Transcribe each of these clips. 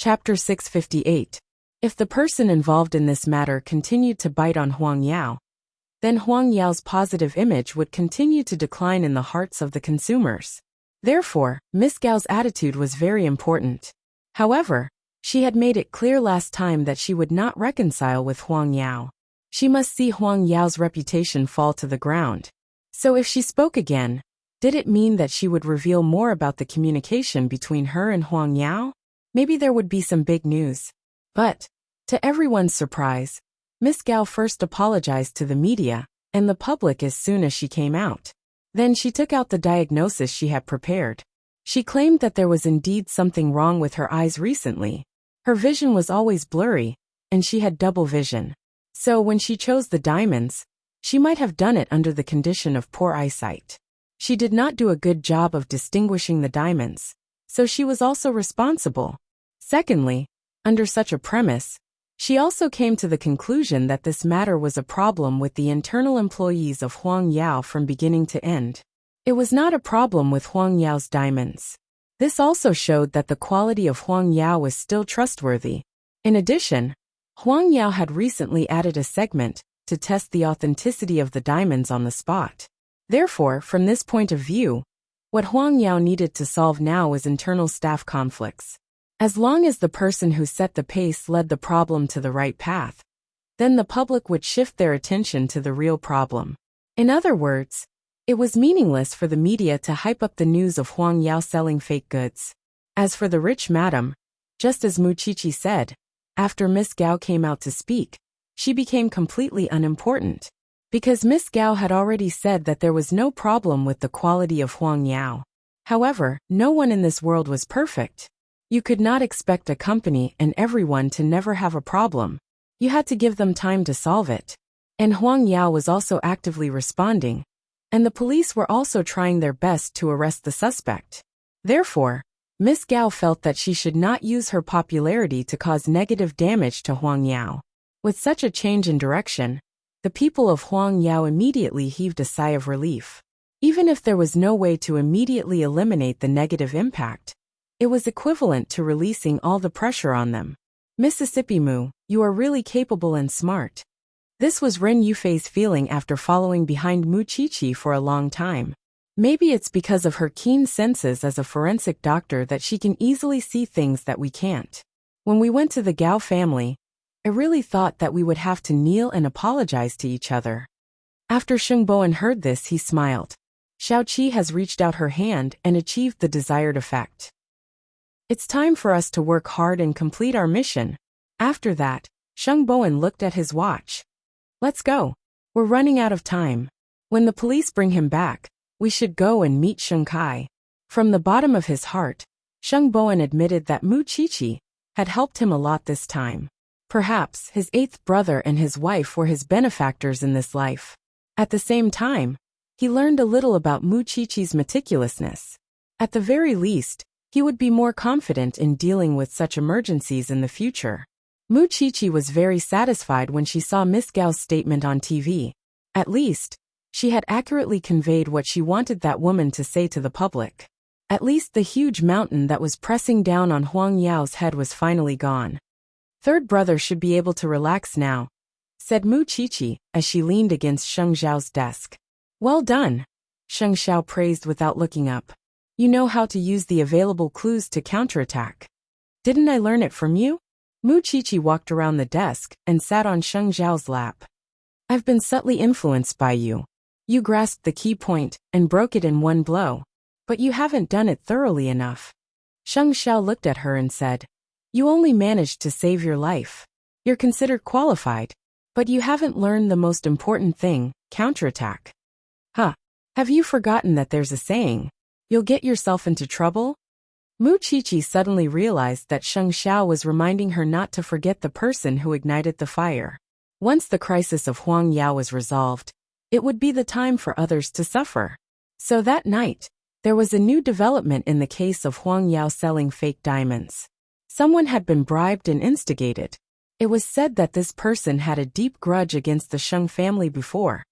Chapter 658. If the person involved in this matter continued to bite on Huang Yao, then Huang Yao's positive image would continue to decline in the hearts of the consumers. Therefore, Miss Gao's attitude was very important. However, she had made it clear last time that she would not reconcile with Huang Yao. She must see Huang Yao's reputation fall to the ground. So if she spoke again, did it mean that she would reveal more about the communication between her and Huang Yao? Maybe there would be some big news. But, to everyone's surprise, Miss Gao first apologized to the media and the public as soon as she came out. Then she took out the diagnosis she had prepared. She claimed that there was indeed something wrong with her eyes recently. Her vision was always blurry, and she had double vision. So when she chose the diamonds, she might have done it under the condition of poor eyesight. She did not do a good job of distinguishing the diamonds, so she was also responsible. Secondly, under such a premise, she also came to the conclusion that this matter was a problem with the internal employees of Huang Yao from beginning to end. It was not a problem with Huang Yao's diamonds. This also showed that the quality of Huang Yao was still trustworthy. In addition, Huang Yao had recently added a segment to test the authenticity of the diamonds on the spot. Therefore, from this point of view, what Huang Yao needed to solve now was internal staff conflicts. As long as the person who set the pace led the problem to the right path, then the public would shift their attention to the real problem. In other words, it was meaningless for the media to hype up the news of Huang Yao selling fake goods. As for the rich madam, just as Mu Qiqi said, after Miss Gao came out to speak, she became completely unimportant. Because Miss Gao had already said that there was no problem with the quality of Huang Yao. However, no one in this world was perfect. You could not expect a company and everyone to never have a problem. You had to give them time to solve it. And Huang Yao was also actively responding, and the police were also trying their best to arrest the suspect. Therefore, Miss Gao felt that she should not use her popularity to cause negative damage to Huang Yao. With such a change in direction, the people of Huang Yao immediately heaved a sigh of relief. Even if there was no way to immediately eliminate the negative impact, it was equivalent to releasing all the pressure on them. Mississippi Mu, you are really capable and smart. This was Ren Yufei's feeling after following behind Mu Qiqi for a long time. Maybe it's because of her keen senses as a forensic doctor that she can easily see things that we can't. When we went to the Gao family, I really thought that we would have to kneel and apologize to each other. After Sheng Bowen heard this, he smiled. Xiao Qi has reached out her hand and achieved the desired effect. It's time for us to work hard and complete our mission. After that, Sheng Bowen looked at his watch. Let's go. We're running out of time. When the police bring him back, we should go and meet Sheng Kai. From the bottom of his heart, Sheng Bowen admitted that Mu Qiqi had helped him a lot this time. Perhaps his eighth brother and his wife were his benefactors in this life. At the same time, he learned a little about Mu Qiqi's meticulousness. At the very least, he would be more confident in dealing with such emergencies in the future. Mu Qiqi was very satisfied when she saw Miss Gao's statement on TV. At least, she had accurately conveyed what she wanted that woman to say to the public. At least the huge mountain that was pressing down on Huang Yao's head was finally gone. Third brother should be able to relax now, said Mu Qiqi as she leaned against Sheng Zhao's desk. Well done, Sheng Zhao praised without looking up. You know how to use the available clues to counterattack. Didn't I learn it from you? Mu Qiqi walked around the desk and sat on Sheng Zhao's lap. I've been subtly influenced by you. You grasped the key point and broke it in one blow, but you haven't done it thoroughly enough. Sheng Zhao looked at her and said, You only managed to save your life. You're considered qualified, but you haven't learned the most important thing, counterattack. Huh. Have you forgotten that there's a saying, you'll get yourself into trouble? Mu Qiqi suddenly realized that Sheng Zhao was reminding her not to forget the person who ignited the fire. Once the crisis of Huang Yao was resolved, it would be the time for others to suffer. So that night, there was a new development in the case of Huang Yao selling fake diamonds. Someone had been bribed and instigated. It was said that this person had a deep grudge against the Sheng family before,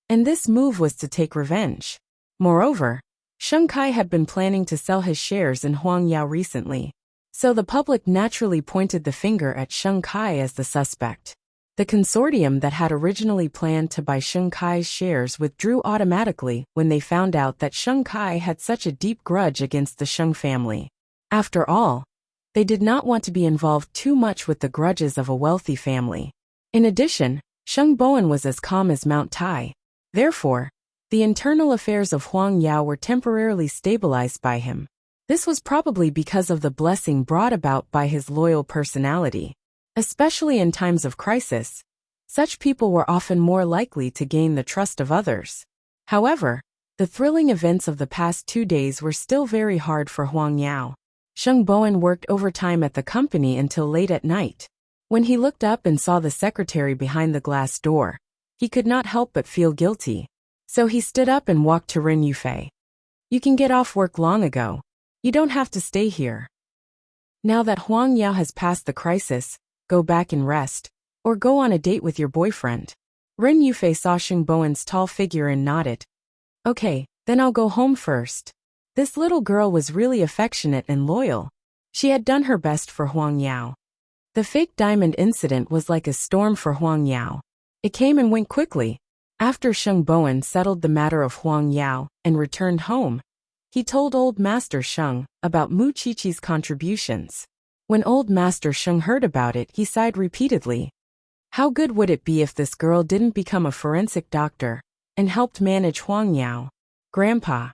and this move was to take revenge. Moreover, Sheng Kai had been planning to sell his shares in Huang Yao recently, So the public naturally pointed the finger at Sheng Kai as the suspect. The consortium that had originally planned to buy Sheng Kai's shares withdrew automatically when they found out that Sheng Kai had such a deep grudge against the Sheng family. After all, they did not want to be involved too much with the grudges of a wealthy family. In addition, Sheng Bowen was as calm as Mount Tai. Therefore, the internal affairs of Huang Yao were temporarily stabilized by him. This was probably because of the blessing brought about by his loyal personality. Especially in times of crisis, such people were often more likely to gain the trust of others. However, the thrilling events of the past 2 days were still very hard for Huang Yao. Sheng Bowen worked overtime at the company until late at night. When he looked up and saw the secretary behind the glass door, he could not help but feel guilty. So he stood up and walked to Ren Yufei. "You can get off work long ago. You don't have to stay here. Now that Huang Yao has passed the crisis, go back and rest, or go on a date with your boyfriend." Ren Yufei saw Sheng Bowen's tall figure and nodded. "Okay, then I'll go home first." This little girl was really affectionate and loyal. She had done her best for Huang Yao. The fake diamond incident was like a storm for Huang Yao. It came and went quickly. After Sheng Bowen settled the matter of Huang Yao and returned home, he told Old Master Sheng about Mu Qiqi's contributions. When Old Master Sheng heard about it, he sighed repeatedly. How good would it be if this girl didn't become a forensic doctor and helped manage Huang Yao? "Grandpa.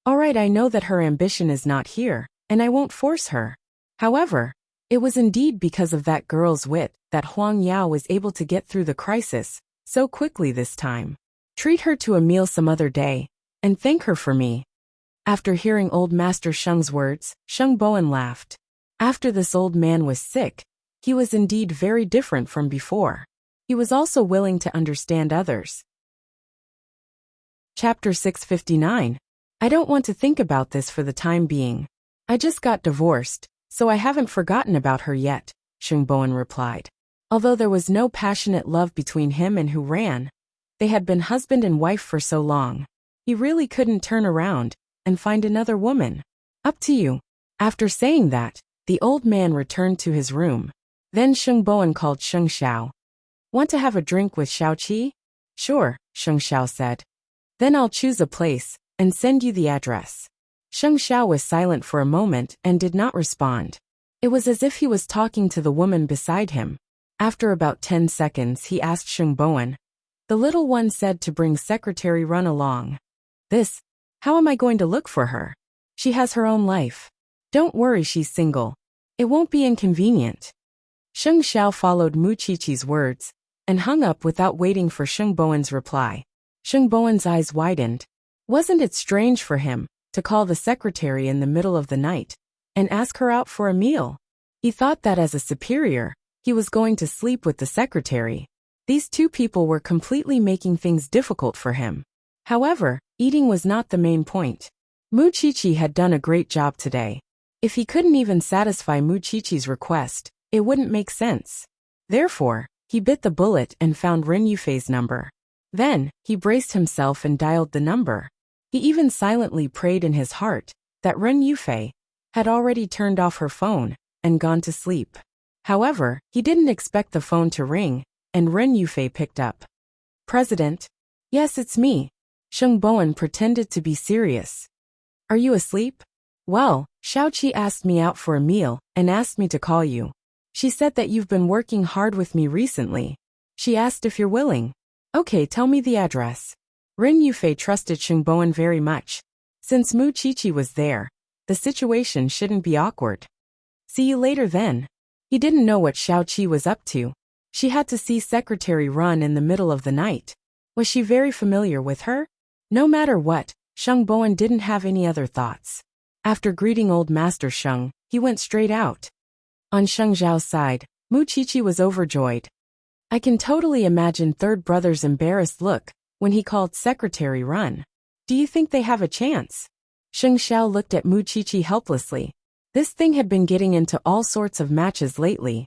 Alright, I know that her ambition is not here, and I won't force her. However, it was indeed because of that girl's wit that Huang Yao was able to get through the crisis so quickly this time. Treat her to a meal some other day, and thank her for me." After hearing Old Master Sheng's words, Sheng Bowen laughed. After this old man was sick, he was indeed very different from before. He was also willing to understand others. Chapter 659. I don't want to think about this for the time being. I just got divorced, so I haven't forgotten about her yet, Sheng Bowen replied. Although there was no passionate love between him and Hu Ran, they had been husband and wife for so long. He really couldn't turn around and find another woman. Up to you. After saying that, the old man returned to his room. Then Sheng Bowen called Sheng Xiao. "Want to have a drink with Xiao Qi?" "Sure," Sheng Xiao said. "Then I'll choose a place and send you the address." Sheng Xiao was silent for a moment and did not respond. It was as if he was talking to the woman beside him. After about 10 seconds, he asked Sheng Bowen. The little one said to bring Secretary Run along. How am I going to look for her? She has her own life. Don't worry, she's single. It won't be inconvenient. Sheng Xiao followed Mu Qiqi's words and hung up without waiting for Sheng Bowen's reply. Sheng Bowen's eyes widened. Wasn't it strange for him to call the secretary in the middle of the night and ask her out for a meal? He thought that as a superior, he was going to sleep with the secretary. These two people were completely making things difficult for him. However, eating was not the main point. Mu Qiqi had done a great job today. If he couldn't even satisfy Mu Qiqi's request, it wouldn't make sense. Therefore, he bit the bullet and found Ren Yufei's number. Then, he braced himself and dialed the number. He even silently prayed in his heart that Ren Yufei had already turned off her phone and gone to sleep. However, he didn't expect the phone to ring, and Ren Yufei picked up. "President?" "Yes, it's me." Sheng Bowen pretended to be serious. "Are you asleep?" "Well, Xiaoqi asked me out for a meal and asked me to call you. She said that you've been working hard with me recently. She asked if you're willing." "Okay, tell me the address." Ren Yufei trusted Sheng Bowen very much. Since Mu Qiqi was there, the situation shouldn't be awkward. "See you later then." He didn't know what Xiaoqi was up to. She had to see Secretary Run in the middle of the night. Was she very familiar with her? No matter what, Sheng Bowen didn't have any other thoughts. After greeting Old Master Sheng, he went straight out. On Sheng Zhao's side, Mu Qiqi was overjoyed. I can totally imagine third brother's embarrassed look when he called Secretary Run. Do you think they have a chance? Sheng Xiao looked at Mu Qiqi helplessly. This thing had been getting into all sorts of matches lately.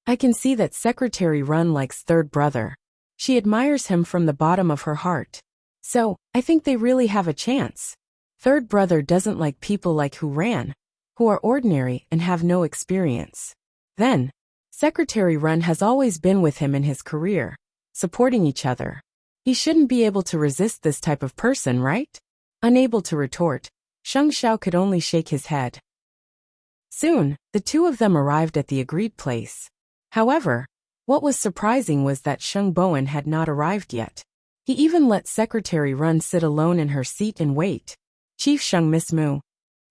I can see that Secretary Run likes third brother. She admires him from the bottom of her heart. So, I think they really have a chance. Third brother doesn't like people like Hu Ran, who are ordinary and have no experience. Then, Secretary Run has always been with him in his career, supporting each other. He shouldn't be able to resist this type of person, right? Unable to retort, Sheng Xiao could only shake his head. Soon, the two of them arrived at the agreed place. However, what was surprising was that Sheng Bowen had not arrived yet. He even let Secretary Run sit alone in her seat and wait. Chief Sheng, Miss Mu.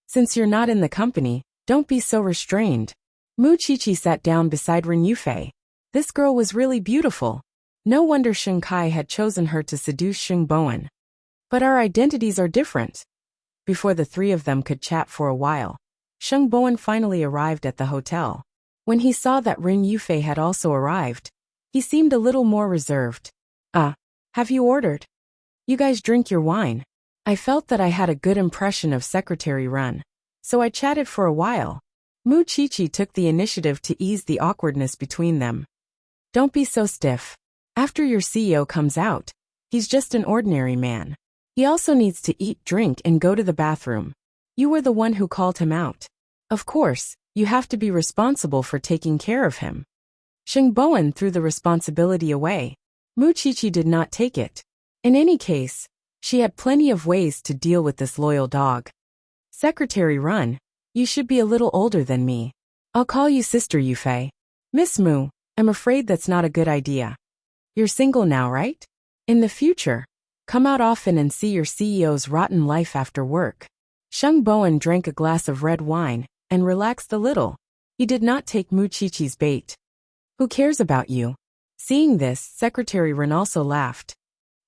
Since you're not in the company, don't be so restrained. Mu Qiqi sat down beside Ren Yufei. This girl was really beautiful. No wonder Sheng Kai had chosen her to seduce Sheng Bowen. But our identities are different. Before the three of them could chat for a while, Sheng Bowen finally arrived at the hotel. When he saw that Ren Yufei had also arrived, he seemed a little more reserved. Have you ordered? You guys drink your wine. I felt that I had a good impression of Secretary Run, so I chatted for a while. Mu Qiqi took the initiative to ease the awkwardness between them. Don't be so stiff. After your CEO comes out, he's just an ordinary man. He also needs to eat, drink, and go to the bathroom. You were the one who called him out. Of course, you have to be responsible for taking care of him. Sheng Bowen threw the responsibility away. Mu Qiqi did not take it. In any case, she had plenty of ways to deal with this loyal dog. Secretary Run, you should be a little older than me. I'll call you Sister Yufei. Miss Mu, I'm afraid that's not a good idea. You're single now, right? In the future, come out often and see your CEO's rotten life after work. Sheng Bowen drank a glass of red wine and relaxed a little. He did not take Mu Qiqi's bait. Who cares about you? Seeing this, Secretary Ren also laughed.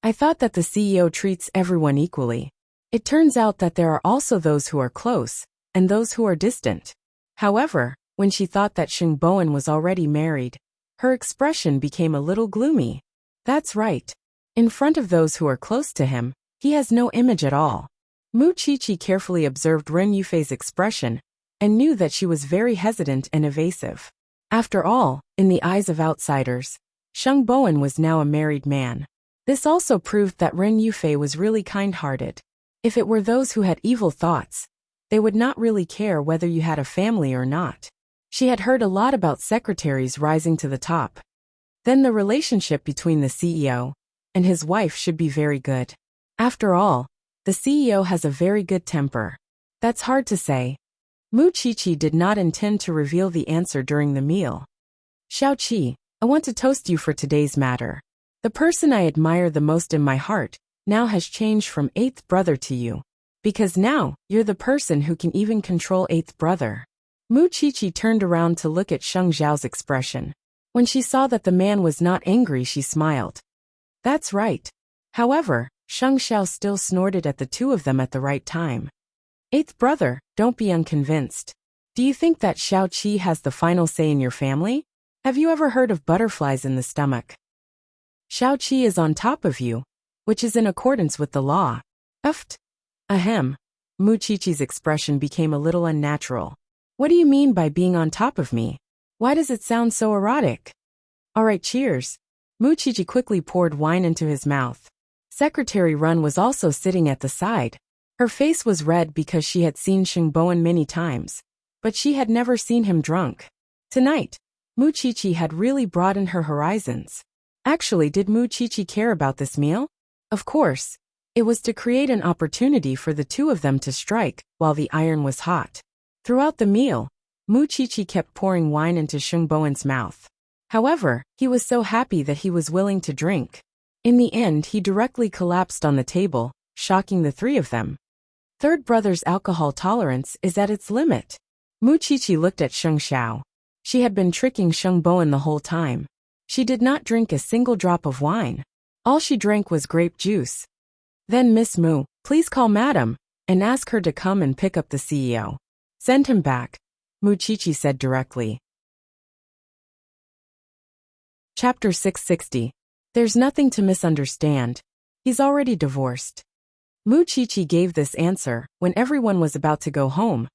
I thought that the CEO treats everyone equally. It turns out that there are also those who are close, and those who are distant. However, when she thought that Sheng Bowen was already married, her expression became a little gloomy. That's right. In front of those who are close to him, he has no image at all. Mu Qiqi carefully observed Ren Yufei's expression, and knew that she was very hesitant and evasive. After all, in the eyes of outsiders, Sheng Bowen was now a married man. This also proved that Ren Yufei was really kind-hearted. If it were those who had evil thoughts, they would not really care whether you had a family or not. She had heard a lot about secretaries rising to the top. Then the relationship between the CEO and his wife should be very good. After all, the CEO has a very good temper. That's hard to say. Mu Qiqi did not intend to reveal the answer during the meal. Xiao Qi, I want to toast you for today's matter. The person I admire the most in my heart now has changed from eighth brother to you. Because now, you're the person who can even control eighth brother. Mu Qiqi turned around to look at Sheng Zhao's expression. When she saw that the man was not angry, she smiled. That's right. However, Sheng Zhao still snorted at the two of them at the right time. Eighth brother, don't be unconvinced. Do you think that Xiao Qi has the final say in your family? Have you ever heard of butterflies in the stomach? Xiao Qi is on top of you, which is in accordance with the law. Uft. Ahem. Mu Qiqi's expression became a little unnatural. What do you mean by being on top of me? Why does it sound so erotic? Alright, cheers. Mu Qiqi quickly poured wine into his mouth. Secretary Run was also sitting at the side. Her face was red because she had seen Sheng Bowen many times, but she had never seen him drunk. Tonight, Mu Qiqi had really broadened her horizons. Actually, did Mu Qiqi care about this meal? Of course. It was to create an opportunity for the two of them to strike while the iron was hot. Throughout the meal, Mu Qiqi kept pouring wine into Sheng Bowen's mouth. However, he was so happy that he was willing to drink. In the end, he directly collapsed on the table, shocking the three of them. Third brother's alcohol tolerance is at its limit. Mu Qiqi looked at Sheng Xiao. She had been tricking Sheng Bowen the whole time. She did not drink a single drop of wine. All she drank was grape juice. Then Miss Mu, please call Madam, and ask her to come and pick up the CEO. Send him back, Mu Qiqi said directly. Chapter 660. There's nothing to misunderstand. He's already divorced. Mu Qiqi gave this answer when everyone was about to go home,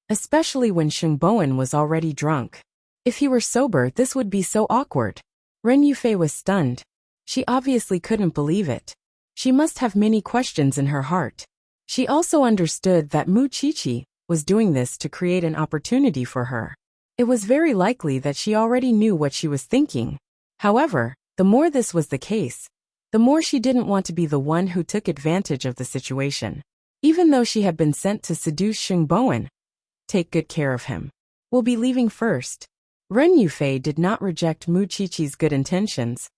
especially when Sheng Bowen was already drunk. If he were sober, this would be so awkward. Ren Yufei was stunned. She obviously couldn't believe it. She must have many questions in her heart. She also understood that Mu Qiqi was doing this to create an opportunity for her. It was very likely that she already knew what she was thinking. However, the more this was the case, the more she didn't want to be the one who took advantage of the situation. Even though she had been sent to seduce Sheng Bowen, take good care of him. We'll be leaving first. Ren Yufei did not reject Mu Qiqi's good intentions,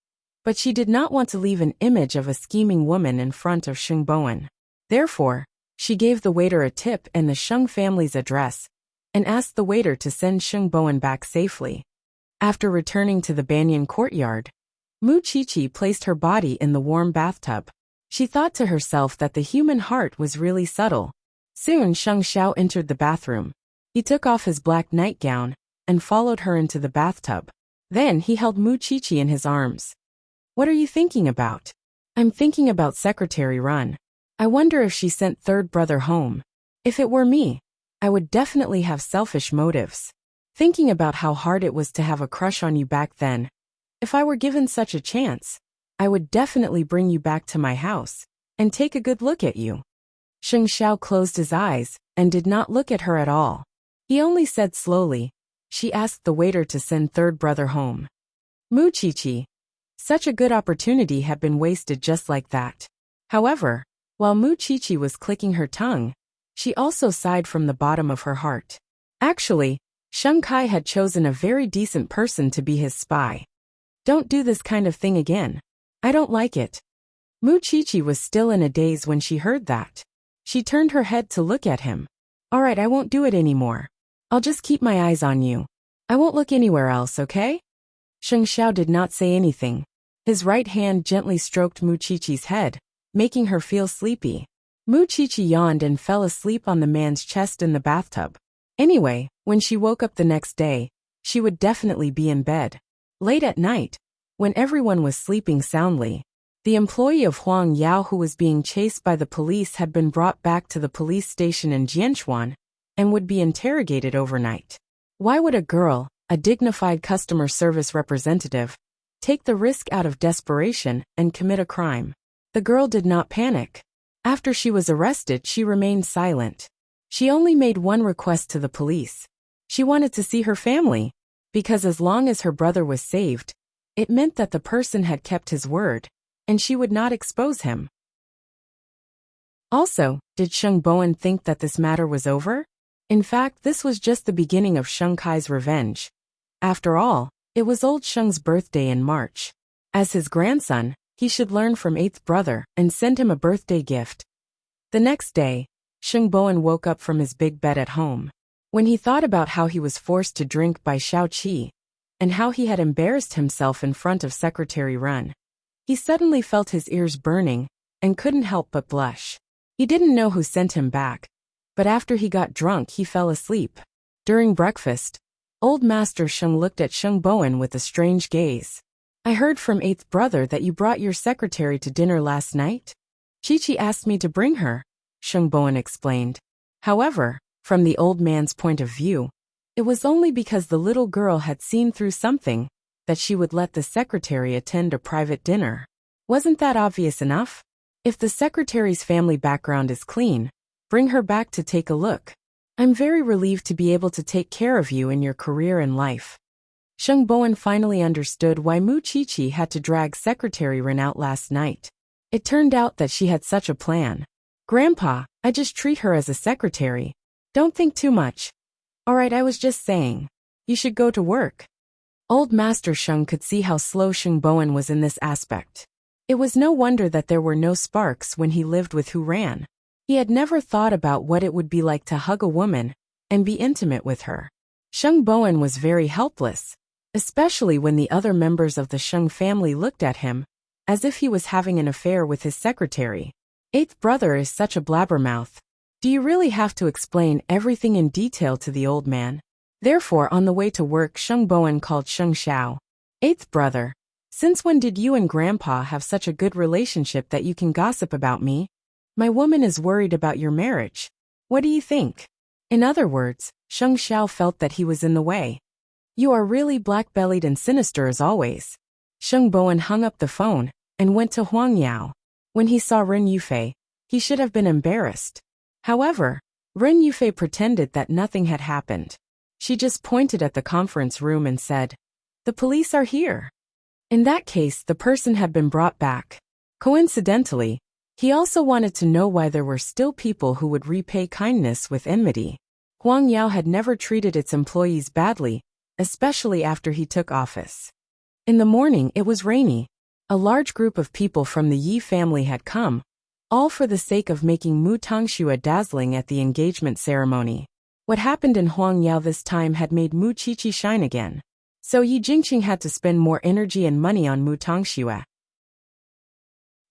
but she did not want to leave an image of a scheming woman in front of Sheng Bowen. Therefore, she gave the waiter a tip and the Sheng family's address, and asked the waiter to send Sheng Bowen back safely. After returning to the banyan courtyard, Mu Qiqi placed her body in the warm bathtub. She thought to herself that the human heart was really subtle. Soon Sheng Xiao entered the bathroom. He took off his black nightgown and followed her into the bathtub. Then he held Mu Qiqi in his arms. What are you thinking about? I'm thinking about Secretary Run. I wonder if she sent third brother home. If it were me, I would definitely have selfish motives. Thinking about how hard it was to have a crush on you back then. If I were given such a chance, I would definitely bring you back to my house and take a good look at you. Sheng Xiao closed his eyes and did not look at her at all. He only said slowly, she asked the waiter to send third brother home. Mu Qiqi. Such a good opportunity had been wasted just like that. However, while Mu Qiqi was clicking her tongue, she also sighed from the bottom of her heart. Actually, Sheng Kai had chosen a very decent person to be his spy. Don't do this kind of thing again. I don't like it. Mu Qiqi was still in a daze when she heard that. She turned her head to look at him. Alright, I won't do it anymore. I'll just keep my eyes on you. I won't look anywhere else, okay? Sheng Xiao did not say anything. His right hand gently stroked Mu Qiqi's head, making her feel sleepy. Mu Qiqi yawned and fell asleep on the man's chest in the bathtub. Anyway, when she woke up the next day, she would definitely be in bed. Late at night, when everyone was sleeping soundly, the employee of Huang Yao who was being chased by the police had been brought back to the police station in Jianchuan and would be interrogated overnight. Why would a girl, a dignified customer service representative, take the risk out of desperation and commit a crime? The girl did not panic. After she was arrested, she remained silent. She only made one request to the police. She wanted to see her family, because as long as her brother was saved, it meant that the person had kept his word, and she would not expose him. Also, did Sheng Bowen think that this matter was over? In fact, this was just the beginning of Sheng Kai's revenge. After all, it was old Sheng's birthday in March. As his grandson, he should learn from eighth brother and send him a birthday gift. The next day, Sheng Bowen woke up from his big bed at home. When he thought about how he was forced to drink by Xiao Qi, and how he had embarrassed himself in front of Secretary Run, he suddenly felt his ears burning and couldn't help but blush. He didn't know who sent him back, but after he got drunk he fell asleep. During breakfast, old Master Sheng looked at Sheng Bowen with a strange gaze. I heard from eighth brother that you brought your secretary to dinner last night? Qiqi asked me to bring her, Sheng Bowen explained. However, from the old man's point of view, it was only because the little girl had seen through something that she would let the secretary attend a private dinner. Wasn't that obvious enough? If the secretary's family background is clean, bring her back to take a look. I'm very relieved to be able to take care of you in your career and life. Sheng Bowen finally understood why Mu Qiqi had to drag Secretary Ren out last night. It turned out that she had such a plan. Grandpa, I just treat her as a secretary. Don't think too much. Alright, I was just saying. You should go to work. Old Master Sheng could see how slow Sheng Bowen was in this aspect. It was no wonder that there were no sparks when he lived with Hu Ran. He had never thought about what it would be like to hug a woman and be intimate with her. Sheng Bowen was very helpless, especially when the other members of the Sheng family looked at him as if he was having an affair with his secretary. Eighth brother is such a blabbermouth. Do you really have to explain everything in detail to the old man? Therefore, on the way to work, Sheng Bowen called Sheng Xiao. Eighth brother, since when did you and Grandpa have such a good relationship that you can gossip about me? My woman is worried about your marriage. What do you think? In other words, Sheng Xiao felt that he was in the way. You are really black-bellied and sinister as always. Sheng Bowen hung up the phone and went to Huang Yao. When he saw Ren Yufei, he should have been embarrassed. However, Ren Yufei pretended that nothing had happened. She just pointed at the conference room and said, "The police are here." In that case, the person had been brought back. Coincidentally, he also wanted to know why there were still people who would repay kindness with enmity. Huang Yao had never treated its employees badly, especially after he took office. In the morning, it was rainy. A large group of people from the Yi family had come, all for the sake of making Mu Tongxue dazzling at the engagement ceremony. What happened in Huang Yao this time had made Mu Qiqi shine again. So Yi Jingqing had to spend more energy and money on Mu Tongxue.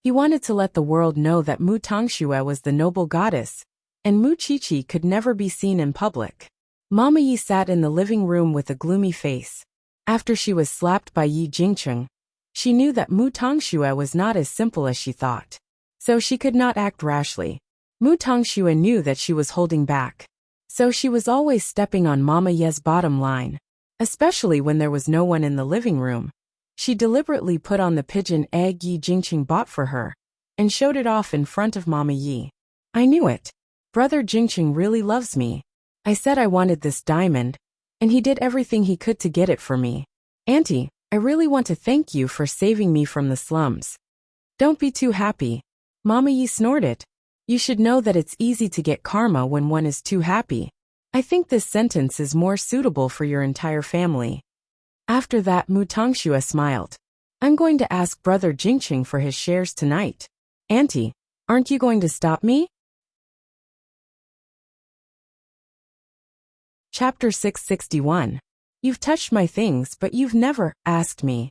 He wanted to let the world know that Mu Tongxue was the noble goddess, and Mu Qiqi could never be seen in public. Mama Yi sat in the living room with a gloomy face. After she was slapped by Yi Jingqing, she knew that Mu Tongxue was not as simple as she thought. So she could not act rashly. Mu Tongxue knew that she was holding back. So she was always stepping on Mama Ye's bottom line. Especially when there was no one in the living room. She deliberately put on the pigeon egg Yi Jingqing bought for her, and showed it off in front of Mama Yi. "I knew it. Brother Jingqing really loves me. I said I wanted this diamond, and he did everything he could to get it for me. Auntie, I really want to thank you for saving me from the slums." "Don't be too happy." Mama Yi snorted. "You should know that it's easy to get karma when one is too happy. I think this sentence is more suitable for your entire family." After that, Mu Tongxue smiled. "I'm going to ask Brother Jingqing for his shares tonight. Auntie, aren't you going to stop me?" Chapter 661. You've touched my things, but you've never asked me.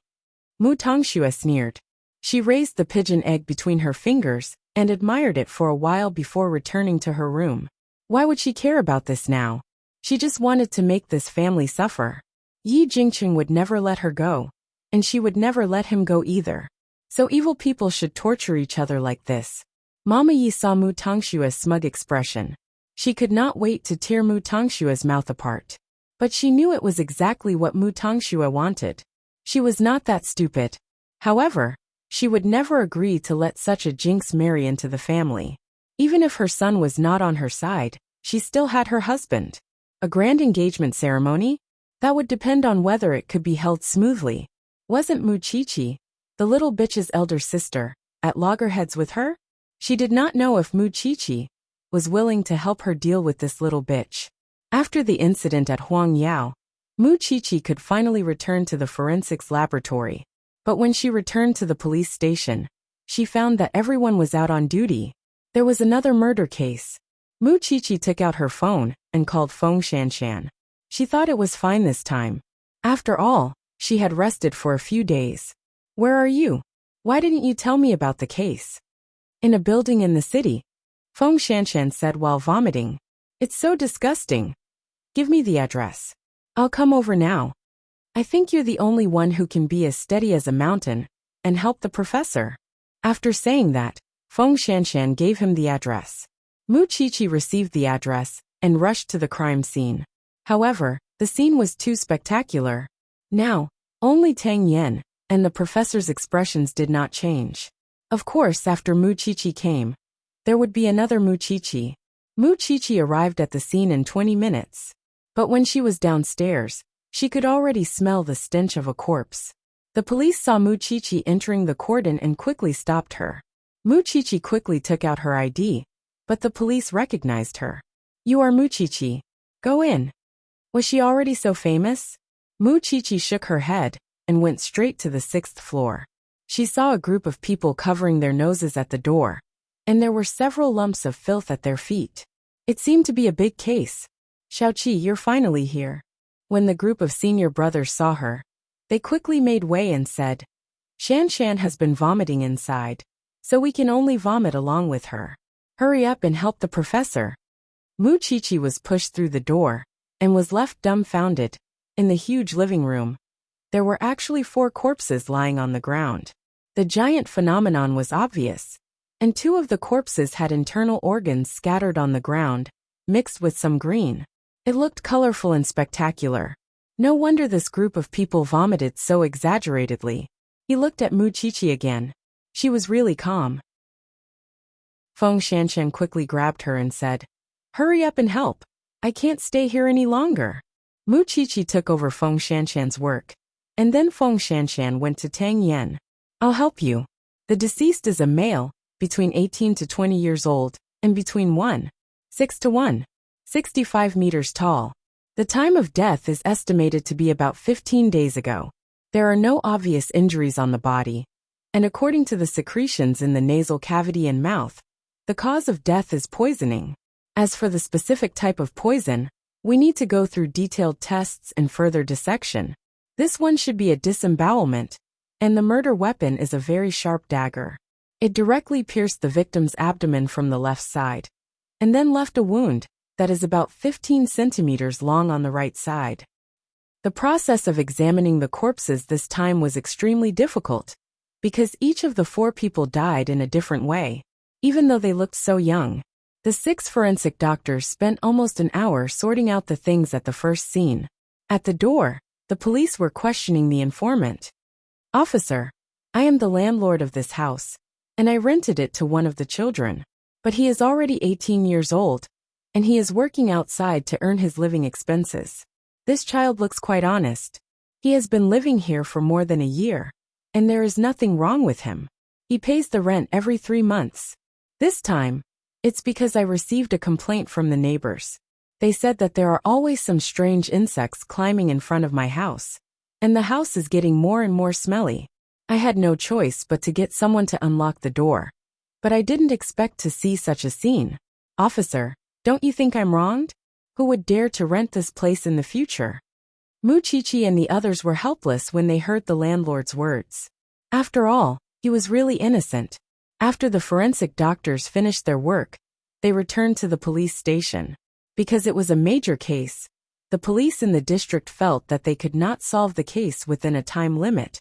Mu Tongxue sneered. She raised the pigeon egg between her fingers and admired it for a while before returning to her room. Why would she care about this now? She just wanted to make this family suffer. Yi Jingqing would never let her go, and she would never let him go either. So evil people should torture each other like this. Mama Yi saw Mu Tongshue's smug expression. She could not wait to tear Mu Tongshue's mouth apart. But she knew it was exactly what Mu Tongxue wanted. She was not that stupid. However, she would never agree to let such a jinx marry into the family. Even if her son was not on her side, she still had her husband. A grand engagement ceremony? That would depend on whether it could be held smoothly. Wasn't Mu Qiqi, the little bitch's elder sister, at loggerheads with her? She did not know if Mu Qiqi was willing to help her deal with this little bitch. After the incident at Huang Yao, Mu Qiqi could finally return to the forensics laboratory. But when she returned to the police station, she found that everyone was out on duty. There was another murder case. Mu Qiqi took out her phone and called Feng Shanshan. She thought it was fine this time. After all, she had rested for a few days. "Where are you? Why didn't you tell me about the case?" "In a building in the city," Feng Shanshan said while vomiting. "It's so disgusting. Give me the address. I'll come over now. I think you're the only one who can be as steady as a mountain and help the professor." After saying that, Feng Shanshan gave him the address. Mu Qiqi received the address and rushed to the crime scene. However, the scene was too spectacular. Now, only Tang Yen and the professor's expressions did not change. Of course, after Mu Qiqi came, there would be another Mu Qiqi. Mu Qiqi arrived at the scene in 20 minutes. But when she was downstairs, she could already smell the stench of a corpse. The police saw Mu Qiqi entering the cordon and quickly stopped her. Mu Qiqi quickly took out her ID, but the police recognized her. "You are Mu Qiqi. Go in." Was she already so famous? Mu Qiqi shook her head and went straight to the 6th floor. She saw a group of people covering their noses at the door, and there were several lumps of filth at their feet. It seemed to be a big case. "Xiaoqi, you're finally here." When the group of senior brothers saw her, they quickly made way and said, "Shanshan has been vomiting inside, so we can only vomit along with her. Hurry up and help the professor." Mu Qiqi was pushed through the door and was left dumbfounded. In the huge living room, there were actually 4 corpses lying on the ground. The giant phenomenon was obvious, and 2 of the corpses had internal organs scattered on the ground, mixed with some green. It looked colorful and spectacular. No wonder this group of people vomited so exaggeratedly. He looked at Mu Qiqi again. She was really calm. Feng Shanshan quickly grabbed her and said, Hurry up and help. I can't stay here any longer. Mu Qiqi took over Feng Shanshan's work. And then Feng Shanshan went to Tang Yan. I'll help you. The deceased is a male, between 18 to 20 years old, and between 1.6 to 1.65 meters tall. The time of death is estimated to be about 15 days ago. There are no obvious injuries on the body, and according to the secretions in the nasal cavity and mouth, the cause of death is poisoning. As for the specific type of poison, we need to go through detailed tests and further dissection. This one should be a disembowelment, and the murder weapon is a very sharp dagger. It directly pierced the victim's abdomen from the left side, and then left a wound that is about 15 centimeters long on the right side. The process of examining the corpses this time was extremely difficult, because each of the 4 people died in a different way, even though they looked so young. The 6 forensic doctors spent almost an hour sorting out the things at the first scene. At the door, the police were questioning the informant. Officer, I am the landlord of this house, and I rented it to one of the children. But he is already 18 years old, and he is working outside to earn his living expenses. This child looks quite honest. He has been living here for more than a year, and there is nothing wrong with him. He pays the rent every 3 months. This time, it's because I received a complaint from the neighbors. They said that there are always some strange insects climbing in front of my house, and the house is getting more and more smelly. I had no choice but to get someone to unlock the door. But I didn't expect to see such a scene. Officer, don't you think I'm wronged? Who would dare to rent this place in the future? Mu Qiqi and the others were helpless when they heard the landlord's words. After all, he was really innocent. After the forensic doctors finished their work, they returned to the police station. Because it was a major case, the police in the district felt that they could not solve the case within a time limit.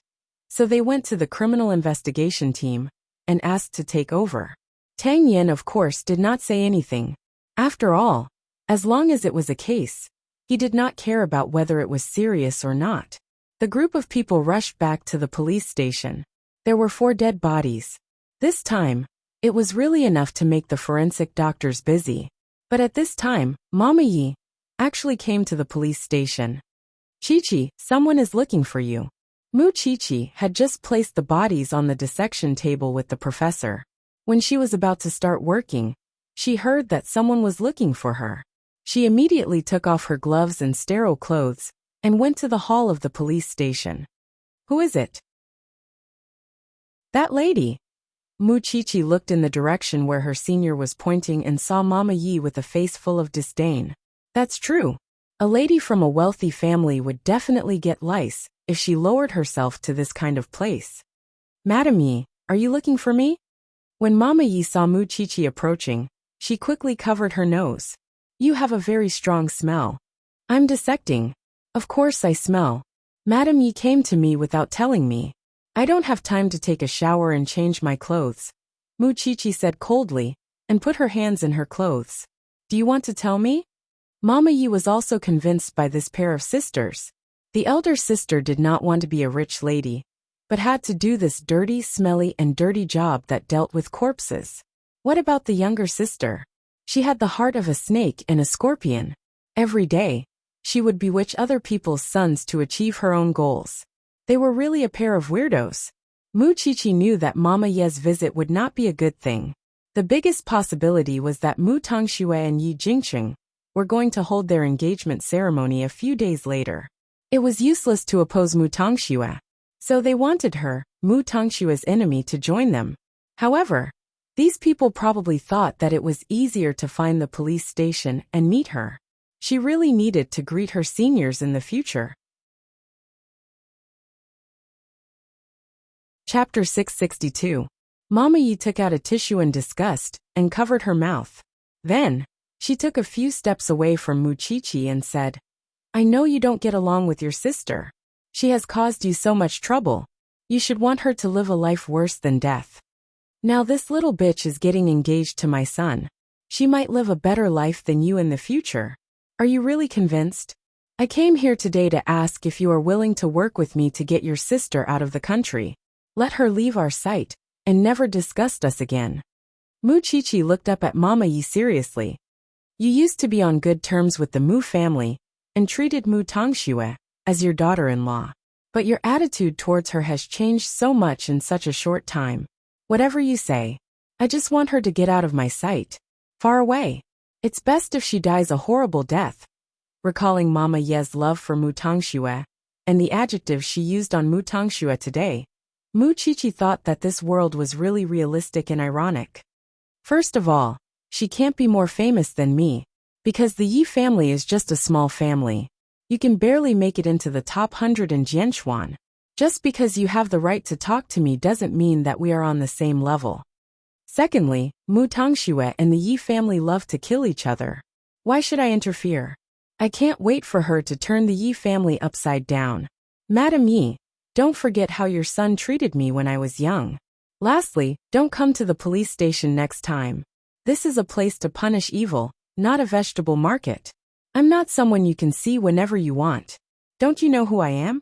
So they went to the criminal investigation team and asked to take over. Tang Yin, of course, did not say anything. After all, as long as it was a case, he did not care about whether it was serious or not. The group of people rushed back to the police station. There were 4 dead bodies. This time, it was really enough to make the forensic doctors busy. But at this time, Mama Yi actually came to the police station. Qiqi, someone is looking for you. Mu Qiqi had just placed the bodies on the dissection table with the professor. When she was about to start working, she heard that someone was looking for her. She immediately took off her gloves and sterile clothes and went to the hall of the police station. Who is it? That lady. Mu Qiqi looked in the direction where her senior was pointing and saw Mama Yi with a face full of disdain. That's true. A lady from a wealthy family would definitely get lice if she lowered herself to this kind of place. Madam Yi, are you looking for me? When Mama Yi saw Mu Qiqi approaching, she quickly covered her nose. You have a very strong smell. I'm dissecting. Of course I smell. Madam Yi came to me without telling me. I don't have time to take a shower and change my clothes, Mu Qiqi said coldly, and put her hands in her clothes. Do you want to tell me? Mama Yi was also convinced by this pair of sisters. The elder sister did not want to be a rich lady, but had to do this dirty, smelly, and dirty job that dealt with corpses. What about the younger sister? She had the heart of a snake and a scorpion. Every day, she would bewitch other people's sons to achieve her own goals. They were really a pair of weirdos. Mu Qiqi knew that Mama Ye's visit would not be a good thing. The biggest possibility was that Mu Tongxue and Yi Jingqing were going to hold their engagement ceremony a few days later. It was useless to oppose Mu Tongxue, so they wanted her, Mu Tongxue's enemy, to join them. However, these people probably thought that it was easier to find the police station and meet her. She really needed to greet her seniors in the future. Chapter 662. Mama Yi took out a tissue in disgust and covered her mouth. Then, she took a few steps away from Mu Qiqi and said, I know you don't get along with your sister. She has caused you so much trouble. You should want her to live a life worse than death. Now this little bitch is getting engaged to my son. She might live a better life than you in the future. Are you really convinced? I came here today to ask if you are willing to work with me to get your sister out of the country. Let her leave our sight, and never disgust us again. Mu Qiqi looked up at Mama Yi seriously. You used to be on good terms with the Mu family and treated Mu Tongxue as your daughter-in-law. But your attitude towards her has changed so much in such a short time. Whatever you say, I just want her to get out of my sight. Far away. It's best if she dies a horrible death. Recalling Mama Ye's love for Mu Tongxue and the adjectives she used on Mu Tongxue today, Mu Qiqi thought that this world was really realistic and ironic. First of all, she can't be more famous than me, because the Yi family is just a small family. You can barely make it into the top 100 in Jianshuan. Just because you have the right to talk to me doesn't mean that we are on the same level. Secondly, Mu Tongxue and the Yi family love to kill each other. Why should I interfere? I can't wait for her to turn the Yi family upside down. Madam Yi, don't forget how your son treated me when I was young. Lastly, don't come to the police station next time. This is a place to punish evil, not a vegetable market. I'm not someone you can see whenever you want. Don't you know who I am?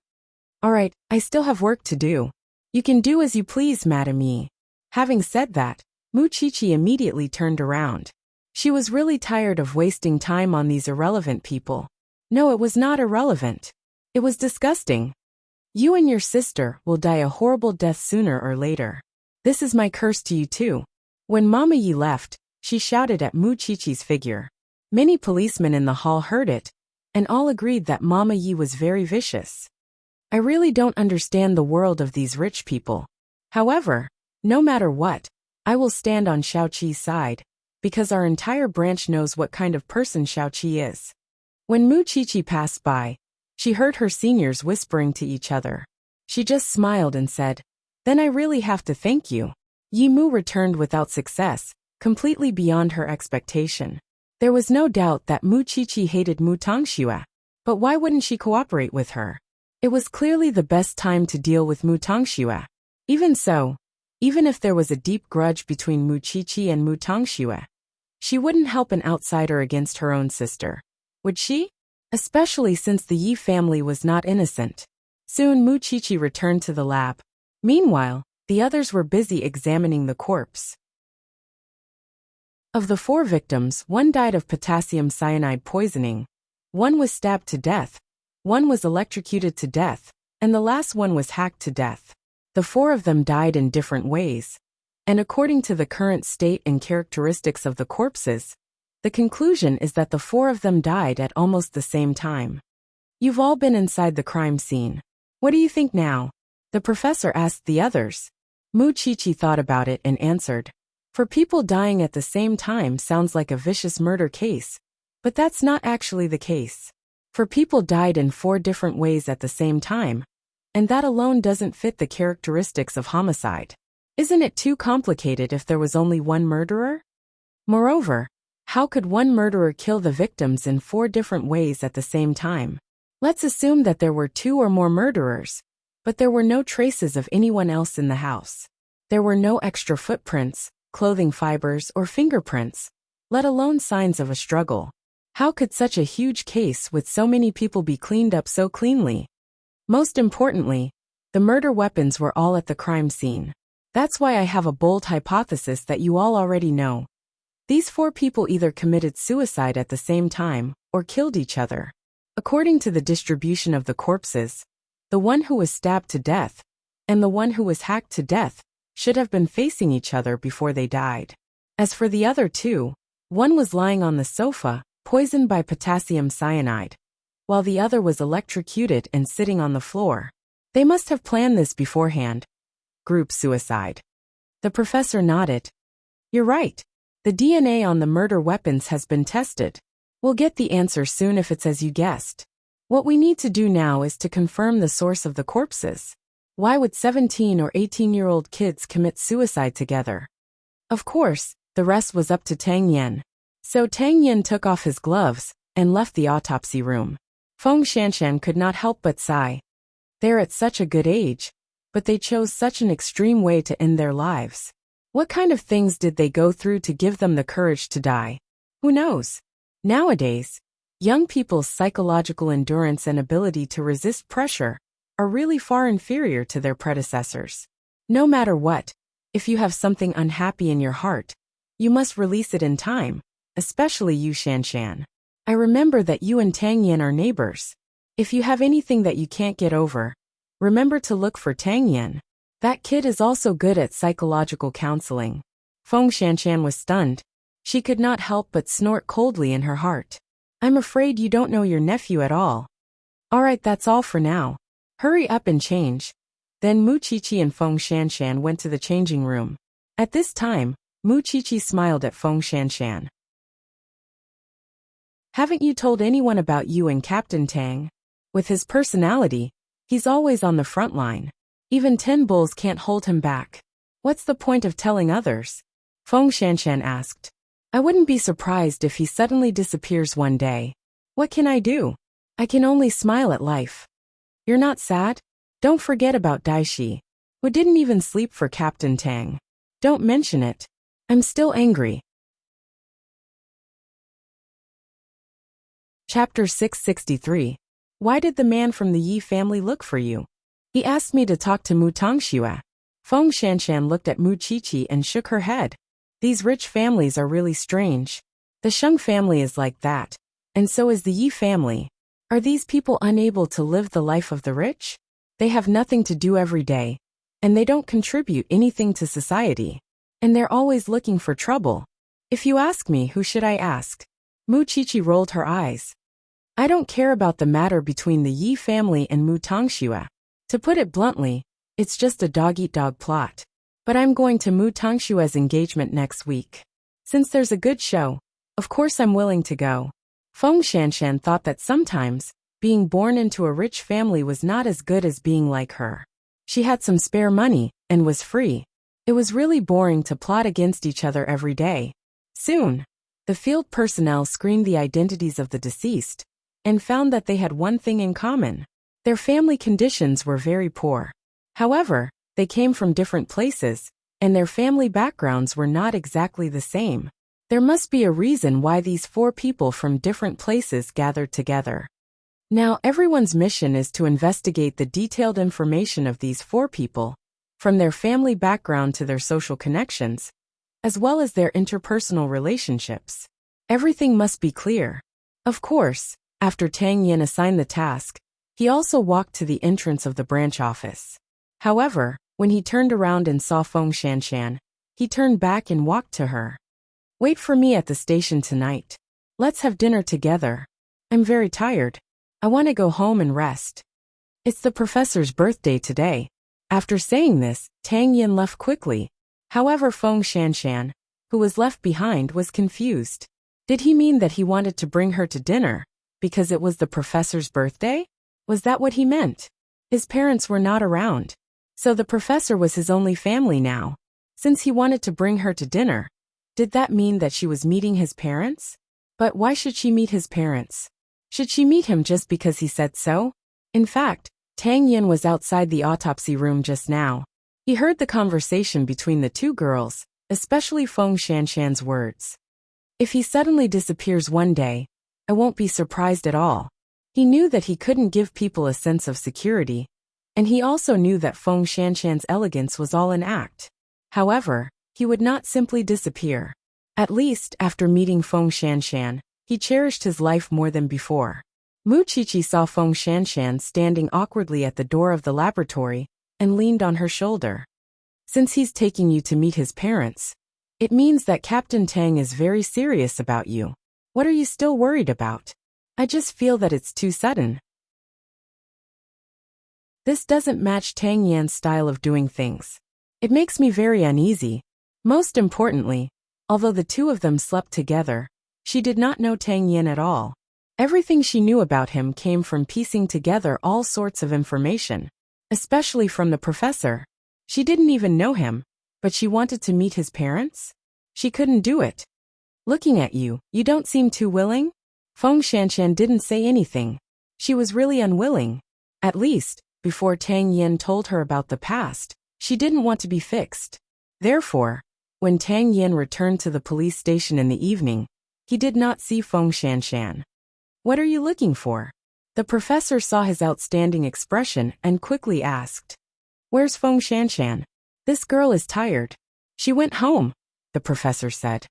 Alright, I still have work to do. You can do as you please, Madam Yi. Having said that, Mu Qiqi immediately turned around. She was really tired of wasting time on these irrelevant people. No, it was not irrelevant. It was disgusting. You and your sister will die a horrible death sooner or later. This is my curse to you too. When Mama Yi left, she shouted at Mu Qiqi's figure. Many policemen in the hall heard it, and all agreed that Mama Yi was very vicious. I really don't understand the world of these rich people. However, no matter what, I will stand on Xiaoqi's side, because our entire branch knows what kind of person Xiaoqi is. When Mu Qiqi passed by, she heard her seniors whispering to each other. She just smiled and said, "Then I really have to thank you." Yi Mu returned without success, completely beyond her expectation. There was no doubt that Mu Qiqi hated Mu Tongxue, but why wouldn't she cooperate with her? It was clearly the best time to deal with Mu Tongxue. Even so, even if there was a deep grudge between Mu Qiqi and Mu Tongxue, she wouldn't help an outsider against her own sister. Would she? Especially since the Yi family was not innocent. Soon Mu Qiqi returned to the lab. Meanwhile, the others were busy examining the corpse. Of the 4 victims, 1 died of potassium cyanide poisoning, 1 was stabbed to death, 1 was electrocuted to death, and the last one was hacked to death. The 4 of them died in different ways, and according to the current state and characteristics of the corpses, the conclusion is that the 4 of them died at almost the same time. You've all been inside the crime scene. What do you think now? The professor asked the others. Mu Qiqi thought about it and answered. For people dying at the same time sounds like a vicious murder case, but that's not actually the case. For people died in 4 different ways at the same time, and that alone doesn't fit the characteristics of homicide. Isn't it too complicated if there was only 1 murderer? Moreover, how could 1 murderer kill the victims in 4 different ways at the same time? Let's assume that there were 2 or more murderers, but there were no traces of anyone else in the house. There were no extra footprints, clothing fibers, or fingerprints, let alone signs of a struggle. How could such a huge case with so many people be cleaned up so cleanly? Most importantly, the murder weapons were all at the crime scene. That's why I have a bold hypothesis that you all already know. These 4 people either committed suicide at the same time, or killed each other. According to the distribution of the corpses, the one who was stabbed to death, and the one who was hacked to death, should have been facing each other before they died. As for the other 2, one was lying on the sofa, poisoned by potassium cyanide, while the other was electrocuted and sitting on the floor. They must have planned this beforehand. Group suicide. The professor nodded. You're right. The DNA on the murder weapons has been tested. We'll get the answer soon if it's as you guessed. What we need to do now is to confirm the source of the corpses. Why would 17 or 18-year-old kids commit suicide together? Of course, the rest was up to Tang Yan. So Tang Yan took off his gloves and left the autopsy room. Feng Shanshan could not help but sigh. They're at such a good age, but they chose such an extreme way to end their lives. What kind of things did they go through to give them the courage to die? Who knows? Nowadays, young people's psychological endurance and ability to resist pressure are really far inferior to their predecessors. No matter what, if you have something unhappy in your heart, you must release it in time, especially you Shanshan. I remember that you and Tang Yin are neighbors. If you have anything that you can't get over, remember to look for Tang Yin. That kid is also good at psychological counseling. Feng Shanshan was stunned. She could not help but snort coldly in her heart. I'm afraid you don't know your nephew at all. Alright, that's all for now. Hurry up and change. Then Mu Qiqi and Feng Shanshan went to the changing room. At this time, Mu Qiqi smiled at Feng Shanshan. Haven't you told anyone about you and Captain Tang? With his personality, he's always on the front line. Even 10 bulls can't hold him back. What's the point of telling others? Feng Shanshan asked. I wouldn't be surprised if he suddenly disappears one day. What can I do? I can only smile at life. You're not sad? Don't forget about Daishi, who didn't even sleep for Captain Tang. Don't mention it. I'm still angry. Chapter 663. Why did the man from the Yi family look for you? He asked me to talk to Mu Tongxue. Feng Shanshan looked at Mu Qiqi and shook her head. These rich families are really strange. The Sheng family is like that, and so is the Yi family. Are these people unable to live the life of the rich? They have nothing to do every day, and they don't contribute anything to society. And they're always looking for trouble. If you ask me, who should I ask? Mu Qiqi rolled her eyes. I don't care about the matter between the Yi family and Mu Tongxue. To put it bluntly, it's just a dog-eat-dog plot. But I'm going to Mu Tongxue's engagement next week. Since there's a good show, of course I'm willing to go. Feng Shanshan thought that sometimes, being born into a rich family was not as good as being like her. She had some spare money, and was free. It was really boring to plot against each other every day. Soon, the field personnel screened the identities of the deceased, and found that they had one thing in common. Their family conditions were very poor. However, they came from different places, and their family backgrounds were not exactly the same. There must be a reason why these 4 people from different places gathered together. Now everyone's mission is to investigate the detailed information of these 4 people, from their family background to their social connections, as well as their interpersonal relationships. Everything must be clear. Of course, after Tang Yin assigned the task, he also walked to the entrance of the branch office. However, when he turned around and saw Feng Shanshan, he turned back and walked to her. Wait for me at the station tonight. Let's have dinner together. I'm very tired. I want to go home and rest. It's the professor's birthday today. After saying this, Tang Yin left quickly. However, Feng Shanshan, who was left behind, was confused. Did he mean that he wanted to bring her to dinner, because it was the professor's birthday? Was that what he meant? His parents were not around. So the professor was his only family now. Since he wanted to bring her to dinner, did that mean that she was meeting his parents? But why should she meet his parents? Should she meet him just because he said so? In fact, Tang Yin was outside the autopsy room just now. He heard the conversation between the 2 girls, especially Feng Shanshan's words. If he suddenly disappears one day, I won't be surprised at all. He knew that he couldn't give people a sense of security, and he also knew that Feng Shanshan's elegance was all an act. However, he would not simply disappear. At least, after meeting Feng Shanshan, he cherished his life more than before. Mu Qiqi saw Feng Shanshan standing awkwardly at the door of the laboratory, and leaned on her shoulder. Since he's taking you to meet his parents, it means that Captain Tang is very serious about you. What are you still worried about? I just feel that it's too sudden. This doesn't match Tang Yan's style of doing things. It makes me very uneasy. Most importantly, although the 2 of them slept together, she did not know Tang Yin at all. Everything she knew about him came from piecing together all sorts of information, especially from the professor. She didn't even know him, but she wanted to meet his parents? She couldn't do it. Looking at you, you don't seem too willing? Feng Shanshan didn't say anything. She was really unwilling. At least, before Tang Yin told her about the past, she didn't want to be fixed. Therefore, when Tang Yin returned to the police station in the evening, he did not see Feng Shanshan. What are you looking for? The professor saw his outstanding expression and quickly asked. Where's Feng Shanshan? This girl is tired. She went home, the professor said.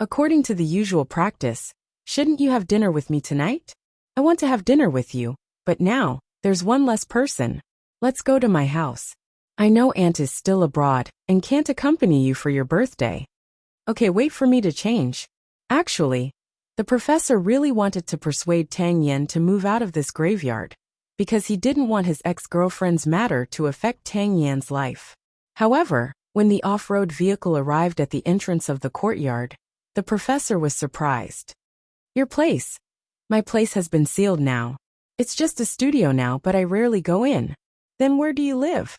According to the usual practice, shouldn't you have dinner with me tonight? I want to have dinner with you, but now, there's one less person. Let's go to my house. I know Aunt is still abroad and can't accompany you for your birthday. Okay, wait for me to change. Actually, the professor really wanted to persuade Tang Yen to move out of this graveyard, because he didn't want his ex-girlfriend's matter to affect Tang Yan's life. However, when the off-road vehicle arrived at the entrance of the courtyard, the professor was surprised. Your place. My place has been sealed now. It's just a studio now, but I rarely go in. Then where do you live?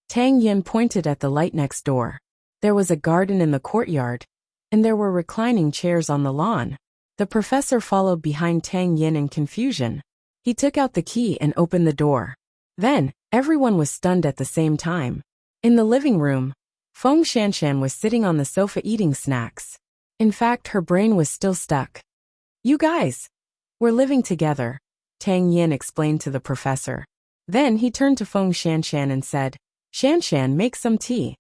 Tang Yen pointed at the light next door. There was a garden in the courtyard, and there were reclining chairs on the lawn. The professor followed behind Tang Yen in confusion. He took out the key and opened the door. Then, everyone was stunned at the same time. In the living room, Feng Shanshan was sitting on the sofa eating snacks. In fact, her brain was still stuck. You guys, we're living together, Tang Yen explained to the professor. Then he turned to Feng Shanshan and said, Shanshan, make some tea.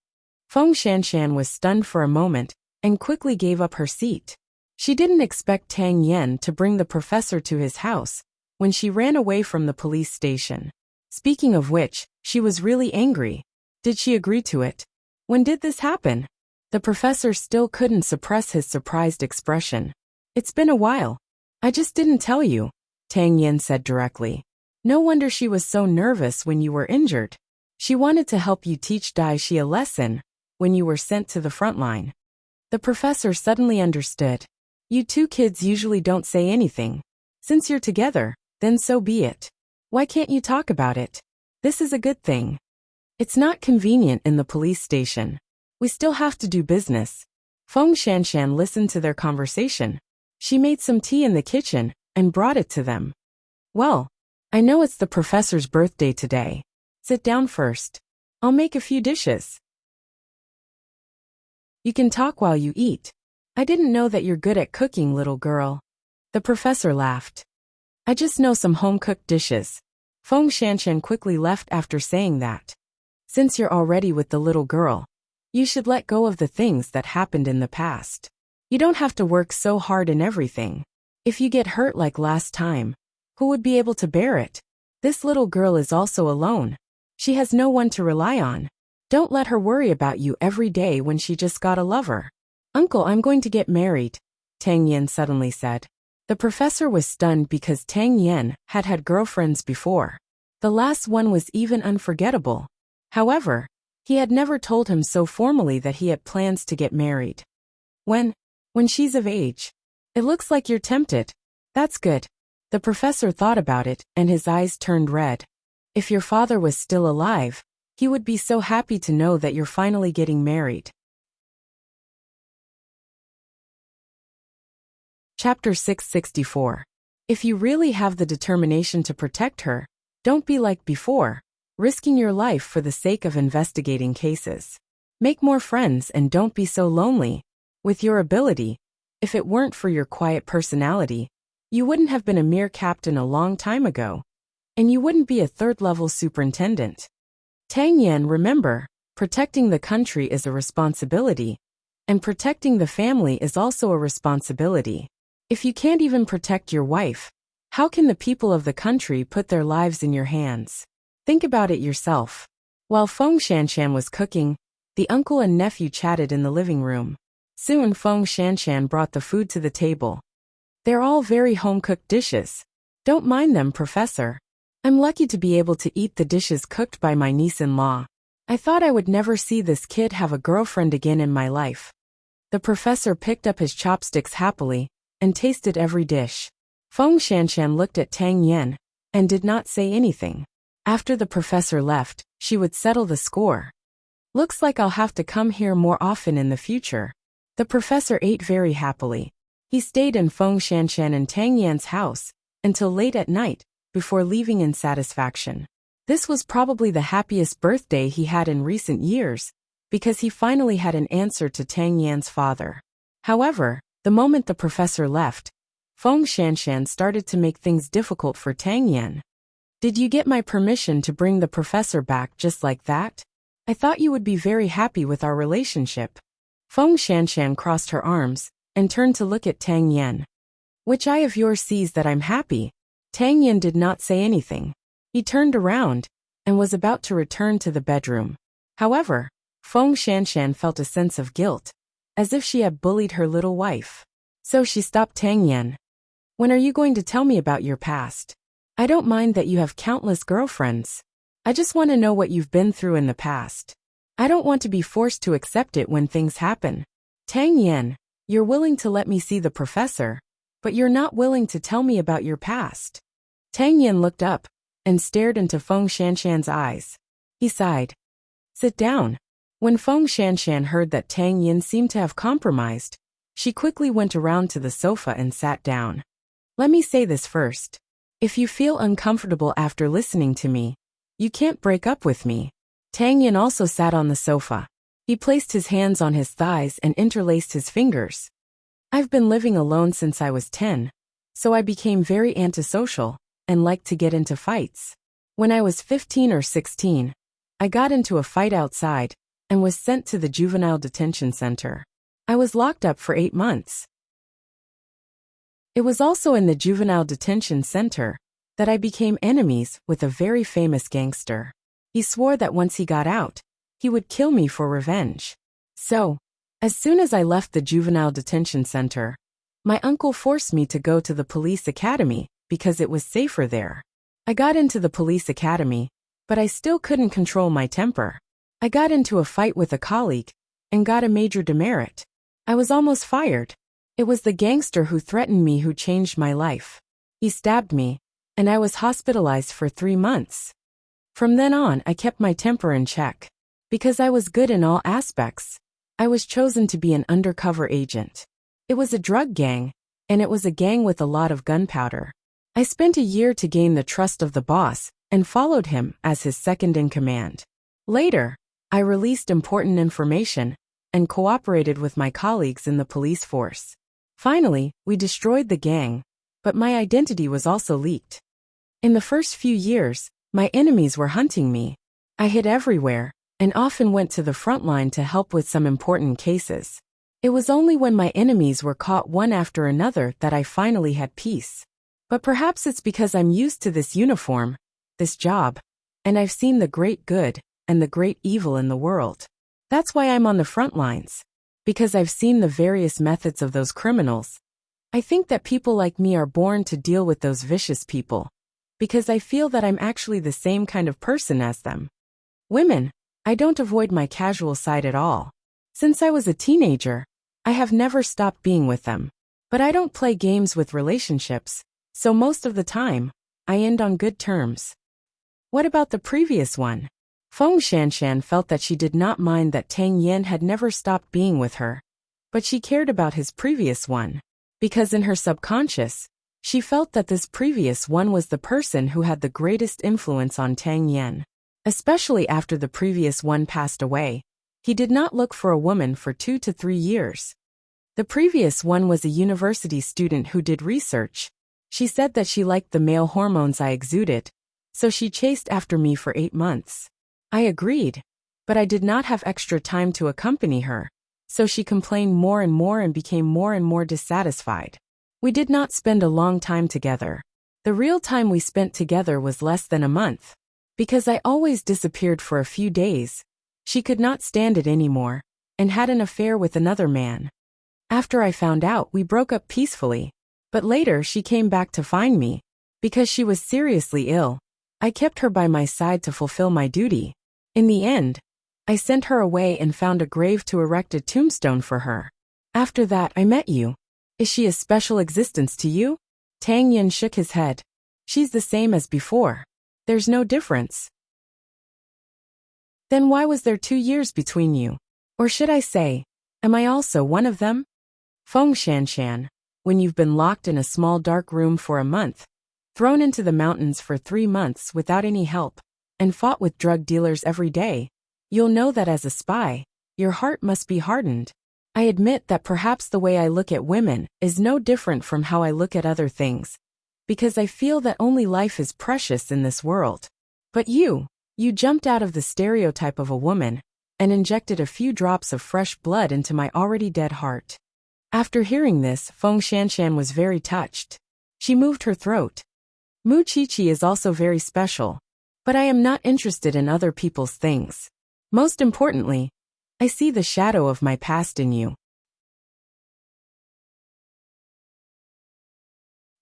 Feng Shanshan was stunned for a moment and quickly gave up her seat. She didn't expect Tang Yen to bring the professor to his house when she ran away from the police station. Speaking of which, she was really angry. Did she agree to it? When did this happen? The professor still couldn't suppress his surprised expression. It's been a while. I just didn't tell you, Tang Yen said directly. No wonder she was so nervous when you were injured. She wanted to help you teach Dai Shi a lesson when you were sent to the front line. The professor suddenly understood. You two kids usually don't say anything. Since you're together, then so be it. Why can't you talk about it? This is a good thing. It's not convenient in the police station. We still have to do business. Feng Shanshan listened to their conversation. She made some tea in the kitchen and brought it to them. Well, I know it's the professor's birthday today. Sit down first. I'll make a few dishes. You can talk while you eat. I didn't know that you're good at cooking, little girl. The professor laughed. I just know some home-cooked dishes. Feng Shanshan quickly left after saying that. Since you're already with the little girl, you should let go of the things that happened in the past. You don't have to work so hard in everything. If you get hurt like last time, who would be able to bear it? This little girl is also alone. She has no one to rely on. Don't let her worry about you every day when she just got a lover. Uncle, I'm going to get married, Tang Yen suddenly said. The professor was stunned because Tang Yen had had girlfriends before. The last one was even unforgettable. However, he had never told him so formally that he had plans to get married. When she's of age. It looks like you're tempted. That's good. The professor thought about it, and his eyes turned red. If your father was still alive, he would be so happy to know that you're finally getting married. Chapter 664. If you really have the determination to protect her, don't be like before, risking your life for the sake of investigating cases. Make more friends and don't be so lonely. With your ability, if it weren't for your quiet personality, you wouldn't have been a mere captain a long time ago. And you wouldn't be a third-level superintendent. Tang Yen, remember, protecting the country is a responsibility, and protecting the family is also a responsibility. If you can't even protect your wife, how can the people of the country put their lives in your hands? Think about it yourself. While Feng Shanshan was cooking, the uncle and nephew chatted in the living room. Soon Feng Shanshan brought the food to the table. They're all very home-cooked dishes. Don't mind them, Professor. I'm lucky to be able to eat the dishes cooked by my niece-in-law. I thought I would never see this kid have a girlfriend again in my life. The professor picked up his chopsticks happily and tasted every dish. Feng Shanshan looked at Tang Yen and did not say anything. After the professor left, she would settle the score. Looks like I'll have to come here more often in the future. The professor ate very happily. He stayed in Feng Shanshan and Tang Yan's house until late at night before leaving in satisfaction. This was probably the happiest birthday he had in recent years, because he finally had an answer to Tang Yan's father. However, the moment the professor left, Feng Shanshan started to make things difficult for Tang Yan. Did you get my permission to bring the professor back just like that? I thought you would be very happy with our relationship. Feng Shanshan crossed her arms and turned to look at Tang Yen. "Which eye of yours sees that I'm happy?" Tang Yen did not say anything. He turned around and was about to return to the bedroom. However, Feng Shanshan felt a sense of guilt, as if she had bullied her little wife. So she stopped Tang Yen. "When are you going to tell me about your past? I don't mind that you have countless girlfriends. I just want to know what you've been through in the past. I don't want to be forced to accept it when things happen." "Tang Yen, you're willing to let me see the professor, but you're not willing to tell me about your past." Tang Yen looked up and stared into Feng Shanshan's eyes. He sighed. "Sit down." When Feng Shanshan heard that Tang Yen seemed to have compromised, she quickly went around to the sofa and sat down. "Let me say this first. If you feel uncomfortable after listening to me, you can't break up with me." Tang Yen also sat on the sofa. He placed his hands on his thighs and interlaced his fingers. "I've been living alone since I was 10, so I became very antisocial and liked to get into fights. When I was 15 or 16, I got into a fight outside and was sent to the juvenile detention center. I was locked up for 8 months. It was also in the juvenile detention center that I became enemies with a very famous gangster. He swore that once he got out, he would kill me for revenge. So, as soon as I left the juvenile detention center, my uncle forced me to go to the police academy because it was safer there. I got into the police academy, but I still couldn't control my temper. I got into a fight with a colleague and got a major demerit. I was almost fired. It was the gangster who threatened me who changed my life. He stabbed me, and I was hospitalized for 3 months. From then on, I kept my temper in check. Because I was good in all aspects, I was chosen to be an undercover agent. It was a drug gang, and it was a gang with a lot of gunpowder. I spent a year to gain the trust of the boss and followed him as his second in command. Later, I released important information and cooperated with my colleagues in the police force. Finally, we destroyed the gang, but my identity was also leaked. In the first few years, my enemies were hunting me. I hid everywhere and often went to the front line to help with some important cases. It was only when my enemies were caught one after another that I finally had peace. But perhaps it's because I'm used to this uniform, this job, and I've seen the great good and the great evil in the world. That's why I'm on the front lines. Because I've seen the various methods of those criminals. I think that people like me are born to deal with those vicious people. Because I feel that I'm actually the same kind of person as them. Women, I don't avoid my casual side at all. Since I was a teenager, I have never stopped being with them. But I don't play games with relationships, so most of the time, I end on good terms. What about the previous one? Feng Shanshan felt that she did not mind that Tang Yen had never stopped being with her, but she cared about his previous one. Because in her subconscious, she felt that this previous one was the person who had the greatest influence on Tang Yen. Especially after the previous one passed away, he did not look for a woman for 2 to 3 years. The previous one was a university student who did research. She said that she liked the male hormones I exuded, so she chased after me for 8 months. I agreed, but I did not have extra time to accompany her, so she complained more and became more and more dissatisfied. We did not spend a long time together. The real time we spent together was less than a month. Because I always disappeared for a few days, she could not stand it anymore, and had an affair with another man. After I found out, we broke up peacefully, but later she came back to find me. Because she was seriously ill, I kept her by my side to fulfill my duty. In the end, I sent her away and found a grave to erect a tombstone for her. After that, I met you. Is she a special existence to you? Tang Yen shook his head. She's the same as before. There's no difference. Then why was there 2 years between you? Or should I say, am I also one of them? Feng Shanshan, when you've been locked in a small dark room for a month, thrown into the mountains for 3 months without any help, and fought with drug dealers every day, you'll know that as a spy, your heart must be hardened. I admit that perhaps the way I look at women is no different from how I look at other things, because I feel that only life is precious in this world. But you jumped out of the stereotype of a woman and injected a few drops of fresh blood into my already dead heart. After hearing this, Feng Shanshan was very touched. She moved her throat. Mu Qiqi is also very special, but I am not interested in other people's things. Most importantly, I see the shadow of my past in you.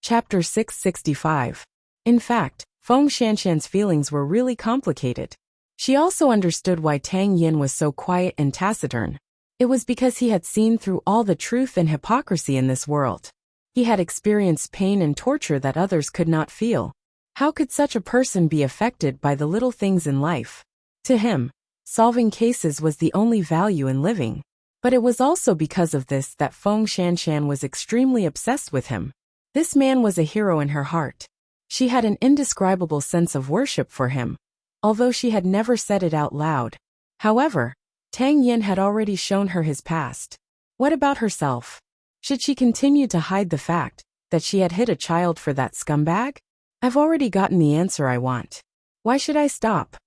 Chapter 665. In fact, Feng Shanshan's feelings were really complicated. She also understood why Tang Yin was so quiet and taciturn. It was because he had seen through all the truth and hypocrisy in this world. He had experienced pain and torture that others could not feel. How could such a person be affected by the little things in life? To him, solving cases was the only value in living. But it was also because of this that Feng Shanshan was extremely obsessed with him. This man was a hero in her heart. She had an indescribable sense of worship for him, although she had never said it out loud. However, Tang Yin had already shown her his past. What about herself? Should she continue to hide the fact that she had hit a child for that scumbag? I've already gotten the answer I want. Why should I stop?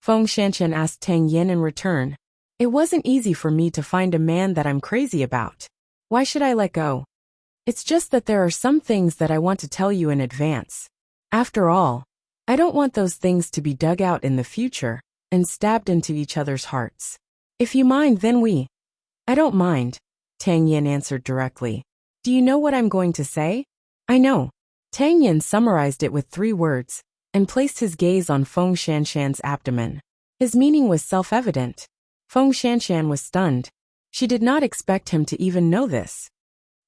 Feng Shanshan asked Tang Yin in return. It wasn't easy for me to find a man that I'm crazy about. Why should I let go? It's just that there are some things that I want to tell you in advance. After all, I don't want those things to be dug out in the future and stabbed into each other's hearts. If you mind, then I don't mind, Tang Yin answered directly. Do you know what I'm going to say? I know. Tang Yin summarized it with 3 words and placed his gaze on Feng Shanshan's abdomen. His meaning was self-evident. Feng Shanshan was stunned. She did not expect him to even know this.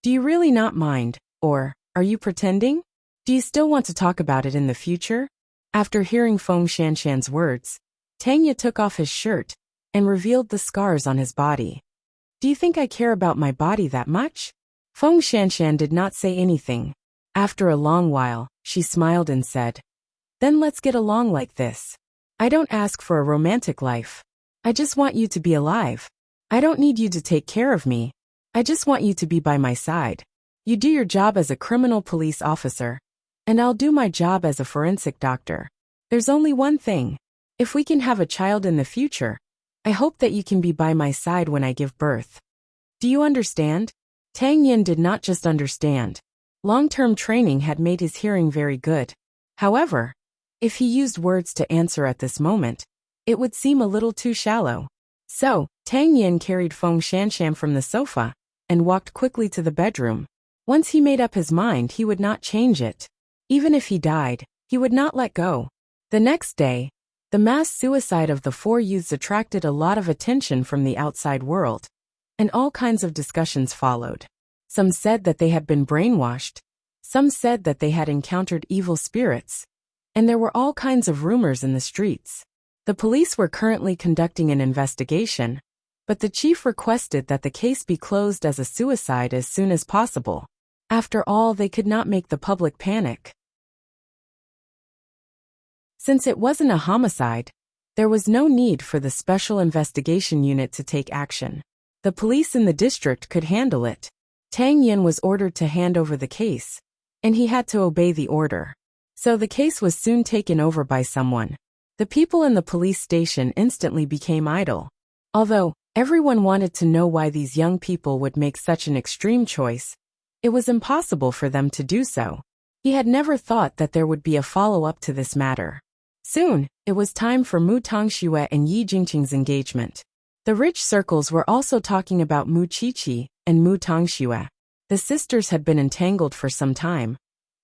Do you really not mind, or are you pretending? Do you still want to talk about it in the future? After hearing Feng Shanshan's words, Tang Yin took off his shirt and revealed the scars on his body. Do you think I care about my body that much? Feng Shanshan did not say anything. After a long while, she smiled and said, Then let's get along like this. I don't ask for a romantic life. I just want you to be alive. I don't need you to take care of me. I just want you to be by my side. You do your job as a criminal police officer, and I'll do my job as a forensic doctor. There's only one thing. If we can have a child in the future, I hope that you can be by my side when I give birth. Do you understand? Tang Yin did not just understand. Long-term training had made his hearing very good. However, if he used words to answer at this moment, it would seem a little too shallow. So, Tang Yin carried Feng Shanshan from the sofa and walked quickly to the bedroom. Once he made up his mind, he would not change it. Even if he died, he would not let go. The next day, the mass suicide of the 4 youths attracted a lot of attention from the outside world, and all kinds of discussions followed. Some said that they had been brainwashed, some said that they had encountered evil spirits, and there were all kinds of rumors in the streets. The police were currently conducting an investigation, but the chief requested that the case be closed as a suicide as soon as possible. After all, they could not make the public panic. Since it wasn't a homicide, there was no need for the Special Investigation Unit to take action. The police in the district could handle it. Tang Yin was ordered to hand over the case, and he had to obey the order. So the case was soon taken over by someone. The people in the police station instantly became idle. Although everyone wanted to know why these young people would make such an extreme choice, it was impossible for them to do so. He had never thought that there would be a follow-up to this matter. Soon, it was time for Mu Tongxue and Yi Jingqing's engagement. The rich circles were also talking about Mu Qiqi and Mu Tongxue. The sisters had been entangled for some time,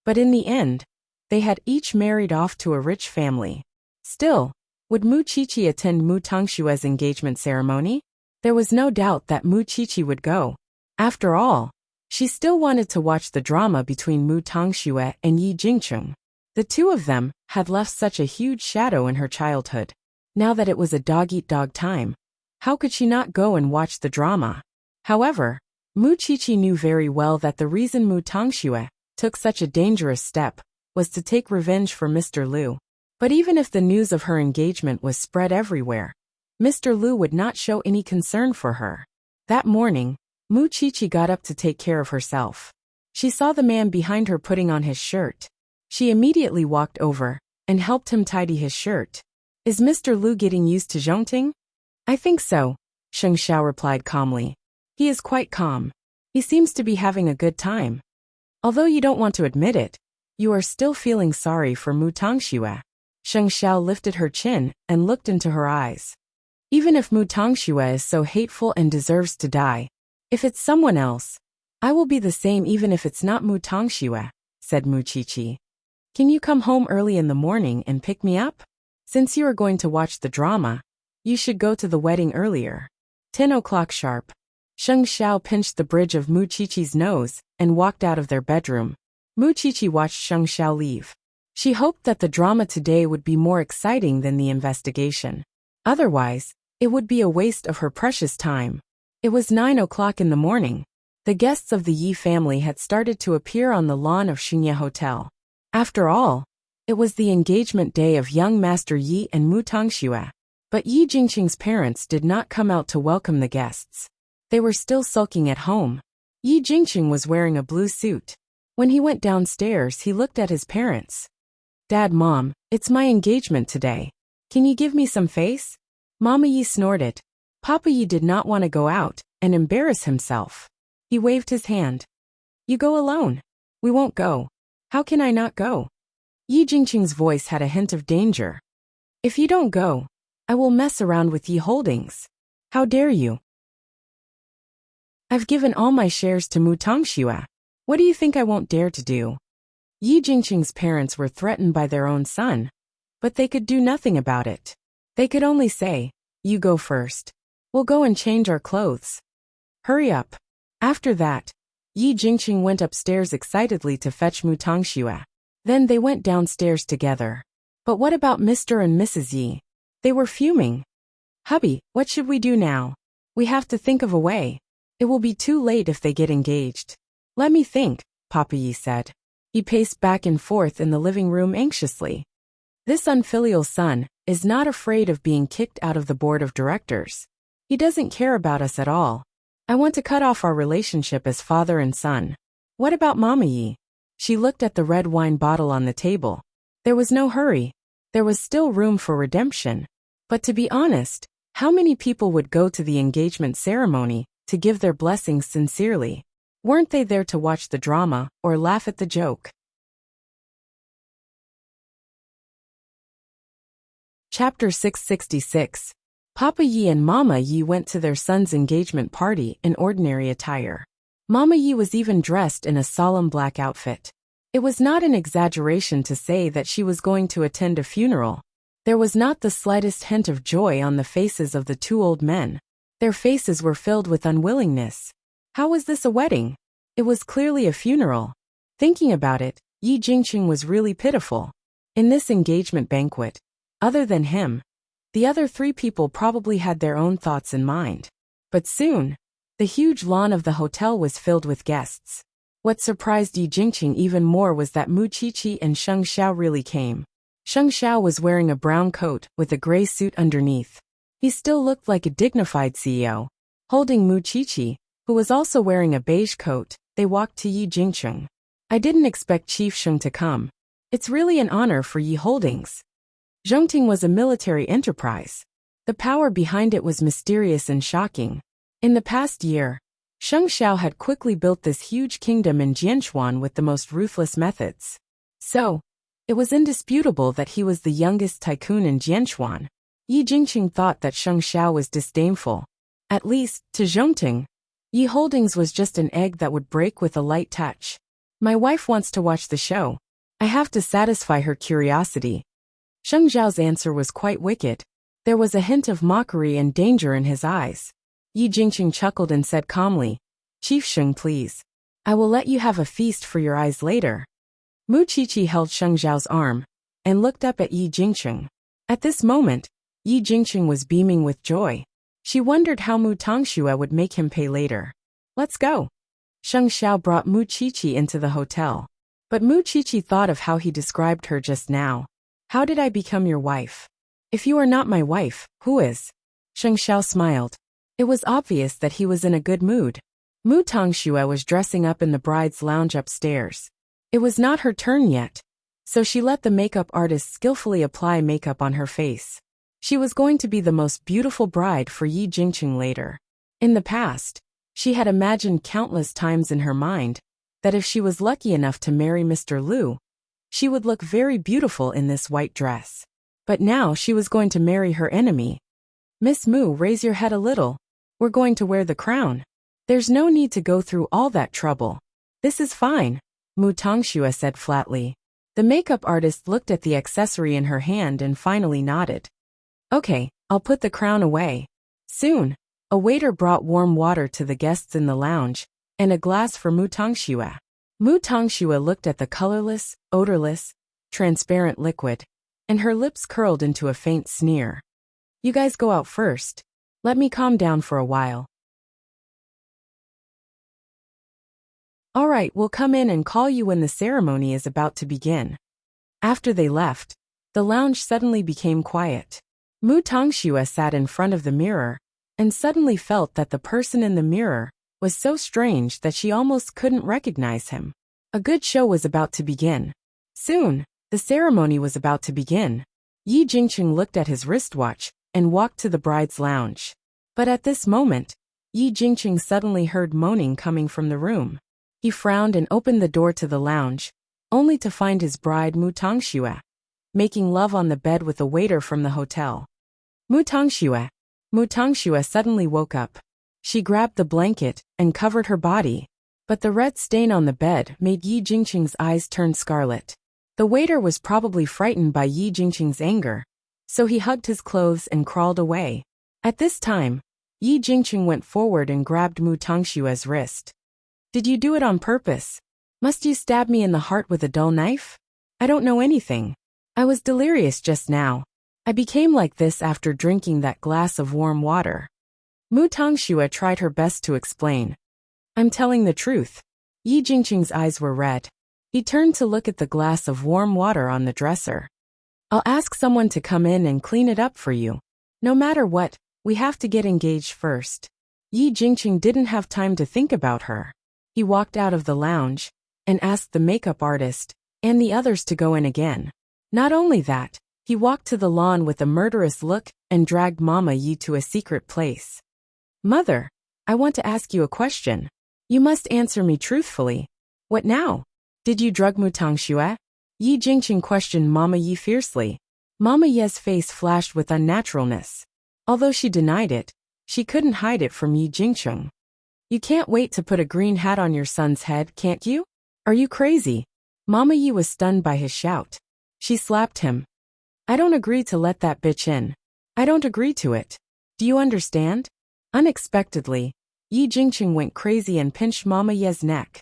but in the end, they had each married off to a rich family. Still, would Mu Qiqi attend Mu Tongshue's engagement ceremony? There was no doubt that Mu Qiqi would go. After all, she still wanted to watch the drama between Mu Tongxue and Yi Jingqing. The 2 of them had left such a huge shadow in her childhood. Now that it was a dog-eat-dog time, how could she not go and watch the drama? However, Mu Qiqi knew very well that the reason Mu Tongxue took such a dangerous step was to take revenge for Mr. Liu. But even if the news of her engagement was spread everywhere, Mr. Liu would not show any concern for her. That morning, Mu Qiqi got up to take care of herself. She saw the man behind her putting on his shirt. She immediately walked over and helped him tidy his shirt. Is Mr. Liu getting used to Zhongting? I think so, Sheng Xiao replied calmly. He is quite calm. He seems to be having a good time. Although you don't want to admit it, you are still feeling sorry for Mu Tongxue. Sheng Xiao lifted her chin and looked into her eyes. Even if Mu Tongxue is so hateful and deserves to die, if it's someone else, I will be the same even if it's not Mu Tongxue, said Mu Qiqi. Can you come home early in the morning and pick me up? Since you are going to watch the drama, you should go to the wedding earlier. 10 o'clock sharp. Sheng Xiao pinched the bridge of Mu Qiqi's nose and walked out of their bedroom. Mu Qiqi watched Sheng Xiao leave. She hoped that the drama today would be more exciting than the investigation. Otherwise, it would be a waste of her precious time. It was 9 o'clock in the morning. The guests of the Yi family had started to appear on the lawn of Xingye Hotel. After all, it was the engagement day of young Master Yi and Mu Tongxue. But Yi Jingqing's parents did not come out to welcome the guests. They were still sulking at home. Yi Jingqing was wearing a blue suit. When he went downstairs, he looked at his parents. Dad, Mom, it's my engagement today. Can you give me some face? Mama Yi snorted. Papa Yi did not want to go out and embarrass himself. He waved his hand. You go alone. We won't go. How can I not go? Yi Jingqing's voice had a hint of danger. If you don't go, I will mess around with Yi Holdings. How dare you? I've given all my shares to Mu Tongxue. What do you think I won't dare to do? Yi Jingqing's parents were threatened by their own son, but they could do nothing about it. They could only say, you go first. We'll go and change our clothes. Hurry up. After that, Yi Jingqing went upstairs excitedly to fetch Mu Tongxue. Then they went downstairs together. But what about Mr. and Mrs. Yi? They were fuming. Hubby, what should we do now? We have to think of a way. It will be too late if they get engaged. Let me think, Papa Yi said. He paced back and forth in the living room anxiously. This unfilial son is not afraid of being kicked out of the board of directors. He doesn't care about us at all. I want to cut off our relationship as father and son. What about Mama Yi? She looked at the red wine bottle on the table. There was no hurry. There was still room for redemption. But to be honest, how many people would go to the engagement ceremony to give their blessings sincerely? Weren't they there to watch the drama or laugh at the joke? Chapter 666. Papa Yi and Mama Yi went to their son's engagement party in ordinary attire. Mama Yi was even dressed in a solemn black outfit. It was not an exaggeration to say that she was going to attend a funeral. There was not the slightest hint of joy on the faces of the two old men. Their faces were filled with unwillingness. How was this a wedding? It was clearly a funeral. Thinking about it, Yi Jingqing was really pitiful. In this engagement banquet, other than him, the other three people probably had their own thoughts in mind. But soon, the huge lawn of the hotel was filled with guests. What surprised Yi Jingqing even more was that Mu Qiqi and Sheng Xiao really came. Sheng Xiao was wearing a brown coat with a gray suit underneath. He still looked like a dignified CEO. Holding Mu Qiqi, who was also wearing a beige coat, they walked to Yi Jingqing. I didn't expect Chief Sheng to come. It's really an honor for Yi Holdings. Zhongting was a military enterprise. The power behind it was mysterious and shocking. In the past year, Sheng Xiao had quickly built this huge kingdom in Jianchuan with the most ruthless methods. So, it was indisputable that he was the youngest tycoon in Jianchuan. Yi Jingqing thought that Sheng Xiao was disdainful. At least, to Zhongting, Yi Holdings was just an egg that would break with a light touch. My wife wants to watch the show. I have to satisfy her curiosity. Sheng Xiao's answer was quite wicked. There was a hint of mockery and danger in his eyes. Yi Jingqing chuckled and said calmly, Chief Sheng, please. I will let you have a feast for your eyes later. Mu Qiqi held Sheng Xiao's arm and looked up at Yi Jingqing. At this moment, Yi Jingqing was beaming with joy. She wondered how Mu Tongxue would make him pay later. Let's go. Sheng Xiao brought Mu Qiqi into the hotel. But Mu Qiqi thought of how he described her just now. How did I become your wife? If you are not my wife, who is? Sheng Xiao smiled. It was obvious that he was in a good mood. Mu Tongxue was dressing up in the bride's lounge upstairs. It was not her turn yet, so she let the makeup artist skillfully apply makeup on her face. She was going to be the most beautiful bride for Yi Jingqing later. In the past, She had imagined countless times in her mind that if she was lucky enough to marry Mr. Liu, she would look very beautiful in this white dress. But now she was going to marry her enemy. Miss Mu, raise your head a little. We're going to wear the crown. There's no need to go through all that trouble. This is fine, Mu Tongxue said flatly. The makeup artist looked at the accessory in her hand and finally nodded. Okay, I'll put the crown away. Soon, a waiter brought warm water to the guests in the lounge, and a glass for Mu Tongxue. Mu Tongxue looked at the colorless, odorless, transparent liquid, and her lips curled into a faint sneer. You guys go out first. Let me calm down for a while. All right, we'll come in and call you when the ceremony is about to begin. After they left, the lounge suddenly became quiet. Mu Tongxue sat in front of the mirror, and suddenly felt that the person in the mirror was so strange that she almost couldn't recognize him. A good show was about to begin. Soon, the ceremony was about to begin. Yi Jingqing looked at his wristwatch and walked to the bride's lounge. But at this moment, Yi Jingqing suddenly heard moaning coming from the room. He frowned and opened the door to the lounge, only to find his bride Mu Tongxue making love on the bed with a waiter from the hotel. Mu Tongxue suddenly woke up. She grabbed the blanket and covered her body, but the red stain on the bed made Yi Jingqing's eyes turn scarlet. The waiter was probably frightened by Yi Jingqing's anger, so he hugged his clothes and crawled away. At this time, Yi Jingqing went forward and grabbed Mu Tongxue's wrist. Did you do it on purpose? Must you stab me in the heart with a dull knife? I don't know anything. I was delirious just now. I became like this after drinking that glass of warm water. Mu Tongxue tried her best to explain. I'm telling the truth. Yi Jingqing's eyes were red. He turned to look at the glass of warm water on the dresser. I'll ask someone to come in and clean it up for you. No matter what, we have to get engaged first. Yi Jingqing didn't have time to think about her. He walked out of the lounge and asked the makeup artist and the others to go in again. Not only that, he walked to the lawn with a murderous look and dragged Mama Yi to a secret place. Mother, I want to ask you a question. You must answer me truthfully. What now? Did you drug Mu Tongxue? Yi Jingqing questioned Mama Yi fiercely. Mama Yi's face flashed with unnaturalness. Although she denied it, she couldn't hide it from Yi Jingqing. You can't wait to put a green hat on your son's head, can't you? Are you crazy? Mama Yi was stunned by his shout. She slapped him. I don't agree to let that bitch in. I don't agree to it. Do you understand? Unexpectedly, Yi Jingqing went crazy and pinched Mama Yi's neck.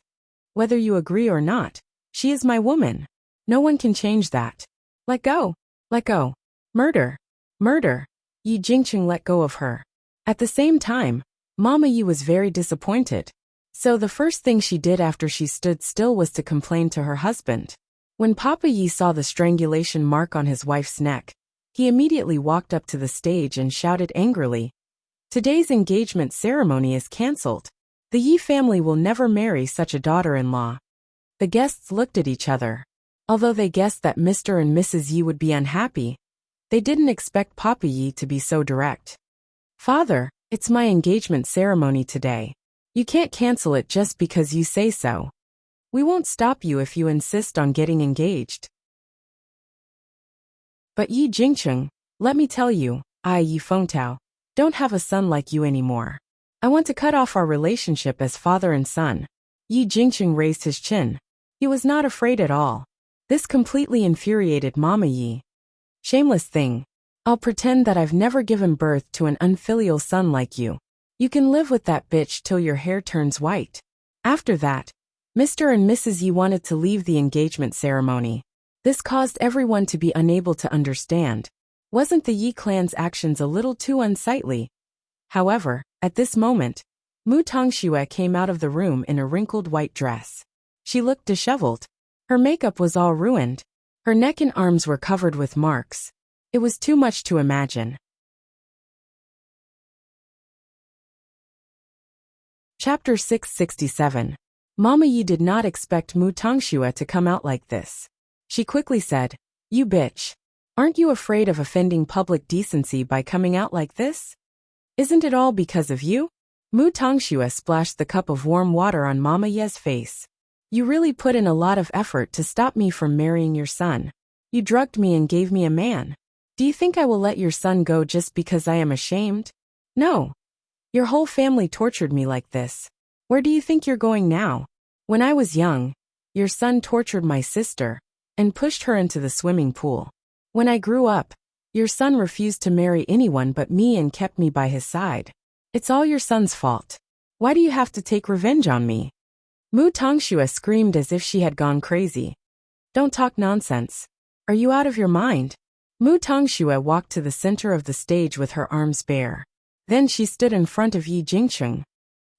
Whether you agree or not, she is my woman. No one can change that. Let go. Let go. Murder. Murder. Yi Jingqing let go of her. At the same time, Mama Yi was very disappointed. So the first thing she did after she stood still was to complain to her husband. When Papa Yi saw the strangulation mark on his wife's neck, he immediately walked up to the stage and shouted angrily, Today's engagement ceremony is cancelled. The Yi family will never marry such a daughter-in-law. The guests looked at each other. Although they guessed that Mr. and Mrs. Yi would be unhappy, they didn't expect Papa Yi to be so direct. Father, it's my engagement ceremony today. You can't cancel it just because you say so. We won't stop you if you insist on getting engaged. But Yi Jingqing, let me tell you, I, Yi Fengtao, don't have a son like you anymore. I want to cut off our relationship as father and son. Yi Jingqing raised his chin. He was not afraid at all. This completely infuriated Mama Yi. Shameless thing. I'll pretend that I've never given birth to an unfilial son like you. You can live with that bitch till your hair turns white. After that, Mr. and Mrs. Yi wanted to leave the engagement ceremony. This caused everyone to be unable to understand. Wasn't the Yi clan's actions a little too unsightly? However, at this moment, Mu Tongxue came out of the room in a wrinkled white dress. She looked disheveled. Her makeup was all ruined. Her neck and arms were covered with marks. It was too much to imagine. Chapter 667. Mama Yi did not expect Mu Tongxue to come out like this. She quickly said, You bitch. Aren't you afraid of offending public decency by coming out like this? Isn't it all because of you? Mu Tongxue splashed the cup of warm water on Mama Ye's face. You really put in a lot of effort to stop me from marrying your son. You drugged me and gave me a man. Do you think I will let your son go just because I am ashamed? No. Your whole family tortured me like this. Where do you think you're going now? When I was young, your son tortured my sister and pushed her into the swimming pool. When I grew up, your son refused to marry anyone but me and kept me by his side. It's all your son's fault. Why do you have to take revenge on me? Mu Tongxue screamed as if she had gone crazy. Don't talk nonsense. Are you out of your mind? Mu Tongxue walked to the center of the stage with her arms bare. Then she stood in front of Yi Jingcheng.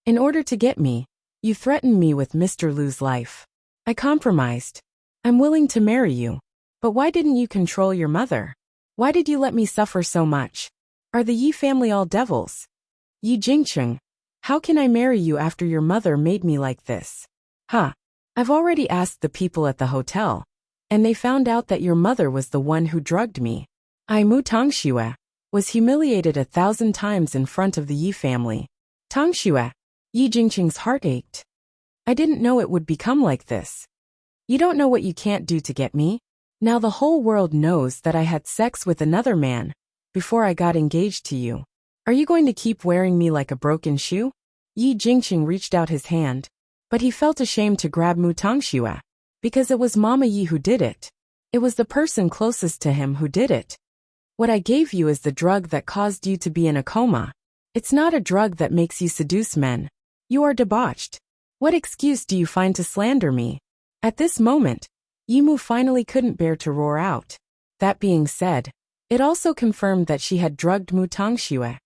In order to get me, you threatened me with Mr. Lu's life. I compromised. I'm willing to marry you. But why didn't you control your mother? Why did you let me suffer so much? Are the Yi family all devils? Yi Jingcheng, how can I marry you after your mother made me like this? I've already asked the people at the hotel, and they found out that your mother was the one who drugged me. I, Mu Tongxue, was humiliated 1,000 times in front of the Yi family. Tongxue, Yi Jingcheng's heart ached. I didn't know it would become like this. You don't know what you can't do to get me. Now the whole world knows that I had sex with another man before I got engaged to you. Are you going to keep wearing me like a broken shoe? Yi Jingcheng reached out his hand, but he felt ashamed to grab Mu Tongxue, because it was Mama Yi who did it. It was the person closest to him who did it. What I gave you is the drug that caused you to be in a coma. It's not a drug that makes you seduce men. You are debauched. What excuse do you find to slander me? At this moment, Yimu finally couldn't bear to roar out. That being said, it also confirmed that she had drugged Mu Tongxue.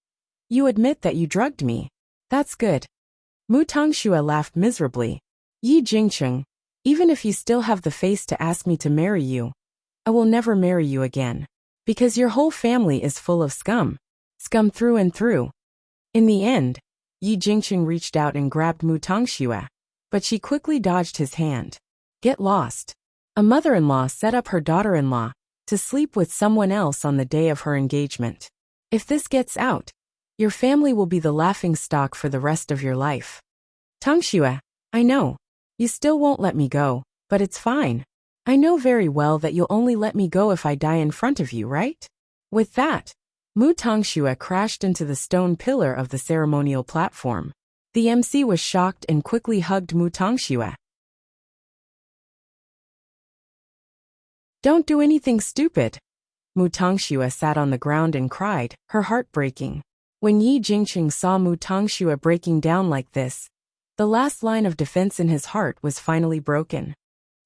You admit that you drugged me. That's good. Mu Tongxue laughed miserably. Yi Jingcheng, even if you still have the face to ask me to marry you, I will never marry you again. Because your whole family is full of scum. Scum through and through. In the end, Yi Jingcheng reached out and grabbed Mu Tongxue, but she quickly dodged his hand. Get lost. A mother-in-law set up her daughter-in-law to sleep with someone else on the day of her engagement. If this gets out, your family will be the laughingstock for the rest of your life. Tongxue, I know. You still won't let me go, but it's fine. I know very well that you'll only let me go if I die in front of you, right? With that, Mu Tongxue crashed into the stone pillar of the ceremonial platform. The MC was shocked and quickly hugged Mu Tongxue. Don't do anything stupid. Mu Tongxue sat on the ground and cried, her heart breaking. When Yi Jingcheng saw Mu Tongxue breaking down like this, the last line of defense in his heart was finally broken.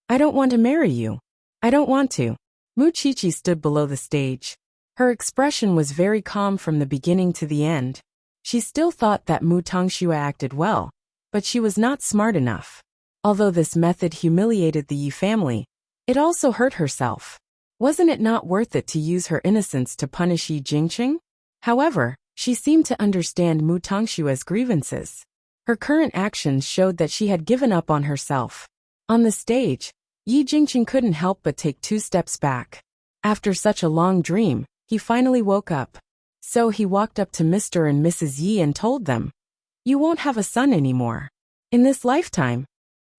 I don't want to marry you. I don't want to. Mu Qiqi stood below the stage. Her expression was very calm from the beginning to the end. She still thought that Mu Tongxue acted well, but she was not smart enough. Although this method humiliated the Yi family, it also hurt herself. Wasn't it not worth it to use her innocence to punish Yi Jingcheng? However, she seemed to understand Mu Tongxue's grievances. Her current actions showed that she had given up on herself. On the stage, Yi Jingcheng couldn't help but take 2 steps back. After such a long dream, he finally woke up. So he walked up to Mr. and Mrs. Yi and told them, "You won't have a son anymore. In this lifetime."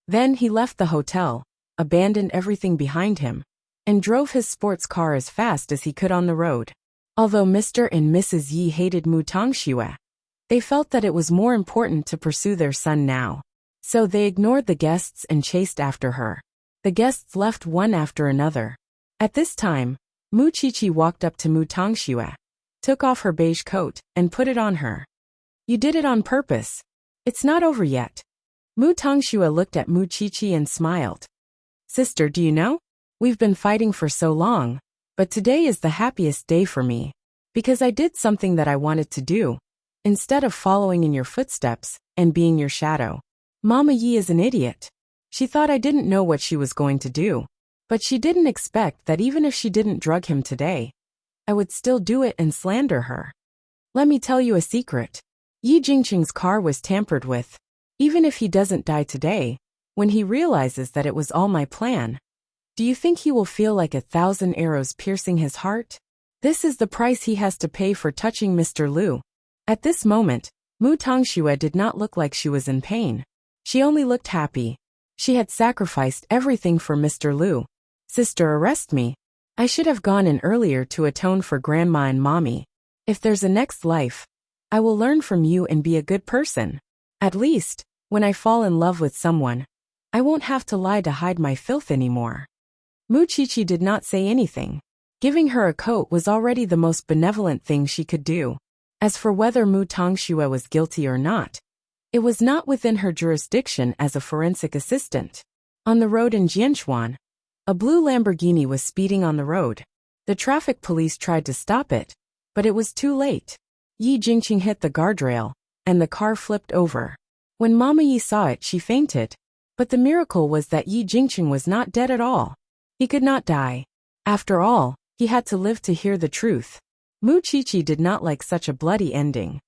Then he left the hotel, abandoned everything behind him, and drove his sports car as fast as he could on the road. Although Mr. and Mrs. Yi hated Mu Tongxue, they felt that it was more important to pursue their son now. So they ignored the guests and chased after her. The guests left one after another. At this time, Mu Qiqi walked up to Mu Tongxue, took off her beige coat, and put it on her. You did it on purpose. It's not over yet. Mu Tongxue looked at Mu Qiqi and smiled. Sister, do you know? We've been fighting for so long, but today is the happiest day for me. Because I did something that I wanted to do, instead of following in your footsteps and being your shadow. Mama Yi is an idiot. She thought I didn't know what she was going to do, but she didn't expect that even if she didn't drug him today, I would still do it and slander her. Let me tell you a secret. Yi Jingcheng's car was tampered with. Even if he doesn't die today, when he realizes that it was all my plan, do you think he will feel like 1,000 arrows piercing his heart? This is the price he has to pay for touching Mr. Lu. At this moment, Mu Tongxue did not look like she was in pain. She only looked happy. She had sacrificed everything for Mr. Lu. Sister, arrest me. I should have gone in earlier to atone for Grandma and Mommy. If there's a next life, I will learn from you and be a good person. At least, when I fall in love with someone, I won't have to lie to hide my filth anymore. Mu Qiqi did not say anything. Giving her a coat was already the most benevolent thing she could do. As for whether Mu Tongxue was guilty or not, it was not within her jurisdiction as a forensic assistant. On the road in Jianchuan, a blue Lamborghini was speeding on the road. The traffic police tried to stop it, but it was too late. Yi Jingqing hit the guardrail, and the car flipped over. When Mama Yi saw it, she fainted. But the miracle was that Yi Jingqing was not dead at all. He could not die. After all, he had to live to hear the truth. Mu Qiqi did not like such a bloody ending.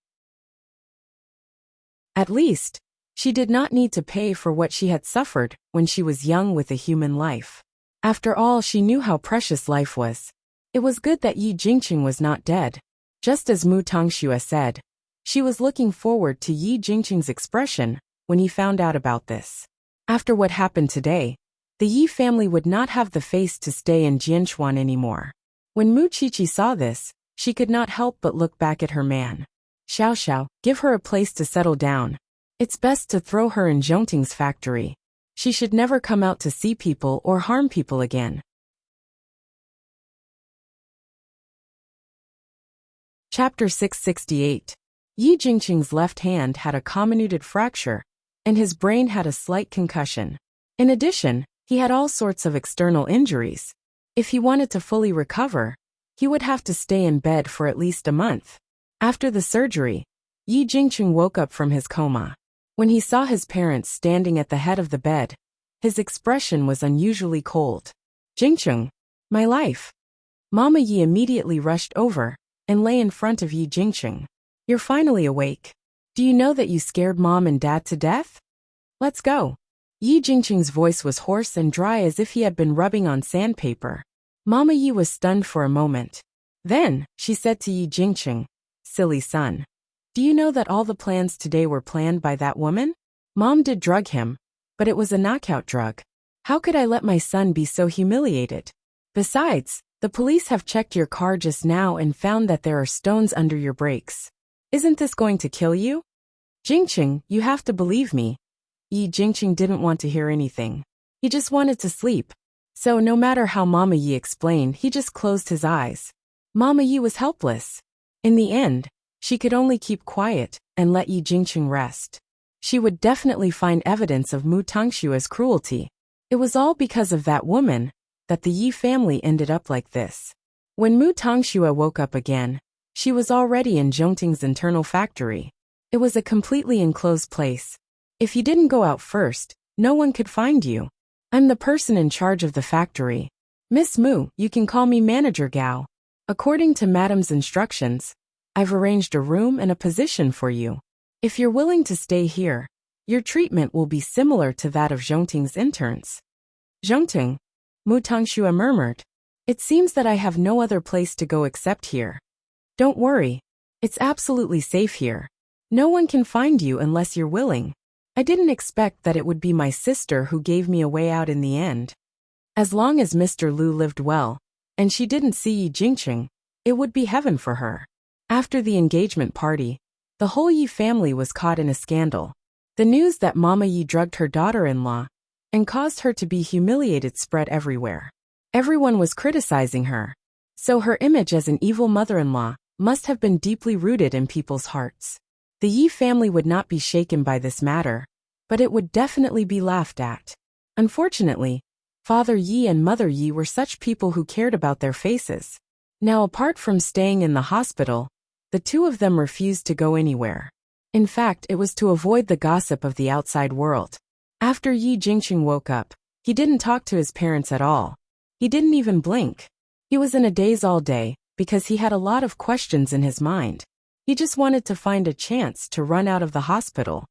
At least, she did not need to pay for what she had suffered when she was young with a human life. After all, she knew how precious life was. It was good that Yi Jingqing was not dead. Just as Mu Tongxue said, she was looking forward to Yi Jingqing's expression when he found out about this. After what happened today, the Yi family would not have the face to stay in Jianchuan anymore. When Mu Qiqi saw this, she could not help but look back at her man. Xiao Xiao, give her a place to settle down. It's best to throw her in Zhongting's factory. She should never come out to see people or harm people again. Chapter 668. Yi Jingqing's left hand had a comminuted fracture, and his brain had a slight concussion. In addition, he had all sorts of external injuries. If he wanted to fully recover, he would have to stay in bed for at least a month. After the surgery, Yi Jingqing woke up from his coma. When he saw his parents standing at the head of the bed, his expression was unusually cold. Jingqing, my life. Mama Yi immediately rushed over and lay in front of Yi Jingqing. You're finally awake. Do you know that you scared Mom and Dad to death? Let's go. Yi Jingqing's voice was hoarse and dry as if he had been rubbing on sandpaper. Mama Yi was stunned for a moment. Then, she said to Yi Jingqing, silly son. Do you know that all the plans today were planned by that woman? Mom did drug him, but it was a knockout drug. How could I let my son be so humiliated? Besides, the police have checked your car just now and found that there are stones under your brakes. Isn't this going to kill you? Jingqing, you have to believe me. Yi Jingqing didn't want to hear anything. He just wanted to sleep. So no matter how Mama Yi explained, he just closed his eyes. Mama Yi was helpless. In the end, she could only keep quiet and let Yi Jingqing rest. She would definitely find evidence of Mu Tongxue's cruelty. It was all because of that woman that the Yi family ended up like this. When Mu Tongxue woke up again, she was already in Zhongting's internal factory. It was a completely enclosed place. If you didn't go out first, no one could find you. I'm the person in charge of the factory. Miss Mu, you can call me Manager Gao. According to Madam's instructions, I've arranged a room and a position for you. If you're willing to stay here, your treatment will be similar to that of Zhongting's interns. Zhongting, Mu Tongxue murmured. It seems that I have no other place to go except here. Don't worry. It's absolutely safe here. No one can find you unless you're willing. I didn't expect that it would be my sister who gave me a way out in the end. As long as Mr. Lu lived well, and she didn't see Yi Jingqing, it would be heaven for her. After the engagement party, the whole Yi family was caught in a scandal. The news that Mama Yi drugged her daughter-in-law and caused her to be humiliated spread everywhere. Everyone was criticizing her. So her image as an evil mother-in-law must have been deeply rooted in people's hearts. The Yi family would not be shaken by this matter, but it would definitely be laughed at. Unfortunately, Father Yi and Mother Yi were such people who cared about their faces. Now, apart from staying in the hospital, the two of them refused to go anywhere. In fact, it was to avoid the gossip of the outside world. After Yi Jingqing woke up, he didn't talk to his parents at all. He didn't even blink. He was in a daze all day because he had a lot of questions in his mind. He just wanted to find a chance to run out of the hospital.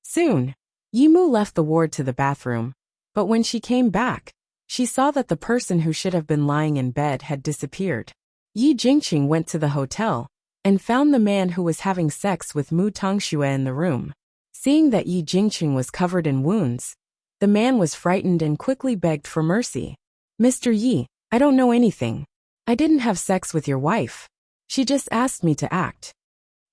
Soon, Yimu left the ward to the bathroom, but when she came back, she saw that the person who should have been lying in bed had disappeared. Yi Jingqing went to the hotel and found the man who was having sex with Mu Tongxue in the room. Seeing that Yi Jingqing was covered in wounds, the man was frightened and quickly begged for mercy. "Mr. Yi, I don't know anything. I didn't have sex with your wife. She just asked me to act."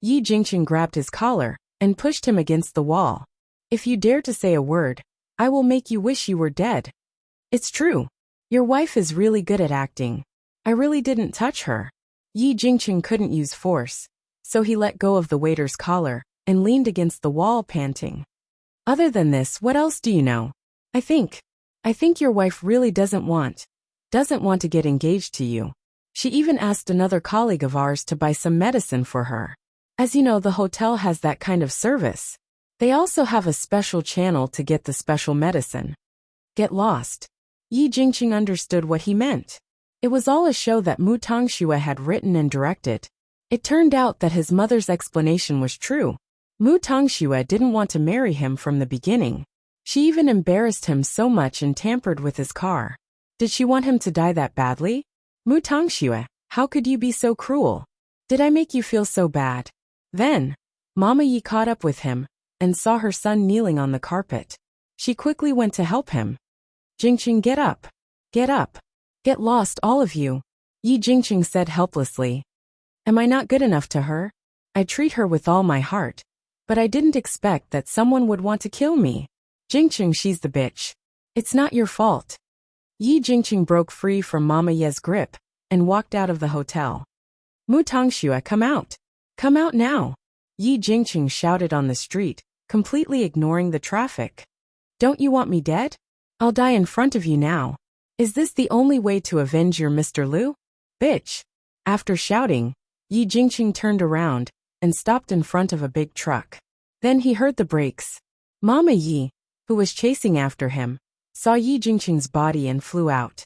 Yi Jingqing grabbed his collar and pushed him against the wall. "If you dare to say a word, I will make you wish you were dead." "It's true. Your wife is really good at acting. I really didn't touch her." Yi Jingqing couldn't use force, so he let go of the waiter's collar and leaned against the wall, panting. "Other than this, what else do you know? I think your wife really doesn't want to get engaged to you. She even asked another colleague of ours to buy some medicine for her. As you know, the hotel has that kind of service. They also have a special channel to get the special medicine." Get lost. Yi Jingqing understood what he meant. It was all a show that Mu Tongxue had written and directed. It turned out that his mother's explanation was true. Mu Tongxue didn't want to marry him from the beginning. She even embarrassed him so much and tampered with his car. Did she want him to die that badly? "Mu Tongxue, how could you be so cruel? Did I make you feel so bad?" Then, Mama Yi caught up with him and saw her son kneeling on the carpet. She quickly went to help him. "Jingqing, get up. Get up. Get lost, all of you," Yi Jingqing said helplessly. "Am I not good enough to her? I treat her with all my heart. But I didn't expect that someone would want to kill me. Jingqing, she's the bitch. It's not your fault." Yi Jingqing broke free from Mama Ye's grip and walked out of the hotel. "Mu Tongxue, come out. Come out now," Yi Jingqing shouted on the street, completely ignoring the traffic. "Don't you want me dead? I'll die in front of you now. Is this the only way to avenge your Mr. Liu? Bitch." After shouting, Yi Jingqing turned around and stopped in front of a big truck. Then he heard the brakes. Mama Yi, who was chasing after him, saw Yi Jingqing's body and flew out.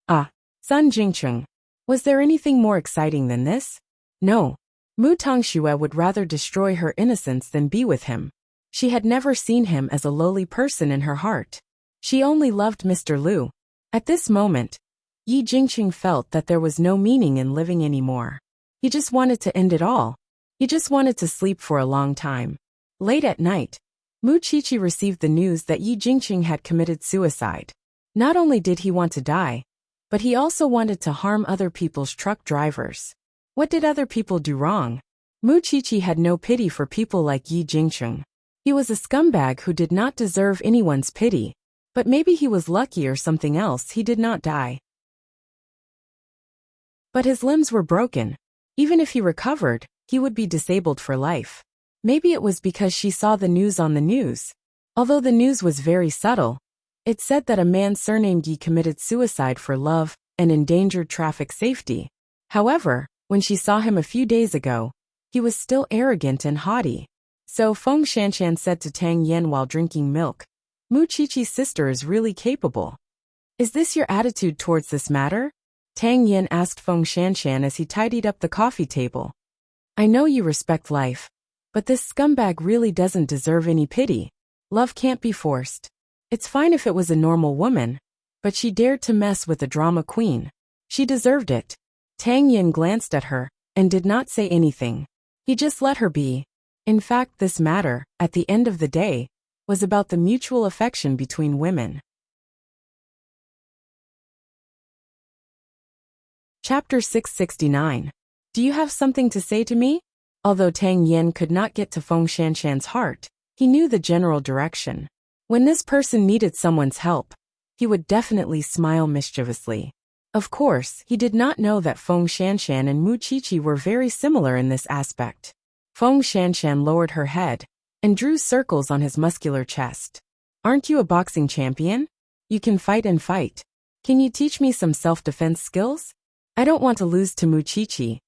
"Ah, son Jingqing, was there anything more exciting than this?" No. Mu Tongxue would rather destroy her innocence than be with him. She had never seen him as a lowly person in her heart. She only loved Mr. Liu. At this moment, Yi Jingqing felt that there was no meaning in living anymore. He just wanted to end it all. He just wanted to sleep for a long time. Late at night, Mu Qiqi received the news that Yi Jingqing had committed suicide. Not only did he want to die, but he also wanted to harm other people's truck drivers. What did other people do wrong? Mu Qiqi had no pity for people like Yi Jingqing. He was a scumbag who did not deserve anyone's pity, but maybe he was lucky or something else, he did not die. But his limbs were broken. Even if he recovered, he would be disabled for life. Maybe it was because she saw the news on the news. Although the news was very subtle, it said that a man surnamed Yi committed suicide for love and endangered traffic safety. However, when she saw him a few days ago, he was still arrogant and haughty. So Feng Shanshan said to Tang Yen while drinking milk, "Mu Qiqi's sister is really capable. Is this your attitude towards this matter?" Tang Yen asked Feng Shanshan as he tidied up the coffee table. "I know you respect life, but this scumbag really doesn't deserve any pity. Love can't be forced. It's fine if it was a normal woman, but she dared to mess with a drama queen. She deserved it." Tang Yen glanced at her and did not say anything. He just let her be. In fact, this matter, at the end of the day, was about the mutual affection between women. Chapter 669. Do you have something to say to me? Although Tang Yen could not get to Feng Shanshan's heart, he knew the general direction. When this person needed someone's help, he would definitely smile mischievously. Of course, he did not know that Feng Shanshan and Mu Qiqi were very similar in this aspect. Feng Shanshan lowered her head and drew circles on his muscular chest. "Aren't you a boxing champion? You can fight and fight. Can you teach me some self-defense skills? I don't want to lose to Mu Qiqi.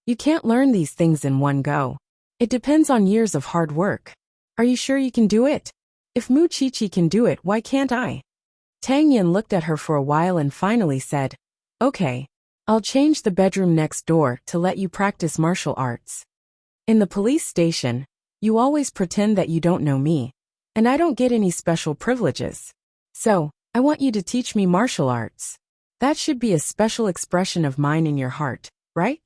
You can't learn these things in one go. It depends on years of hard work. Are you sure you can do it? If Mu Qiqi can do it, why can't I?" Tang Yen looked at her for a while and finally said, "Okay, I'll change the bedroom next door to let you practice martial arts. In the police station, you always pretend that you don't know me, and I don't get any special privileges. So, I want you to teach me martial arts. That should be a special expression of mine in your heart, right?"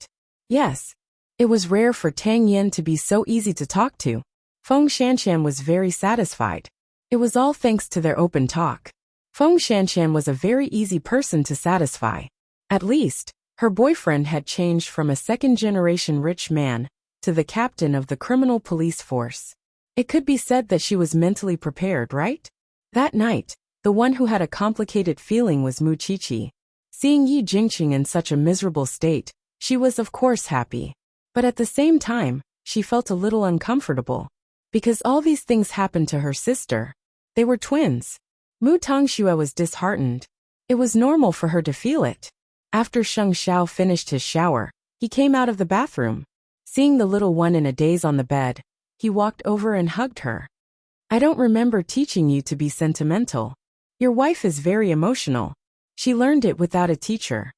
"Yes. It was rare for Tang Yen to be so easy to talk to. Feng Shanshan was very satisfied. It was all thanks to their open talk. Feng Shanshan was a very easy person to satisfy. At least, her boyfriend had changed from a second-generation rich man to the captain of the criminal police force. It could be said that she was mentally prepared, right? That night, the one who had a complicated feeling was Mu Qiqi. Seeing Yi Jingqing in such a miserable state, she was of course happy. But at the same time, she felt a little uncomfortable. Because all these things happened to her sister. They were twins. Mu Tongxue was disheartened. It was normal for her to feel it. After Sheng Xiao finished his shower, he came out of the bathroom. Seeing the little one in a daze on the bed, he walked over and hugged her. I don't remember teaching you to be sentimental. Your wife is very emotional. She learned it without a teacher.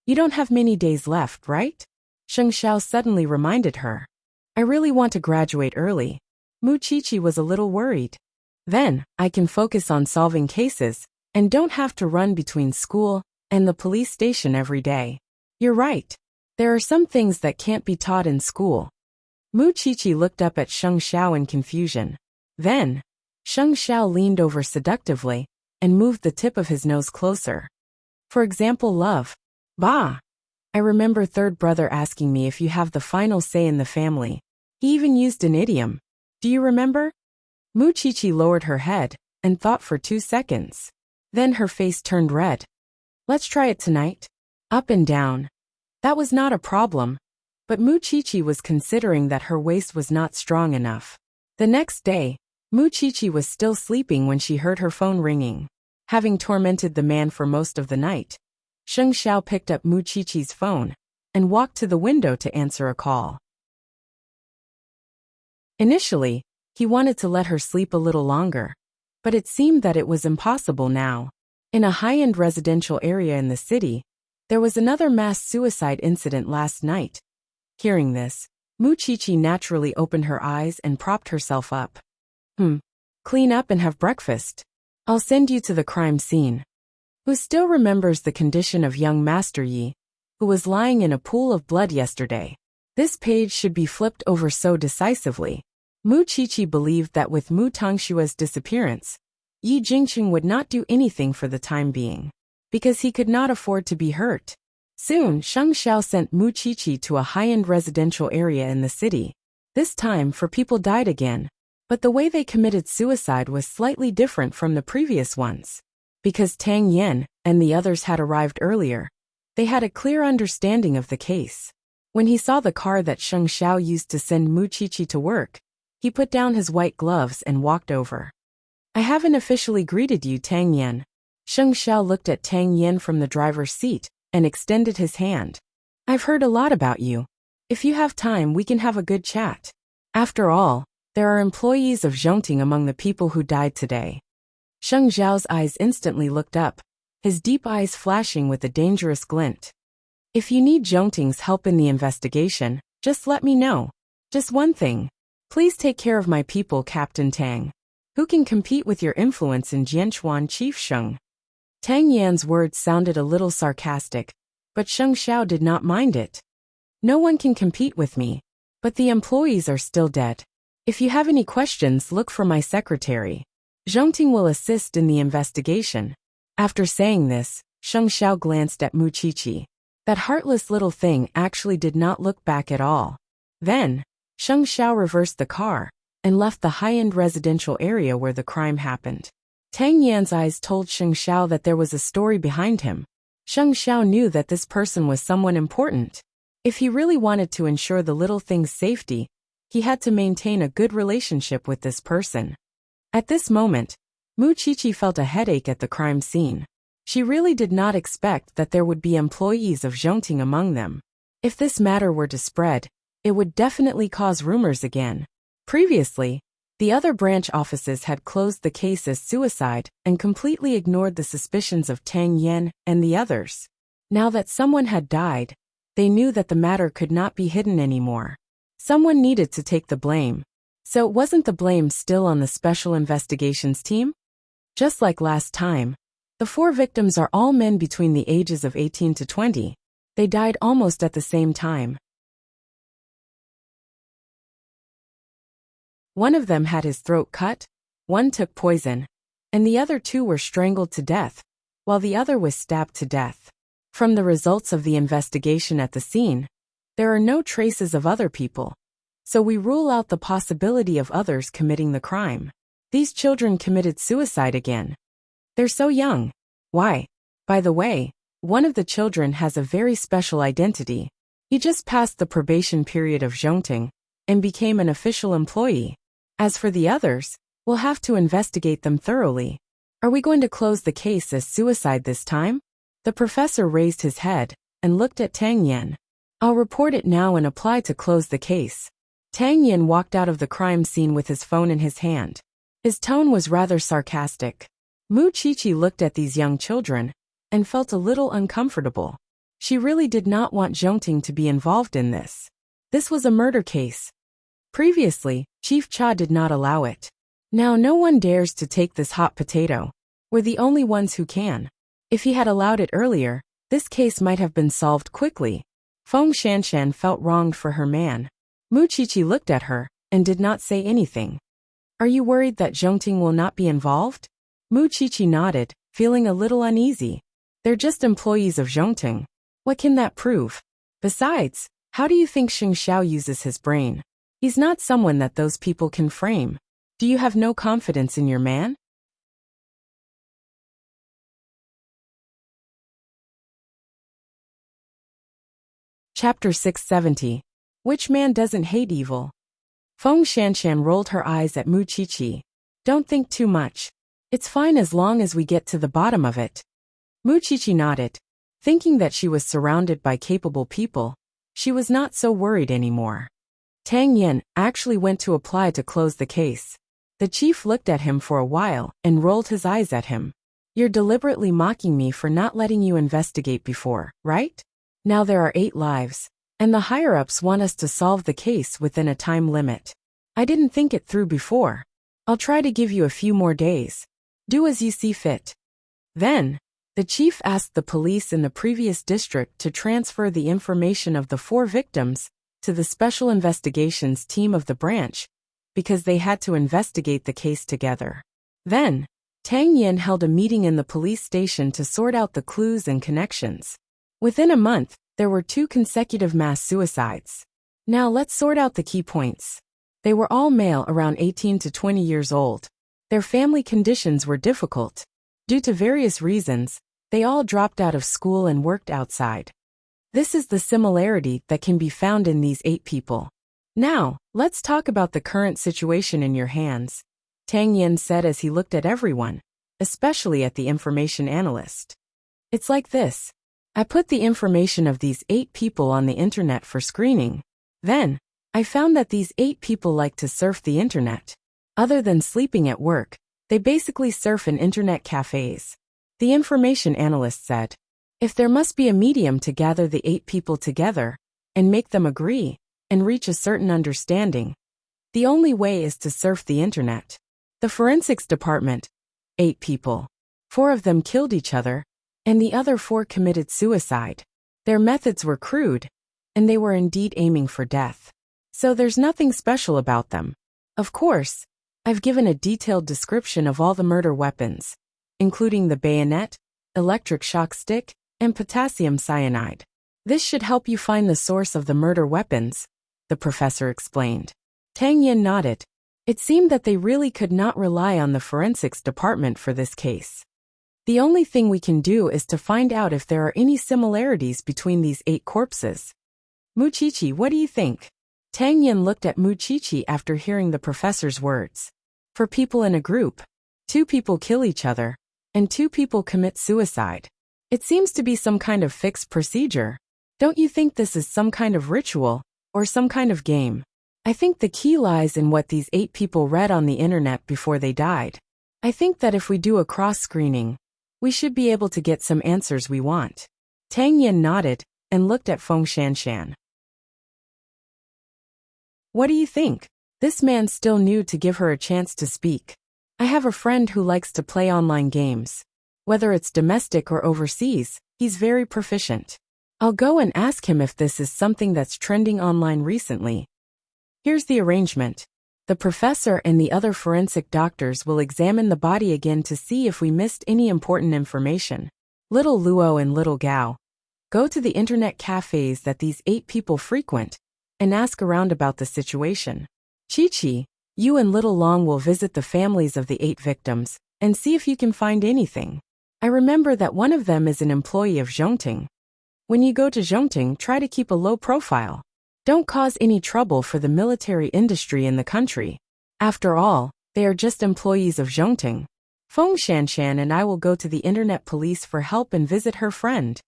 You don't have many days left, right? Sheng Xiao suddenly reminded her. I really want to graduate early. Mu Qiqi was a little worried. Then, I can focus on solving cases, and don't have to run between school and the police station every day. You're right. There are some things that can't be taught in school. Mu Qiqi looked up at Sheng Xiao in confusion. Then, Sheng Xiao leaned over seductively and moved the tip of his nose closer. For example, love. Bah! I remember third brother asking me if you have the final say in the family. He even used an idiom. Do you remember? Mu Qiqi lowered her head and thought for 2 seconds. Then her face turned red. Let's try it tonight. Up and down. That was not a problem. But Mu Qiqi was considering that her waist was not strong enough. The next day, Mu Qiqi was still sleeping when she heard her phone ringing. Having tormented the man for most of the night, Sheng Xiao picked up Mu Qiqi's phone and walked to the window to answer a call. Initially, he wanted to let her sleep a little longer, but it seemed that it was impossible now. In a high-end residential area in the city, there was another mass suicide incident last night. Hearing this, Mu Qiqi naturally opened her eyes and propped herself up. Clean up and have breakfast. I'll send you to the crime scene. Who still remembers the condition of young Master Yi, who was lying in a pool of blood yesterday? This page should be flipped over so decisively. Mu Qiqi believed that with Mu Tongxue's disappearance, Yi Jingqing would not do anything for the time being, because he could not afford to be hurt. Soon, Sheng Xiao sent Mu Qiqi to a high-end residential area in the city. This time, 4 people died again, but the way they committed suicide was slightly different from the previous ones. Because Tang Yen and the others had arrived earlier, they had a clear understanding of the case. When he saw the car that Sheng Xiao used to send Mu Qiqi to work, he put down his white gloves and walked over. I haven't officially greeted you, Tang Yen. Sheng Xiao looked at Tang Yen from the driver's seat and extended his hand. I've heard a lot about you. If you have time, we can have a good chat. After all, there are employees of Zhongting among the people who died today. Sheng Xiao's eyes instantly looked up, his deep eyes flashing with a dangerous glint. If you need Zhongting's help in the investigation, just let me know. Just one thing. Please take care of my people, Captain Tang. Who can compete with your influence in Jianchuan, Chief Sheng? Tang Yan's words sounded a little sarcastic, but Sheng Xiao did not mind it. No one can compete with me, but the employees are still dead. If you have any questions, look for my secretary. Zhongting will assist in the investigation. After saying this, Sheng Xiao glanced at Mu Qiqi. That heartless little thing actually did not look back at all. Then, Sheng Xiao reversed the car and left the high-end residential area where the crime happened. Tang Yan's eyes told Sheng Xiao that there was a story behind him. Sheng Xiao knew that this person was someone important. If he really wanted to ensure the little thing's safety, he had to maintain a good relationship with this person. At this moment, Mu Qiqi felt a headache at the crime scene. She really did not expect that there would be employees of Zhongting among them. If this matter were to spread, it would definitely cause rumors again. Previously, the other branch offices had closed the case as suicide and completely ignored the suspicions of Tang Yen and the others. Now that someone had died, they knew that the matter could not be hidden anymore. Someone needed to take the blame. So wasn't the blame still on the Special Investigations team? Just like last time, the 4 victims are all men between the ages of 18 to 20. They died almost at the same time. One of them had his throat cut, one took poison, and the other two were strangled to death, while the other was stabbed to death. From the results of the investigation at the scene, there are no traces of other people, so we rule out the possibility of others committing the crime. These children committed suicide again. They're so young. Why? By the way, one of the children has a very special identity. He just passed the probation period of Zhongting and became an official employee. As for the others, we'll have to investigate them thoroughly. Are we going to close the case as suicide this time? The professor raised his head and looked at Tang Yan. I'll report it now and apply to close the case. Tang Yan walked out of the crime scene with his phone in his hand. His tone was rather sarcastic. Mu Qiqi looked at these young children and felt a little uncomfortable. She really did not want Zhongting to be involved in this. This was a murder case. Previously, Chief Cha did not allow it. Now no one dares to take this hot potato. We're the only ones who can. If he had allowed it earlier, this case might have been solved quickly. Feng Shanshan felt wronged for her man. Mu Qiqi looked at her and did not say anything. Are you worried that Zhongting will not be involved? Mu Qiqi nodded, feeling a little uneasy. They're just employees of Zhongting. What can that prove? Besides, how do you think Xing Xiao uses his brain? He's not someone that those people can frame. Do you have no confidence in your man? Chapter 670. Which man doesn't hate evil? Feng Shanshan rolled her eyes at Mu Qiqi. Don't think too much. It's fine as long as we get to the bottom of it. Mu Qiqi nodded. Thinking that she was surrounded by capable people, she was not so worried anymore. Tang Yan actually went to apply to close the case. The chief looked at him for a while and rolled his eyes at him. You're deliberately mocking me for not letting you investigate before, right? Now there are 8 lives, and the higher-ups want us to solve the case within a time limit. I didn't think it through before. I'll try to give you a few more days. Do as you see fit. Then, the chief asked the police in the previous district to transfer the information of the 4 victims to the special investigations team of the branch, because they had to investigate the case together. Then, Tang Yan held a meeting in the police station to sort out the clues and connections. Within a month, there were 2 consecutive mass suicides. Now let's sort out the key points. They were all male around 18 to 20 years old. Their family conditions were difficult. Due to various reasons, they all dropped out of school and worked outside. This is the similarity that can be found in these 8 people. Now, let's talk about the current situation in your hands, Tang Yan said as he looked at everyone, especially at the information analyst. It's like this. I put the information of these 8 people on the internet for screening. Then, I found that these 8 people like to surf the internet. Other than sleeping at work, they basically surf in internet cafes. The information analyst said, if there must be a medium to gather the 8 people together and make them agree and reach a certain understanding, the only way is to surf the internet. The forensics department, 8 people. 4 of them killed each other, and the other 4 committed suicide. Their methods were crude, and they were indeed aiming for death. So there's nothing special about them. Of course, I've given a detailed description of all the murder weapons, including the bayonet, electric shock stick, and potassium cyanide. This should help you find the source of the murder weapons, the professor explained. Tang Yan nodded. It seemed that they really could not rely on the forensics department for this case. The only thing we can do is to find out if there are any similarities between these 8 corpses. Mu Qiqi, what do you think? Tang Yan looked at Mu Qiqi after hearing the professor's words. For people in a group, 2 people kill each other, and 2 people commit suicide. It seems to be some kind of fixed procedure. Don't you think this is some kind of ritual, or some kind of game? I think the key lies in what these 8 people read on the internet before they died. I think that if we do a cross-screening, we should be able to get some answers we want. Tang Yan nodded and looked at Feng Shanshan. What do you think? This man still knew to give her a chance to speak. I have a friend who likes to play online games. Whether it's domestic or overseas, he's very proficient. I'll go and ask him if this is something that's trending online recently. Here's the arrangement. The professor and the other forensic doctors will examine the body again to see if we missed any important information. Little Luo and little Gao, go to the internet cafes that these 8 people frequent and ask around about the situation. Chi-Chi, you and little Long will visit the families of the 8 victims and see if you can find anything. I remember that one of them is an employee of Zhongting. When you go to Zhongting, try to keep a low profile. Don't cause any trouble for the military industry in the country. After all, they are just employees of Zhongting. Feng Shanshan and I will go to the internet police for help and visit her friend.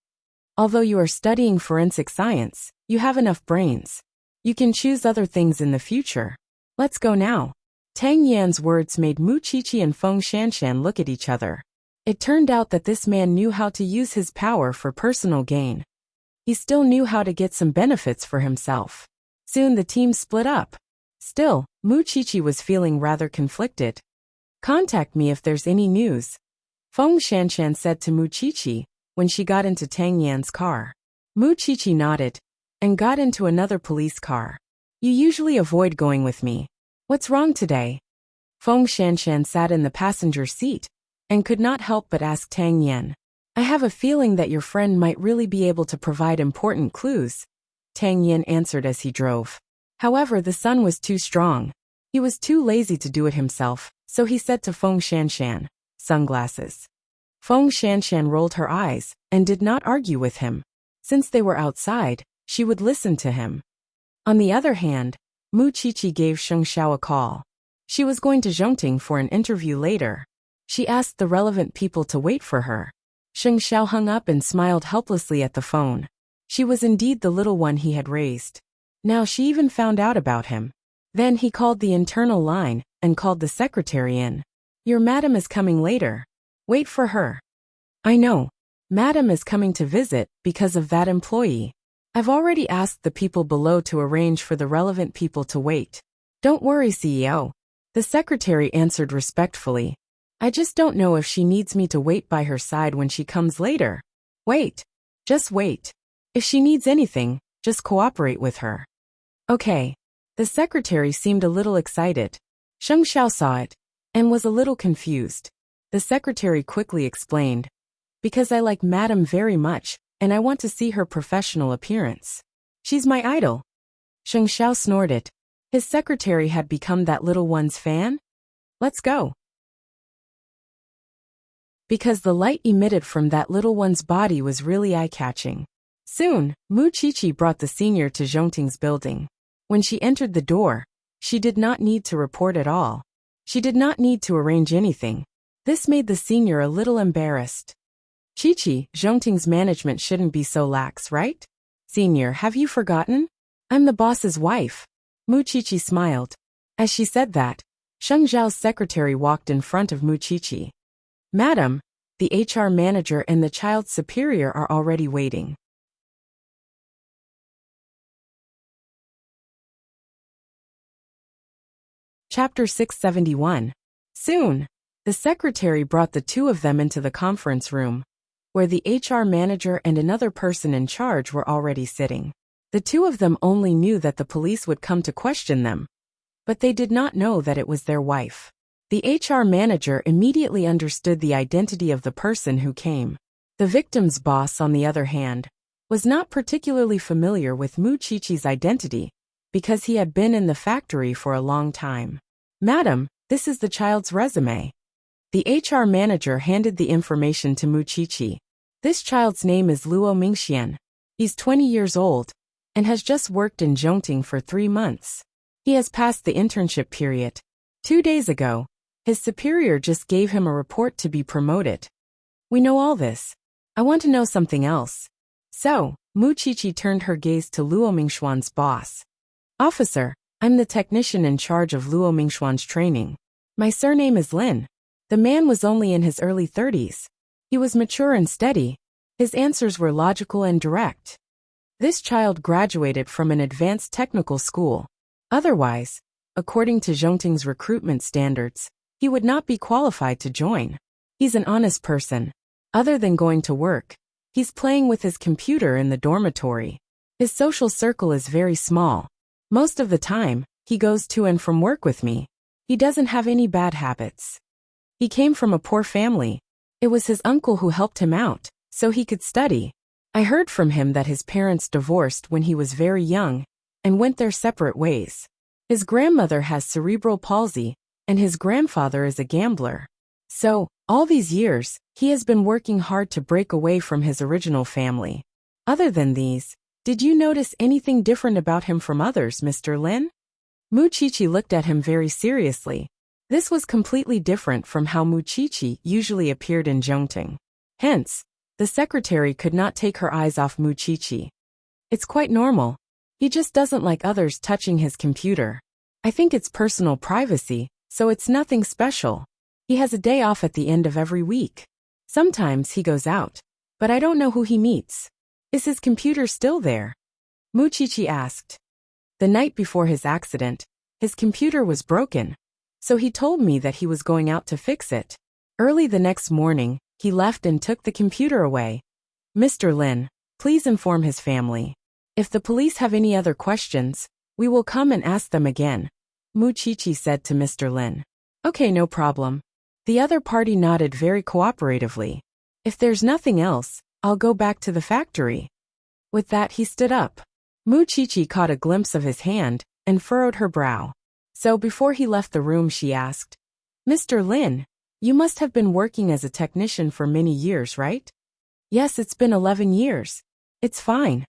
Although you are studying forensic science, you have enough brains. You can choose other things in the future. Let's go now. Tang Yan's words made Mu Qiqi and Feng Shanshan look at each other. It turned out that this man knew how to use his power for personal gain. He still knew how to get some benefits for himself. Soon the team split up. Still, Mu Qiqi was feeling rather conflicted. Contact me if there's any news, Feng Shanshan said to Mu Qiqi when she got into Tang Yan's car. Mu Qiqi nodded and got into another police car. You usually avoid going with me. What's wrong today? Feng Shanshan sat in the passenger seat and could not help but ask Tang Yan. I have a feeling that your friend might really be able to provide important clues, Tang Yan answered as he drove. However, the sun was too strong. He was too lazy to do it himself, so he said to Feng Shanshan, sunglasses. Feng Shanshan rolled her eyes and did not argue with him. Since they were outside, she would listen to him. On the other hand, Mu Qiqi gave Sheng Xiao a call. She was going to Zhongting for an interview later. She asked the relevant people to wait for her. Sheng Xiao hung up and smiled helplessly at the phone. She was indeed the little one he had raised. Now she even found out about him. Then he called the internal line and called the secretary in. Your madam is coming later. Wait for her. I know. Madam is coming to visit because of that employee. I've already asked the people below to arrange for the relevant people to wait. Don't worry, CEO. The secretary answered respectfully. I just don't know if she needs me to wait by her side when she comes later. Wait. Just wait. If she needs anything, just cooperate with her. Okay. The secretary seemed a little excited. Sheng Xiao saw it and was a little confused. The secretary quickly explained. Because I like Madam very much, and I want to see her professional appearance. She's my idol. Sheng Xiao snorted. His secretary had become that little one's fan? Let's go. Because the light emitted from that little one's body was really eye-catching. Soon, Mu Qiqi brought the senior to Zhongting's building. When she entered the door, she did not need to report at all. She did not need to arrange anything. This made the senior a little embarrassed. Qiqi, Zhongting's management shouldn't be so lax, right? Senior, have you forgotten? I'm the boss's wife. Mu Qiqi smiled. As she said that, Sheng Zhao's secretary walked in front of Mu Qiqi. Madam, the HR manager and the child superior are already waiting. Chapter 671. Soon, the secretary brought the two of them into the conference room, where the HR manager and another person in charge were already sitting. The two of them only knew that the police would come to question them, but they did not know that it was their wife. The HR manager immediately understood the identity of the person who came. The victim's boss, on the other hand, was not particularly familiar with Mu Qiqi's identity because he had been in the factory for a long time. Madam, this is the child's resume. The HR manager handed the information to Mu Qiqi. This child's name is Luo Mingxian. He's 20 years old and has just worked in Zhongting for 3 months. He has passed the internship period. 2 days ago, his superior just gave him a report to be promoted. We know all this. I want to know something else. So, Mu Qiqi turned her gaze to Luo Mingxuan's boss. Officer, I'm the technician in charge of Luo Mingxuan's training. My surname is Lin. The man was only in his early 30s. He was mature and steady. His answers were logical and direct. This child graduated from an advanced technical school. Otherwise, according to Zhongting's recruitment standards, he would not be qualified to join. He's an honest person. Other than going to work, he's playing with his computer in the dormitory. His social circle is very small. Most of the time, He goes to and from work with me. He doesn't have any bad habits. He came from a poor family. It was his uncle who helped him out, so he could study. I heard from him that his parents divorced when he was very young and went their separate ways. His grandmother has cerebral palsy, and his grandfather is a gambler. So, all these years, he has been working hard to break away from his original family. Other than these, did you notice anything different about him from others, Mr. Lin? Muchichi looked at him very seriously. This was completely different from how Muchichi usually appeared in Zhongting. Hence, the secretary could not take her eyes off Muchichi. It's quite normal. He just doesn't like others touching his computer. I think it's personal privacy, so it's nothing special. He has a day off at the end of every week. Sometimes he goes out, but I don't know who he meets. Is his computer still there? Muchichi asked. The night before his accident, his computer was broken, so he told me that he was going out to fix it. Early the next morning, he left and took the computer away. Mr. Lin, please inform his family. If the police have any other questions, we will come and ask them again, Muchichi said to Mr. Lin. Okay, no problem. The other party nodded very cooperatively. If there's nothing else, I'll go back to the factory. With that, he stood up. Muchichi caught a glimpse of his hand and furrowed her brow. So before he left the room, she asked, Mr. Lin, you must have been working as a technician for many years, right? Yes, it's been 11 years. It's fine.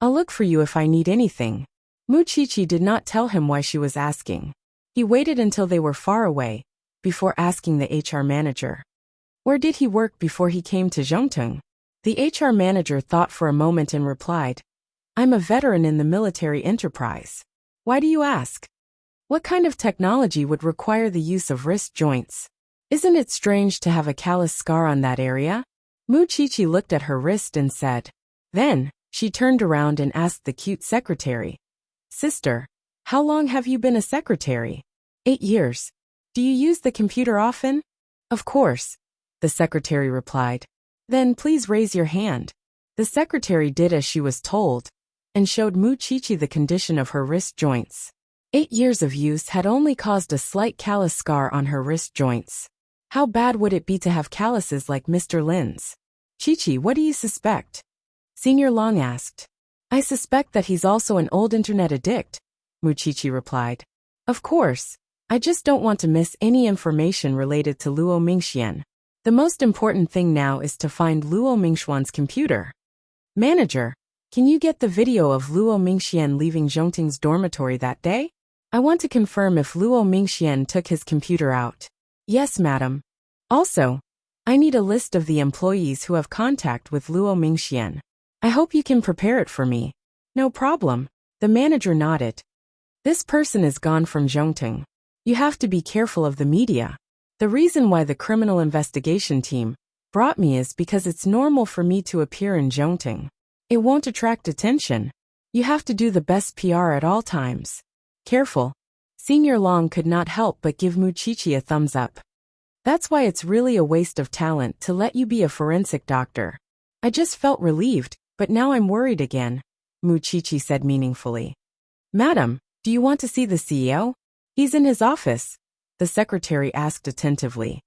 I'll look for you if I need anything. Muchichi did not tell him why she was asking. He waited until they were far away, before asking the HR manager. Where did he work before he came to Zhongtung? The HR manager thought for a moment and replied, I'm a veteran in the military enterprise. Why do you ask? What kind of technology would require the use of wrist joints? Isn't it strange to have a callous scar on that area? Muchichi looked at her wrist and said. Then, she turned around and asked the cute secretary. Sister, how long have you been a secretary? 8 years. Do you use the computer often? Of course, the secretary replied. Then please raise your hand. The secretary did as she was told, and showed Muchichi the condition of her wrist joints. 8 years of use had only caused a slight callus scar on her wrist joints. How bad would it be to have calluses like Mr. Lin's? Chichi, what do you suspect? Senior Long asked. I suspect that he's also an old internet addict, Muchichi replied. Of course, I just don't want to miss any information related to Luo Mingxian. The most important thing now is to find Luo Mingxuan's computer. Manager, can you get the video of Luo Mingxian leaving Zhongting's dormitory that day? I want to confirm if Luo Mingxian took his computer out. Yes, madam. Also, I need a list of the employees who have contact with Luo Mingxian. I hope you can prepare it for me. No problem. The manager nodded. This person is gone from Zhongting. You have to be careful of the media. The reason why the criminal investigation team brought me is because it's normal for me to appear in Zhongting. It won't attract attention. You have to do the best PR at all times. Careful. Senior Long could not help but give Muchichi a thumbs up. That's why it's really a waste of talent to let you be a forensic doctor. I just felt relieved, but now I'm worried again, Muchichi said meaningfully. Madam, do you want to see the CEO? He's in his office, the secretary asked attentively.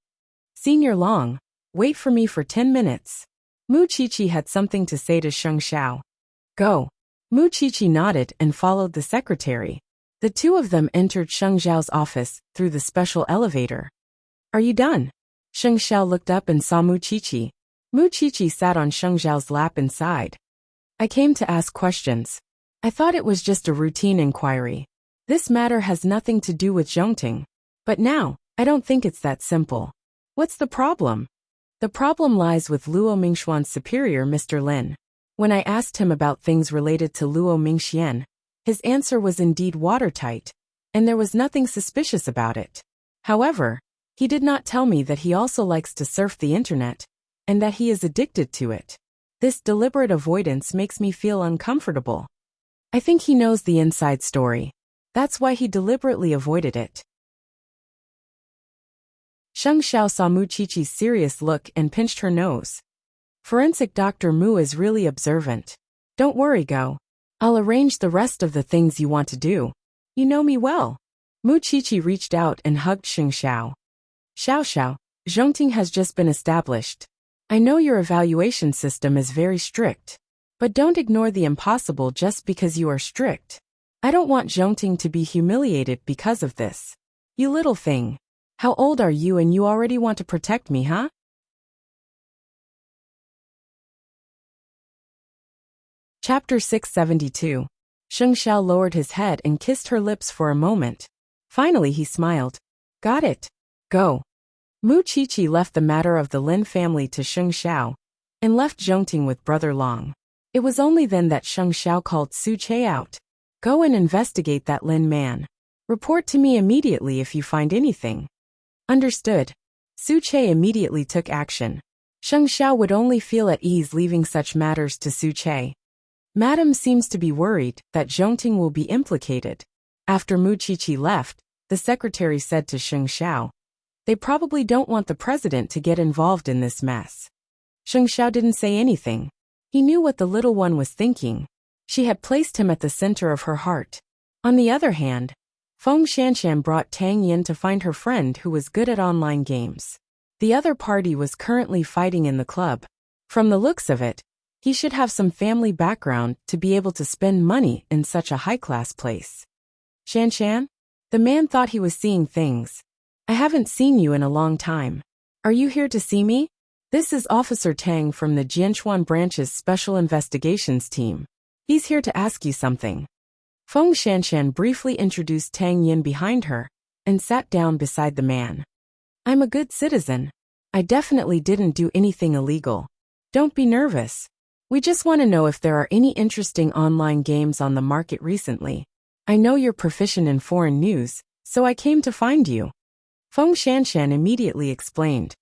Senior Long, wait for me for 10 minutes. Muchichi had something to say to Sheng Xiao. Go. Muchichi nodded and followed the secretary. The two of them entered Sheng Xiao's office through the special elevator. Are you done? Sheng Xiao looked up and saw Muchichi. Muchichi sat on Sheng Xiao's lap inside. I came to ask questions. I thought it was just a routine inquiry. This matter has nothing to do with Zhongting. But now, I don't think it's that simple. What's the problem? The problem lies with Luo Mingxuan's superior, Mr. Lin. When I asked him about things related to Luo Mingxian, his answer was indeed watertight, and there was nothing suspicious about it. However, he did not tell me that he also likes to surf the internet, and that he is addicted to it. This deliberate avoidance makes me feel uncomfortable. I think he knows the inside story. That's why he deliberately avoided it. Sheng Xiao saw Muchichi's serious look and pinched her nose. Forensic Dr. Mu is really observant. Don't worry, Go. I'll arrange the rest of the things you want to do. You know me well. Mu Qiqi reached out and hugged Xing Xiao. Xiao Xiao, Zhongting has just been established. I know your evaluation system is very strict. But don't ignore the impossible just because you are strict. I don't want Zhongting to be humiliated because of this. You little thing. How old are you and you already want to protect me, huh? Chapter 672. Sheng Xiao lowered his head and kissed her lips for a moment. Finally he smiled. Got it. Go. Mu Qiqi left the matter of the Lin family to Sheng Xiao and left Zhongting with Brother Long. It was only then that Sheng Xiao called Su Che out. Go and investigate that Lin man. Report to me immediately if you find anything. Understood. Su Che immediately took action. Sheng Xiao would only feel at ease leaving such matters to Su Che. Madam seems to be worried that Zhongting will be implicated. After Mu Qiqi left, the secretary said to Sheng Xiao, they probably don't want the president to get involved in this mess. Sheng Xiao didn't say anything. He knew what the little one was thinking. She had placed him at the center of her heart. On the other hand, Feng Shanshan brought Tang Yin to find her friend who was good at online games. The other party was currently fighting in the club. From the looks of it, he should have some family background to be able to spend money in such a high-class place. Shanshan? The man thought he was seeing things. I haven't seen you in a long time. Are you here to see me? This is Officer Tang from the Jianchuan branch's Special Investigations team. He's here to ask you something. Feng Shanshan briefly introduced Tang Yin behind her and sat down beside the man. I'm a good citizen. I definitely didn't do anything illegal. Don't be nervous. We just want to know if there are any interesting online games on the market recently. I know you're proficient in foreign news, so I came to find you. Feng Shanshan immediately explained.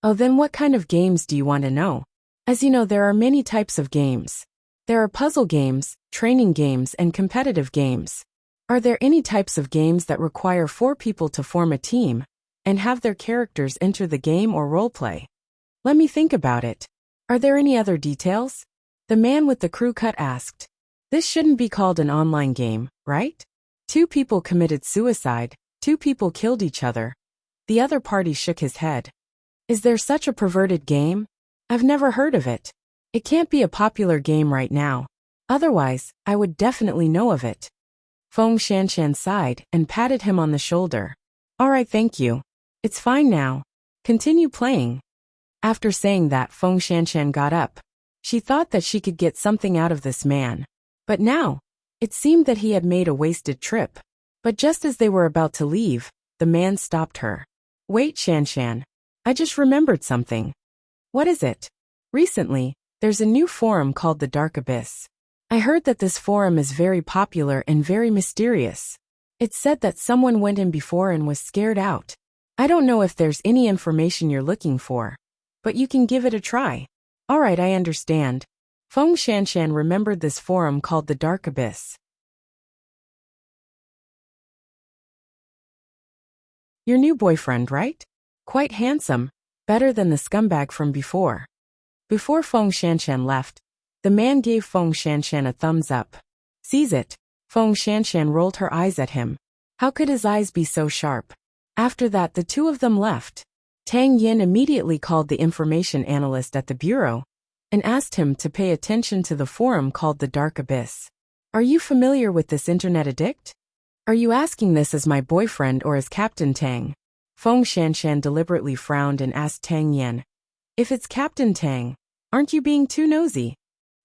Oh, then what kind of games do you want to know? As you know, there are many types of games. There are puzzle games, training games, and competitive games. Are there any types of games that require 4 people to form a team and have their characters enter the game or roleplay? Let me think about it. Are there any other details? The man with the crew cut asked. This shouldn't be called an online game, right? 2 people committed suicide, 2 people killed each other. The other party shook his head. Is there such a perverted game? I've never heard of it. It can't be a popular game right now. Otherwise, I would definitely know of it. Feng Shanshan sighed and patted him on the shoulder. All right, thank you. It's fine now. Continue playing. After saying that, Feng Shanshan got up. She thought that she could get something out of this man. But now, it seemed that he had made a wasted trip. But just as they were about to leave, the man stopped her. Wait, Shanshan. I just remembered something. What is it? Recently, there's a new forum called the Dark Abyss. I heard that this forum is very popular and very mysterious. It's said that someone went in before and was scared out. I don't know if there's any information you're looking for, but you can give it a try. All right, I understand. Feng Shanshan remembered this forum called the Dark Abyss. Your new boyfriend, right? Quite handsome, better than the scumbag from before. Before Feng Shanshan left, the man gave Feng Shanshan a thumbs up. Sees it. Feng Shanshan rolled her eyes at him. How could his eyes be so sharp? After that, the 2 of them left. Tang Yin immediately called the information analyst at the bureau and asked him to pay attention to the forum called the Dark Abyss. Are you familiar with this internet addict? Are you asking this as my boyfriend or as Captain Tang? Feng Shanshan deliberately frowned and asked Tang Yin. If it's Captain Tang, aren't you being too nosy?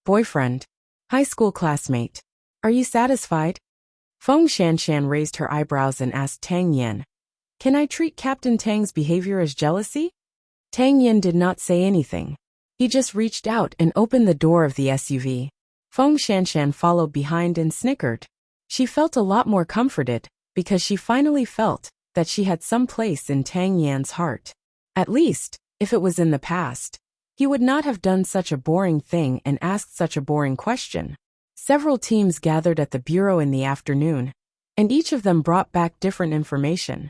Boyfriend. High school classmate. Are you satisfied? Feng Shanshan raised her eyebrows and asked Tang Yin. Can I treat Captain Tang's behavior as jealousy? Tang Yin did not say anything. He just reached out and opened the door of the SUV. Feng Shanshan followed behind and snickered. She felt a lot more comforted because she finally felt that she had some place in Tang Yan's heart. At least, if it was in the past, he would not have done such a boring thing and asked such a boring question. Several teams gathered at the bureau in the afternoon, and each of them brought back different information.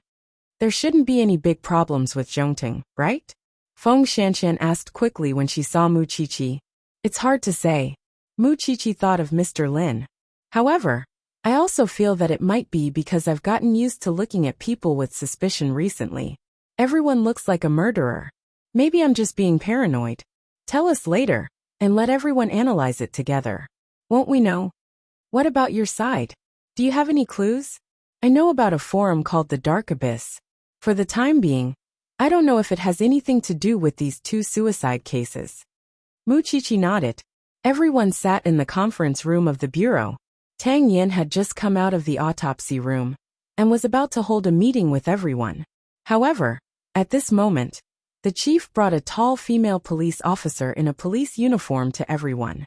There shouldn't be any big problems with Zhongting, right? Feng Shanshan asked quickly when she saw Mu Qiqi. It's hard to say. Mu Qiqi thought of Mr. Lin, However, I also feel that it might be because I've gotten used to looking at people with suspicion recently. Everyone looks like a murderer. Maybe I'm just being paranoid. Tell us later, and let everyone analyze it together. Won't we know? What about your side? Do you have any clues? I know about a forum called the Dark Abyss. For the time being, I don't know if it has anything to do with these 2 suicide cases. Muchichi nodded. Everyone sat in the conference room of the bureau. Tang Yin had just come out of the autopsy room and was about to hold a meeting with everyone. However, at this moment, the chief brought a tall female police officer in a police uniform to everyone.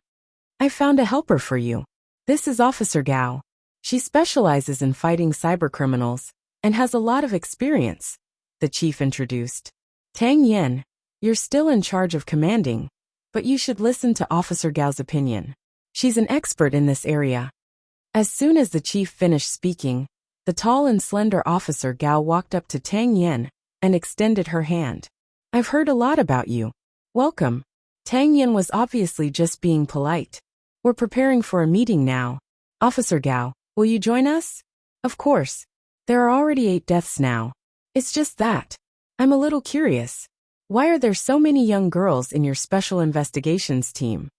I found a helper for you. This is Officer Gao. She specializes in fighting cybercriminals and has a lot of experience, the chief introduced. Tang Yin, you're still in charge of commanding, but you should listen to Officer Gao's opinion. She's an expert in this area. As soon as the chief finished speaking, the tall and slender Officer Gao walked up to Tang Yin and extended her hand. I've heard a lot about you. Welcome. Tang Yin was obviously just being polite. We're preparing for a meeting now. Officer Gao, will you join us? Of course. There are already 8 deaths now. It's just that. I'm a little curious. Why are there so many young girls in your special investigations team?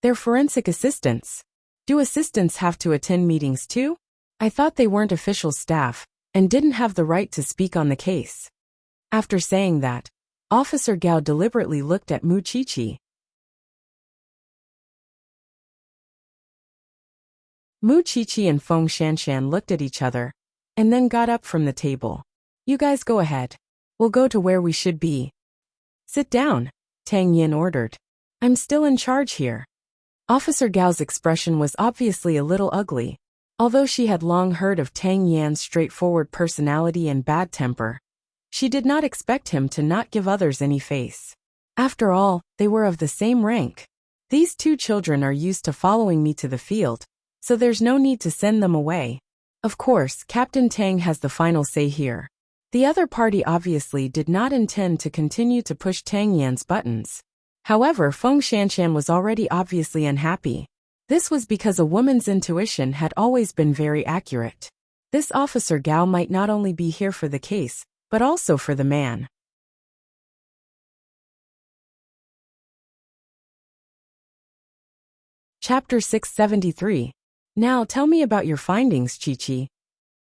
They're forensic assistants. Do assistants have to attend meetings too? I thought they weren't official staff and didn't have the right to speak on the case. After saying that, Officer Gao deliberately looked at Muchichi. Muchichi and Feng Shanshan looked at each other and then got up from the table. You guys go ahead. We'll go to where we should be. Sit down, Tang Yin ordered. I'm still in charge here. Officer Gao's expression was obviously a little ugly. Although she had long heard of Tang Yan's straightforward personality and bad temper, she did not expect him to not give others any face. After all, they were of the same rank. These 2 children are used to following me to the field, so there's no need to send them away. Of course, Captain Tang has the final say here. The other party obviously did not intend to continue to push Tang Yan's buttons. However, Feng Shanshan was already obviously unhappy. This was because a woman's intuition had always been very accurate. This Officer Gao might not only be here for the case, but also for the man. Chapter 673. Now tell me about your findings, Chi-Chi.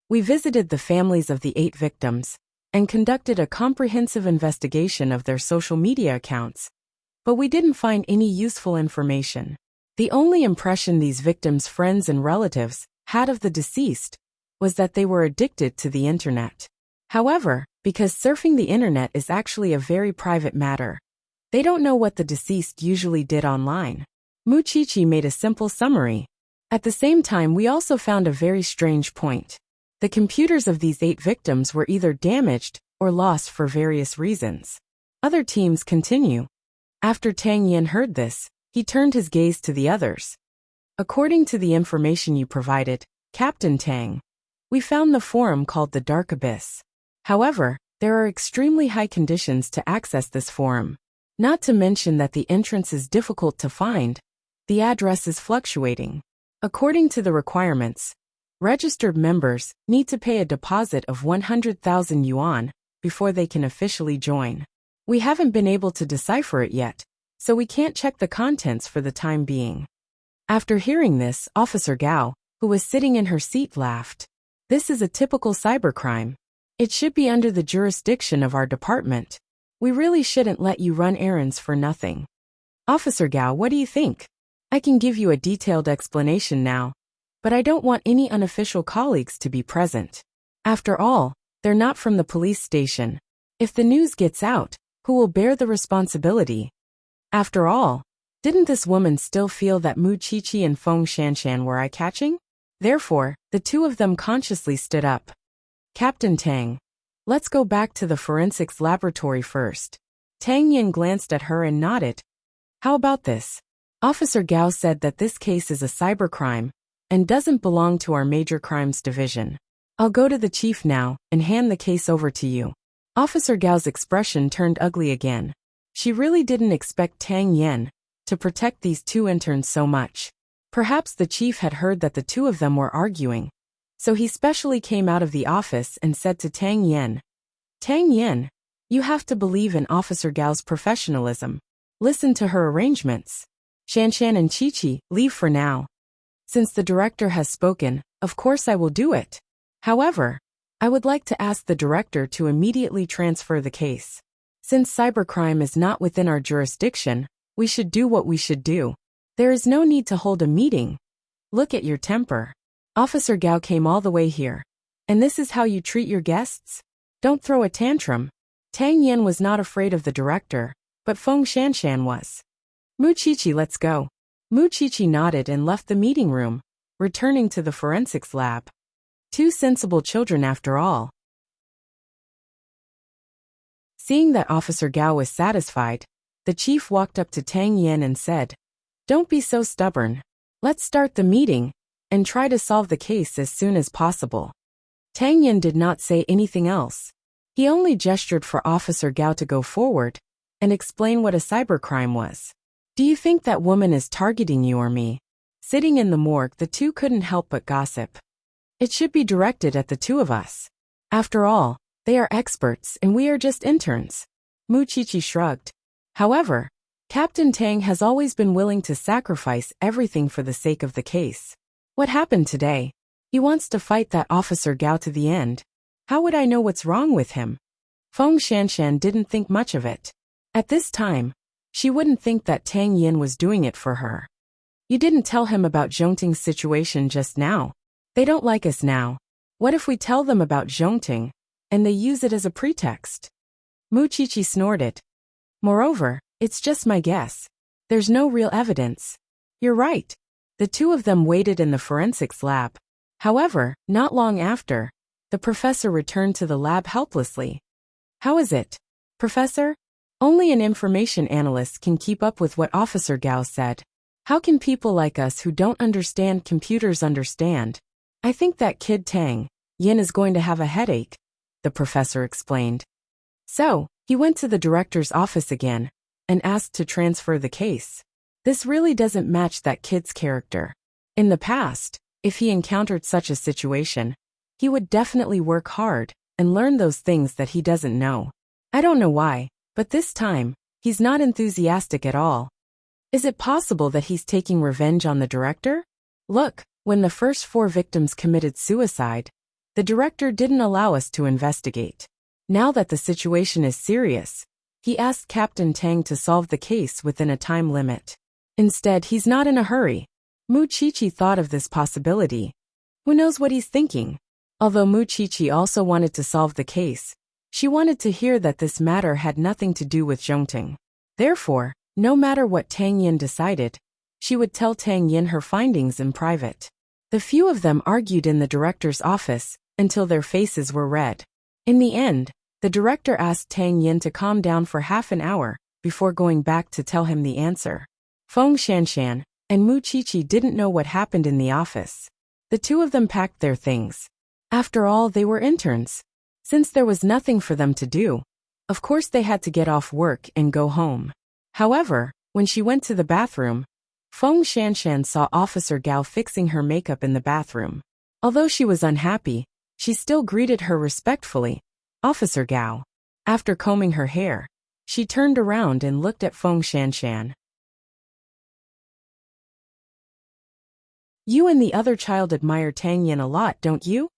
We visited the families of the 8 victims and conducted a comprehensive investigation of their social media accounts, but we didn't find any useful information. The only impression these victims' friends and relatives had of the deceased was that they were addicted to the internet. However, because surfing the internet is actually a very private matter, they don't know what the deceased usually did online. Muchichi made a simple summary. At the same time, we also found a very strange point. The computers of these 8 victims were either damaged or lost for various reasons. Other teams continue. After Tang Yin heard this, he turned his gaze to the others. According to the information you provided, Captain Tang, we found the forum called the Dark Abyss. However, there are extremely high conditions to access this forum. Not to mention that the entrance is difficult to find. The address is fluctuating. According to the requirements, registered members need to pay a deposit of 100,000 yuan before they can officially join. We haven't been able to decipher it yet, so we can't check the contents for the time being. After hearing this, Officer Gao, who was sitting in her seat, laughed. This is a typical cybercrime. It should be under the jurisdiction of our department. We really shouldn't let you run errands for nothing. Officer Gao, what do you think? I can give you a detailed explanation now, but I don't want any unofficial colleagues to be present. After all, they're not from the police station. If the news gets out, who will bear the responsibility? After all, didn't this woman still feel that Muchichi and Feng Shanshan were eye-catching? Therefore, the 2 of them consciously stood up. Captain Tang, let's go back to the forensics laboratory first. Tang Yin glanced at her and nodded. How about this? Officer Gao said that this case is a cybercrime and doesn't belong to our major crimes division. I'll go to the chief now and hand the case over to you. Officer Gao's expression turned ugly again. She really didn't expect Tang Yin to protect these 2 interns so much. Perhaps the chief had heard that the two of them were arguing. So he specially came out of the office and said to Tang Yen, "Tang Yen, you have to believe in Officer Gao's professionalism. Listen to her arrangements. Shanshan and Chi-Chi, leave for now. Since the director has spoken, of course I will do it. However, I would like to ask the director to immediately transfer the case. Since cybercrime is not within our jurisdiction, we should do what we should do. There is no need to hold a meeting. Look at your temper. Officer Gao came all the way here. And this is how you treat your guests? Don't throw a tantrum." Tang Yen was not afraid of the director, but Feng Shanshan was. "Mu Chi-Chi, let's go." Mu Chi-Chi nodded and left the meeting room, returning to the forensics lab. Two sensible children after all. Seeing that Officer Gao was satisfied, the chief walked up to Tang Yen and said, "Don't be so stubborn. Let's start the meeting and try to solve the case as soon as possible." Tang Yen did not say anything else. He only gestured for Officer Gao to go forward and explain what a cybercrime was. "Do you think that woman is targeting you or me?" Sitting in the morgue, the two couldn't help but gossip. "It should be directed at the two of us. After all, they are experts and we are just interns." Mu Chi-Chi shrugged. However, Captain Tang has always been willing to sacrifice everything for the sake of the case. What happened today? He wants to fight that Officer Gao to the end. How would I know what's wrong with him? Feng Shanshan didn't think much of it. At this time, she wouldn't think that Tang Yin was doing it for her. "You didn't tell him about Zhongting's situation just now. They don't like us now. What if we tell them about Zhongting, and they use it as a pretext?" Mu Chi-Chi snorted. "Moreover, it's just my guess. There's no real evidence." "You're right." The two of them waited in the forensics lab. However, not long after, the professor returned to the lab helplessly. "How is it, Professor?" "Only an information analyst can keep up with what Officer Gao said. How can people like us who don't understand computers understand? I think that kid Tang Yin is going to have a headache," the professor explained. So, he went to the director's office again and asked to transfer the case. This really doesn't match that kid's character. In the past, if he encountered such a situation, he would definitely work hard and learn those things that he doesn't know. I don't know why, but this time, he's not enthusiastic at all. Is it possible that he's taking revenge on the director? Look, when the first 4 victims committed suicide, the director didn't allow us to investigate. Now that the situation is serious, he asked Captain Tang to solve the case within a time limit. Instead, he's not in a hurry. Mu Chi-Chi thought of this possibility. Who knows what he's thinking? Although Mu Chi-Chi also wanted to solve the case, she wanted to hear that this matter had nothing to do with Zhongting. Therefore, no matter what Tang Yin decided, she would tell Tang Yin her findings in private. The few of them argued in the director's office until their faces were red. In the end, the director asked Tang Yin to calm down for half an hour before going back to tell him the answer. Feng Shanshan and Mu Chi-Chi didn't know what happened in the office. The two of them packed their things. After all, they were interns. Since there was nothing for them to do, of course they had to get off work and go home. However, when she went to the bathroom, Feng Shanshan saw Officer Gao fixing her makeup in the bathroom. Although she was unhappy, she still greeted her respectfully. "Officer Gao." After combing her hair, she turned around and looked at Feng Shanshan. "You and the other child admire Tang Yin a lot, don't you?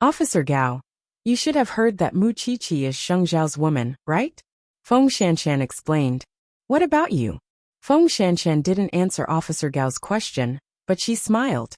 Officer Gao, you should have heard that Mu Chi-Chi is Sheng Zhao's woman, right?" Feng Shanshan explained. "What about you?" Feng Shanshan didn't answer Officer Gao's question, but she smiled.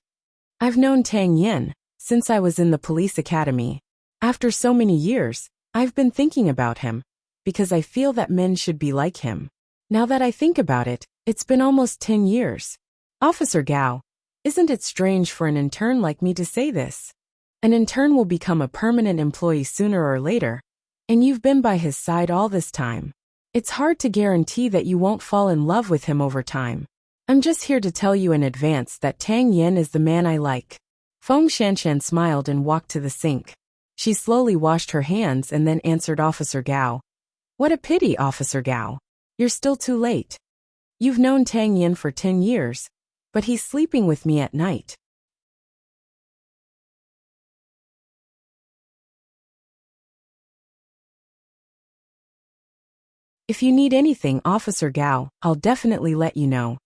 "I've known Tang Yin since I was in the police academy. After so many years, I've been thinking about him, because I feel that men should be like him. Now that I think about it, it's been almost 10 years. Officer Gao, isn't it strange for an intern like me to say this? An intern will become a permanent employee sooner or later, and you've been by his side all this time. It's hard to guarantee that you won't fall in love with him over time. I'm just here to tell you in advance that Tang Yin is the man I like." Feng Shanshan smiled and walked to the sink. She slowly washed her hands and then answered Officer Gao. "What a pity, Officer Gao. You're still too late. You've known Tang Yin for 10 years. But he's sleeping with me at night. If you need anything, Officer Gao, I'll definitely let you know.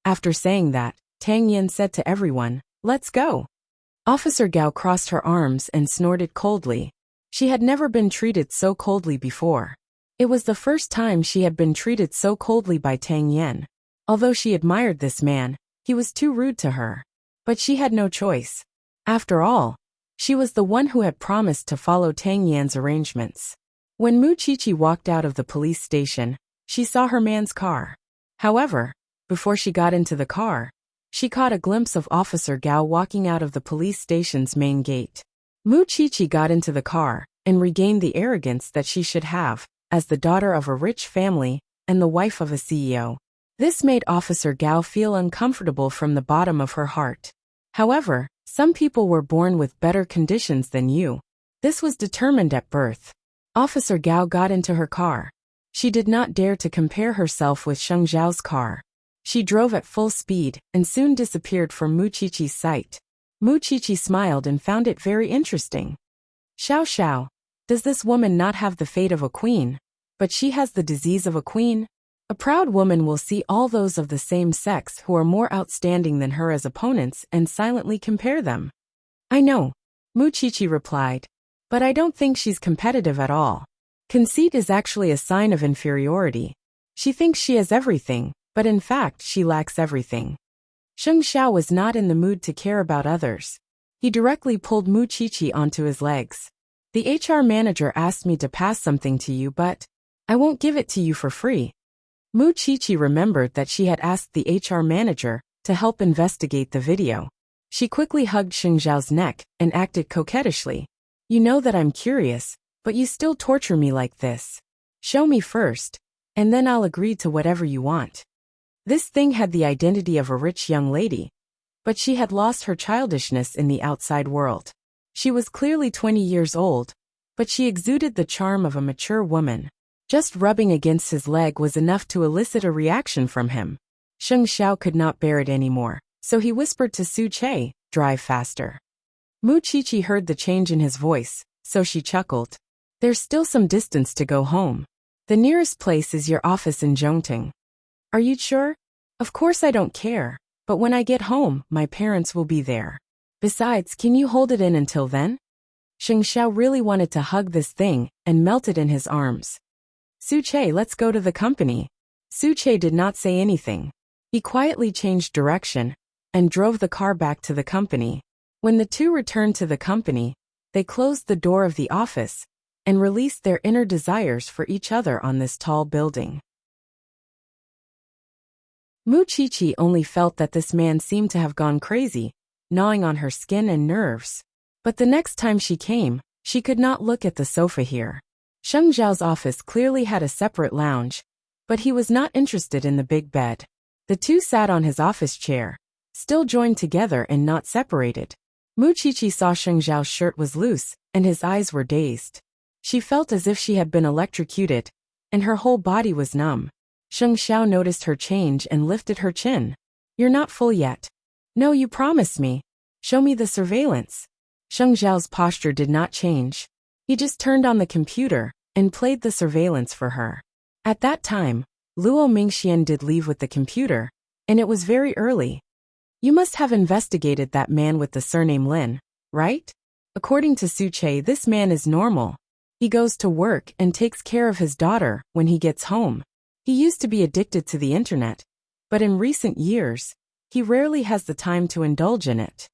After saying that, Tang Yin said to everyone, "Let's go." Officer Gao crossed her arms and snorted coldly. She had never been treated so coldly before. It was the first time she had been treated so coldly by Tang Yin. Although she admired this man, he was too rude to her. But she had no choice. After all, she was the one who had promised to follow Tang Yan's arrangements. When Mu Qiqi walked out of the police station, she saw her man's car. However, before she got into the car, she caught a glimpse of Officer Gao walking out of the police station's main gate. Mu Qiqi got into the car and regained the arrogance that she should have, as the daughter of a rich family and the wife of a CEO. This made Officer Gao feel uncomfortable from the bottom of her heart. However, some people were born with better conditions than you. This was determined at birth. Officer Gao got into her car. She did not dare to compare herself with Sheng Zhao's car. She drove at full speed and soon disappeared from Mu Qiqi's sight. Mu Qiqi smiled and found it very interesting. Xiao Xiao, does this woman not have the fate of a queen? But she has the disease of a queen? A proud woman will see all those of the same sex who are more outstanding than her as opponents and silently compare them. I know, Mu Qiqi replied. But I don't think she's competitive at all. Conceit is actually a sign of inferiority. She thinks she has everything, but in fact she lacks everything. Sheng Xiao was not in the mood to care about others. He directly pulled Mu Qiqi onto his legs. The HR manager asked me to pass something to you, but I won't give it to you for free. Mu Qiqi remembered that she had asked the HR manager to help investigate the video. She quickly hugged Sheng Xiao's neck and acted coquettishly. You know that I'm curious, but you still torture me like this. Show me first, and then I'll agree to whatever you want. This thing had the identity of a rich young lady, but she had lost her childishness in the outside world. She was clearly 20 years old, but she exuded the charm of a mature woman. Just rubbing against his leg was enough to elicit a reaction from him. Sheng Xiao could not bear it anymore, so he whispered to Su Che, "Drive faster." Mu Qiqi heard the change in his voice, so she chuckled. There's still some distance to go home. The nearest place is your office in Zhongting. Are you sure? Of course I don't care, but when I get home, my parents will be there. Besides, can you hold it in until then? Sheng Xiao really wanted to hug this thing and melt it in his arms. Su Che, let's go to the company. Su Che did not say anything. He quietly changed direction and drove the car back to the company. When the two returned to the company, they closed the door of the office and released their inner desires for each other on this tall building. Mu Qiqi only felt that this man seemed to have gone crazy, gnawing on her skin and nerves. But the next time she came, she could not look at the sofa here. Sheng Zhao's office clearly had a separate lounge, but he was not interested in the big bed. The two sat on his office chair, still joined together and not separated. Mu Qiqi saw Sheng Zhao's shirt was loose, and his eyes were dazed. She felt as if she had been electrocuted, and her whole body was numb. Sheng Xiao noticed her change and lifted her chin. You're not full yet. No, you promised me. Show me the surveillance. Sheng Zhao's posture did not change. He just turned on the computer and played the surveillance for her. At that time, Luo Mingxian did leave with the computer, and it was very early. You must have investigated that man with the surname Lin, right? According to Su Che, this man is normal. He goes to work and takes care of his daughter when he gets home. He used to be addicted to the internet, but in recent years, he rarely has the time to indulge in it.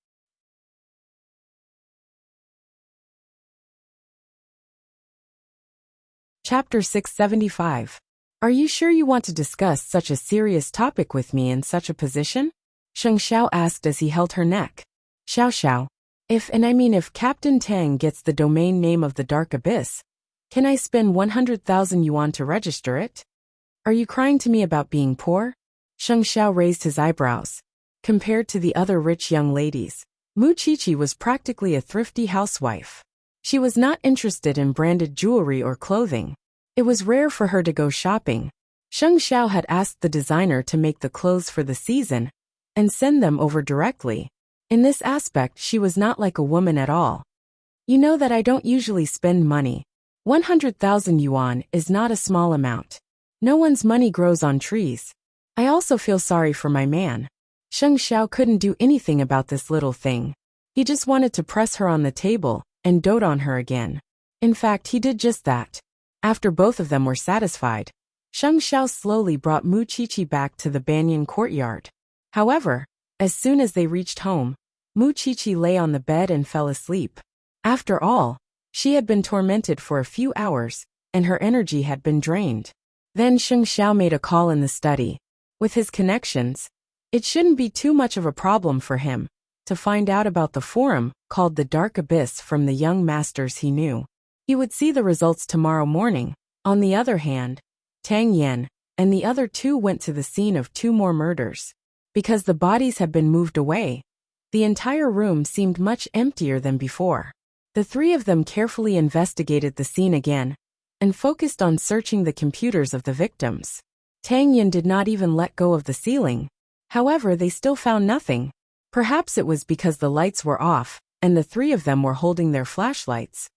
Chapter 675. Are you sure you want to discuss such a serious topic with me in such a position? Sheng Xiao asked as he held her neck. Xiao Xiao. If Captain Tang gets the domain name of the Dark Abyss, can I spend 100,000 yuan to register it? Are you crying to me about being poor? Sheng Xiao raised his eyebrows. Compared to the other rich young ladies, Mu Qiqi was practically a thrifty housewife. She was not interested in branded jewelry or clothing. It was rare for her to go shopping. Sheng Xiao had asked the designer to make the clothes for the season, and send them over directly. In this aspect, she was not like a woman at all. You know that I don't usually spend money. 100,000 yuan is not a small amount. No one's money grows on trees. I also feel sorry for my man. Sheng Xiao couldn't do anything about this little thing. He just wanted to press her on the table and dote on her again. In fact, he did just that. After both of them were satisfied, Sheng Xiao slowly brought Mu Qiqi back to the banyan courtyard. However, as soon as they reached home, Mu Qiqi lay on the bed and fell asleep. After all, she had been tormented for a few hours, and her energy had been drained. Then Sheng Xiao made a call in the study. With his connections, it shouldn't be too much of a problem for him to find out about the forum called the Dark Abyss from the young masters he knew. He would see the results tomorrow morning. On the other hand, Tang Yan and the other two went to the scene of two more murders. Because the bodies had been moved away, the entire room seemed much emptier than before. The three of them carefully investigated the scene again and focused on searching the computers of the victims. Tang Yan did not even let go of the ceiling. However, they still found nothing. Perhaps it was because the lights were off and the three of them were holding their flashlights.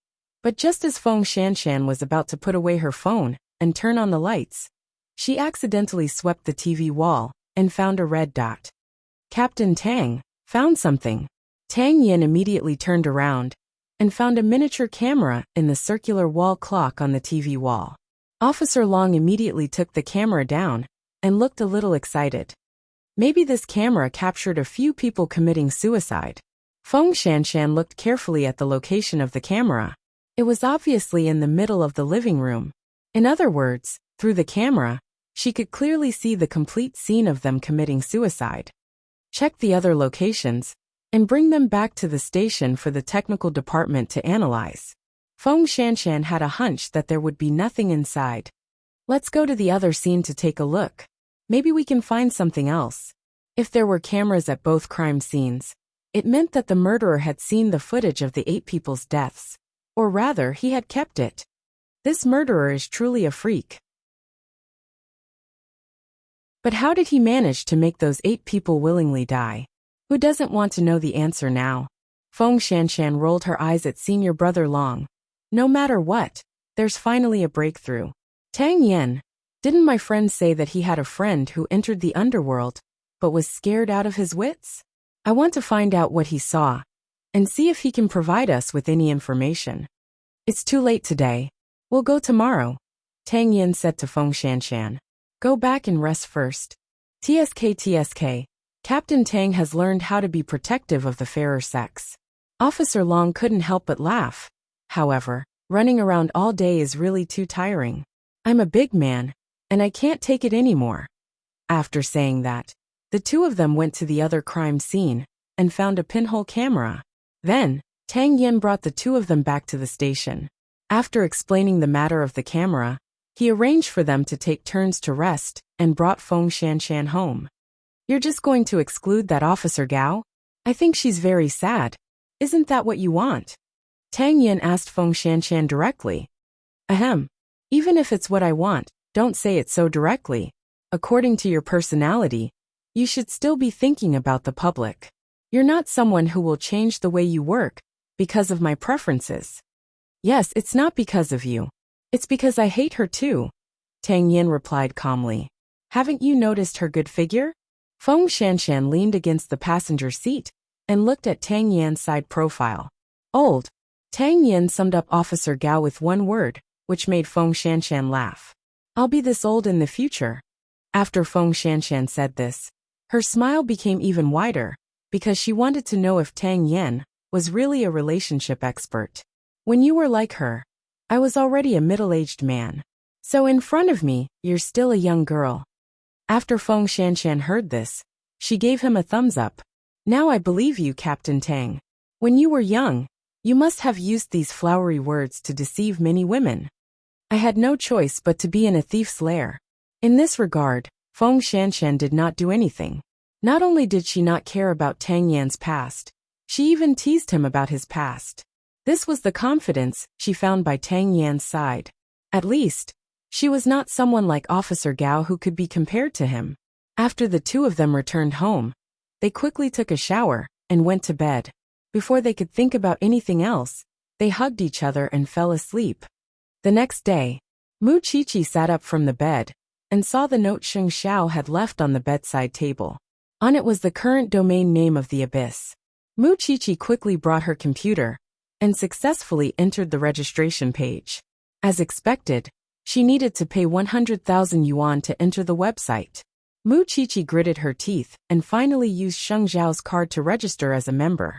But just as Feng Shanshan was about to put away her phone and turn on the lights, she accidentally swept the TV wall and found a red dot. Captain Tang found something. Tang Yin immediately turned around and found a miniature camera in the circular wall clock on the TV wall. Officer Long immediately took the camera down and looked a little excited. Maybe this camera captured a few people committing suicide. Feng Shanshan looked carefully at the location of the camera. It was obviously in the middle of the living room. In other words, through the camera, she could clearly see the complete scene of them committing suicide. Check the other locations and bring them back to the station for the technical department to analyze. Feng Shanshan had a hunch that there would be nothing inside. Let's go to the other scene to take a look. Maybe we can find something else. If there were cameras at both crime scenes, it meant that the murderer had seen the footage of the 8 people's deaths. Or rather, he had kept it. This murderer is truly a freak. But how did he manage to make those 8 people willingly die? Who doesn't want to know the answer now? Feng Shanshan rolled her eyes at senior brother Long. No matter what, there's finally a breakthrough. Tang Yen, didn't my friend say that he had a friend who entered the underworld, but was scared out of his wits? I want to find out what he saw, and see if he can provide us with any information. It's too late today. We'll go tomorrow, Tang Yen said to Feng Shanshan. Go back and rest first. TSK. Captain Tang has learned how to be protective of the fairer sex. Officer Long couldn't help but laugh. However, running around all day is really too tiring. I'm a big man, and I can't take it anymore. After saying that, the two of them went to the other crime scene and found a pinhole camera. Then, Tang Yen brought the two of them back to the station. After explaining the matter of the camera, he arranged for them to take turns to rest and brought Feng Shanshan home. You're just going to exclude that Officer Gao? I think she's very sad. Isn't that what you want? Tang Yen asked Feng Shanshan directly. Ahem. Even if it's what I want, don't say it so directly. According to your personality, you should still be thinking about the public. You're not someone who will change the way you work because of my preferences. Yes, it's not because of you. It's because I hate her too, Tang Yin replied calmly. Haven't you noticed her good figure? Feng Shanshan leaned against the passenger seat and looked at Tang Yan's side profile. Old. Tang Yin summed up Officer Gao with one word, which made Feng Shanshan laugh. I'll be this old in the future. After Feng Shanshan said this, her smile became even wider, because she wanted to know if Tang Yen was really a relationship expert. When you were like her, I was already a middle-aged man. So in front of me, you're still a young girl. After Feng Shanshan heard this, she gave him a thumbs up. Now I believe you, Captain Tang. When you were young, you must have used these flowery words to deceive many women. I had no choice but to be in a thief's lair. In this regard, Feng Shanshan did not do anything. Not only did she not care about Tang Yan's past, she even teased him about his past. This was the confidence she found by Tang Yan's side. At least, she was not someone like Officer Gao who could be compared to him. After the two of them returned home, They quickly took a shower and went to bed. Before they could think about anything else, they hugged each other and fell asleep. The next day, Mu Qiqi sat up from the bed and saw the note Sheng Xiao had left on the bedside table. On it was the current domain name of the abyss. Mu Qiqi quickly brought her computer and successfully entered the registration page. As expected, she needed to pay 100,000 yuan to enter the website. Mu Qiqi gritted her teeth and finally used Sheng Xiao's card to register as a member.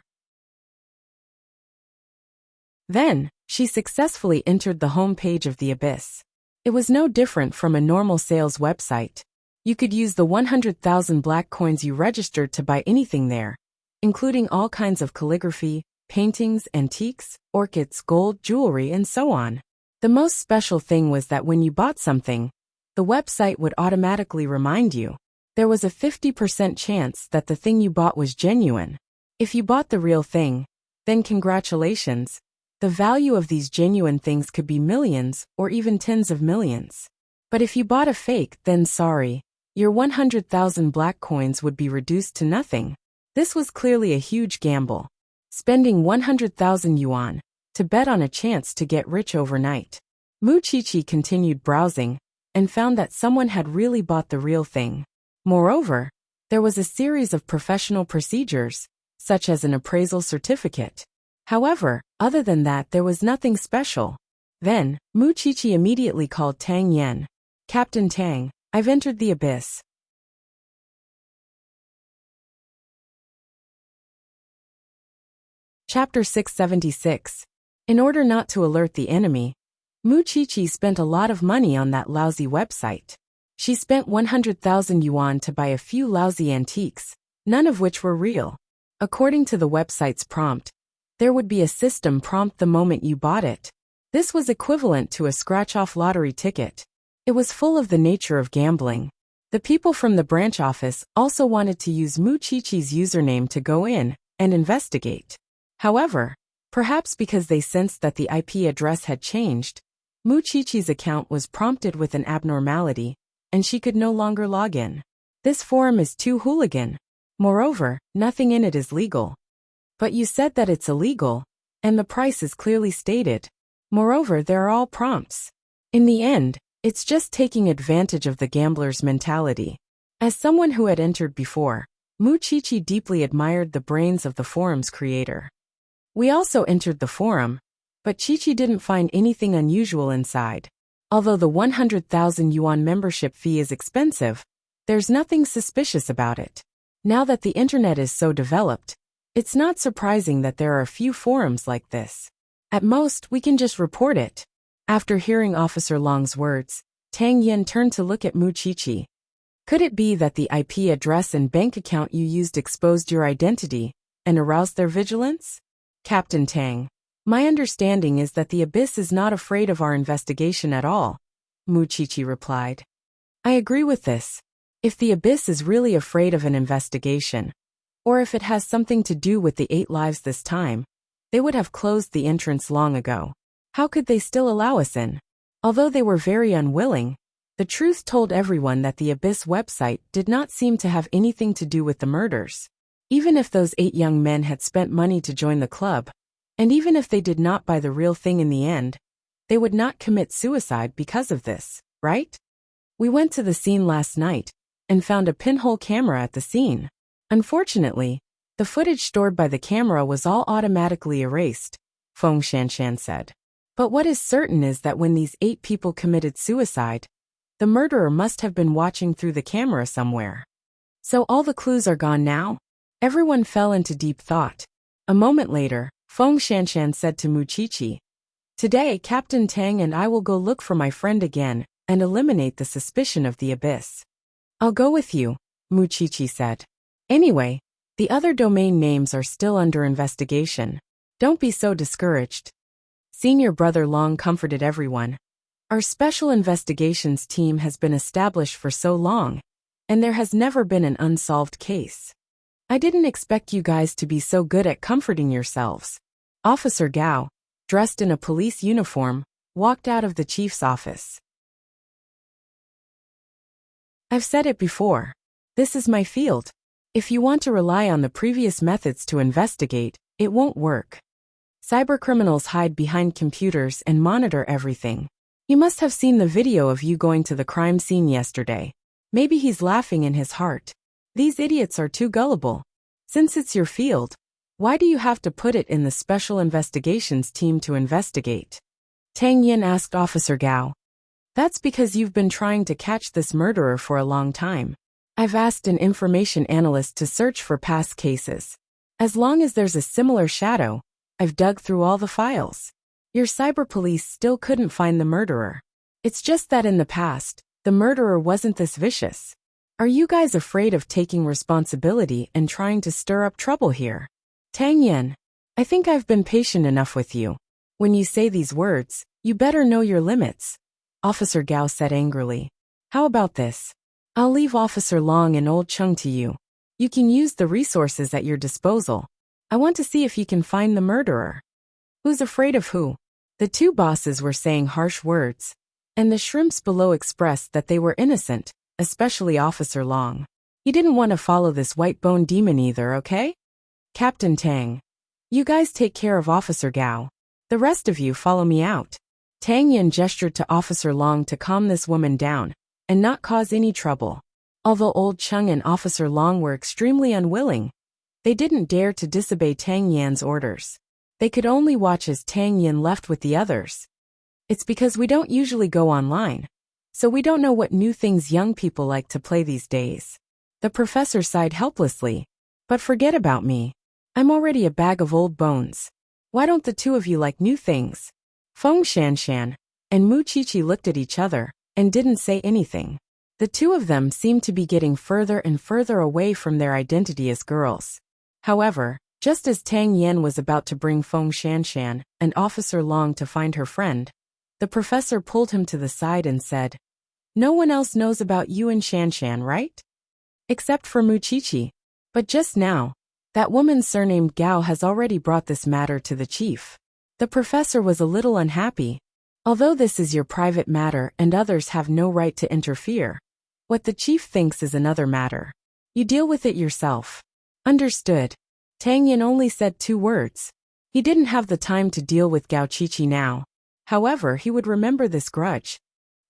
Then, she successfully entered the home page of the abyss. It was no different from a normal sales website. You could use the 100,000 black coins you registered to buy anything there, including all kinds of calligraphy, paintings, antiques, orchids, gold, jewelry, and so on. The most special thing was that when you bought something, the website would automatically remind you. There was a 50% chance that the thing you bought was genuine. If you bought the real thing, then congratulations. The value of these genuine things could be millions or even tens of millions. But if you bought a fake, then sorry, your 100,000 black coins would be reduced to nothing. This was clearly a huge gamble. Spending 100,000 yuan to bet on a chance to get rich overnight. Mu Qiqi continued browsing and found that someone had really bought the real thing. Moreover, there was a series of professional procedures, such as an appraisal certificate. However, other than that there was nothing special. Then, Mu Qiqi immediately called Tang Yan. Captain Tang, I've entered the abyss. Chapter 676. In order not to alert the enemy, Mu Qiqi spent a lot of money on that lousy website. She spent 100,000 yuan to buy a few lousy antiques, none of which were real. According to the website's prompt, there would be a system prompt the moment you bought it. This was equivalent to a scratch-off lottery ticket. It was full of the nature of gambling. The people from the branch office also wanted to use Mu Qiqi's username to go in and investigate. However, perhaps because they sensed that the IP address had changed, Mu Qiqi's account was prompted with an abnormality, and she could no longer log in. This forum is too hooligan. Moreover, nothing in it is legal. But you said that it's illegal, and the price is clearly stated. Moreover, there are all prompts. In the end, it's just taking advantage of the gambler's mentality. As someone who had entered before, Mu Qiqi deeply admired the brains of the forum's creator. We also entered the forum, but Qiqi didn't find anything unusual inside. Although the 100,000 yuan membership fee is expensive, there's nothing suspicious about it. Now that the internet is so developed, it's not surprising that there are a few forums like this. At most, we can just report it. After hearing Officer Long's words, Tang Yin turned to look at Mu Qiqi. Could it be that the IP address and bank account you used exposed your identity and aroused their vigilance? Captain Tang, my understanding is that the abyss is not afraid of our investigation at all, Mu Qiqi replied. I agree with this. If the abyss is really afraid of an investigation, or if it has something to do with the 8 lives this time, they would have closed the entrance long ago. How could they still allow us in? Although they were very unwilling, the truth told everyone that the Abyss website did not seem to have anything to do with the murders. Even if those 8 young men had spent money to join the club, and even if they did not buy the real thing in the end, they would not commit suicide because of this, right? We went to the scene last night and found a pinhole camera at the scene. Unfortunately, the footage stored by the camera was all automatically erased, Feng Shanshan said. But what is certain is that when these 8 people committed suicide, the murderer must have been watching through the camera somewhere. So all the clues are gone now? Everyone fell into deep thought. A moment later, Feng Shanshan said to Mu Qiqi, Today, Captain Tang and I will go look for my friend again and eliminate the suspicion of the abyss. I'll go with you, Mu Qiqi said. Anyway, the other domain names are still under investigation. Don't be so discouraged. Senior Brother Long comforted everyone. Our special investigations team has been established for so long, and there has never been an unsolved case. I didn't expect you guys to be so good at comforting yourselves. Officer Gao, dressed in a police uniform, walked out of the chief's office. I've said it before. This is my field. If you want to rely on the previous methods to investigate, it won't work. Cybercriminals hide behind computers and monitor everything. You must have seen the video of you going to the crime scene yesterday. Maybe he's laughing in his heart. These idiots are too gullible. Since it's your field, why do you have to put it in the special investigations team to investigate? Tang Yin asked Officer Gao. That's because you've been trying to catch this murderer for a long time. I've asked an information analyst to search for past cases. As long as there's a similar shadow, I've dug through all the files. Your cyber police still couldn't find the murderer. It's just that in the past, the murderer wasn't this vicious. Are you guys afraid of taking responsibility and trying to stir up trouble here? Tang Yin, I think I've been patient enough with you. When you say these words, you better know your limits, Officer Gao said angrily. How about this? I'll leave Officer Long and Old Chung to you. You can use the resources at your disposal. I want to see if you can find the murderer. Who's afraid of who? The two bosses were saying harsh words, and the shrimps below expressed that they were innocent, especially Officer Long. He didn't want to follow this white-bone demon either, okay? Captain Tang. You guys take care of Officer Gao. The rest of you follow me out. Tang Yin gestured to Officer Long to calm this woman down and not cause any trouble. Although Old Chung and Officer Long were extremely unwilling, they didn't dare to disobey Tang Yan's orders. They could only watch as Tang Yin left with the others. It's because we don't usually go online, so we don't know what new things young people like to play these days. The professor sighed helplessly. But forget about me. I'm already a bag of old bones. Why don't the two of you like new things? Feng Shanshan and Mu Qiqi looked at each other and didn't say anything. The two of them seemed to be getting further and further away from their identity as girls. However, just as Tang Yin was about to bring Feng Shanshan and Officer Long to find her friend, the professor pulled him to the side and said, "No one else knows about you and Shanshan, right? Except for Mu Qiqi. But just now, that woman surnamed Gao has already brought this matter to the chief." The professor was a little unhappy. Although this is your private matter and others have no right to interfere, what the chief thinks is another matter. You deal with it yourself. Understood. Tang Yin only said 2 words. He didn't have the time to deal with Gao Qiqi now. However, he would remember this grudge.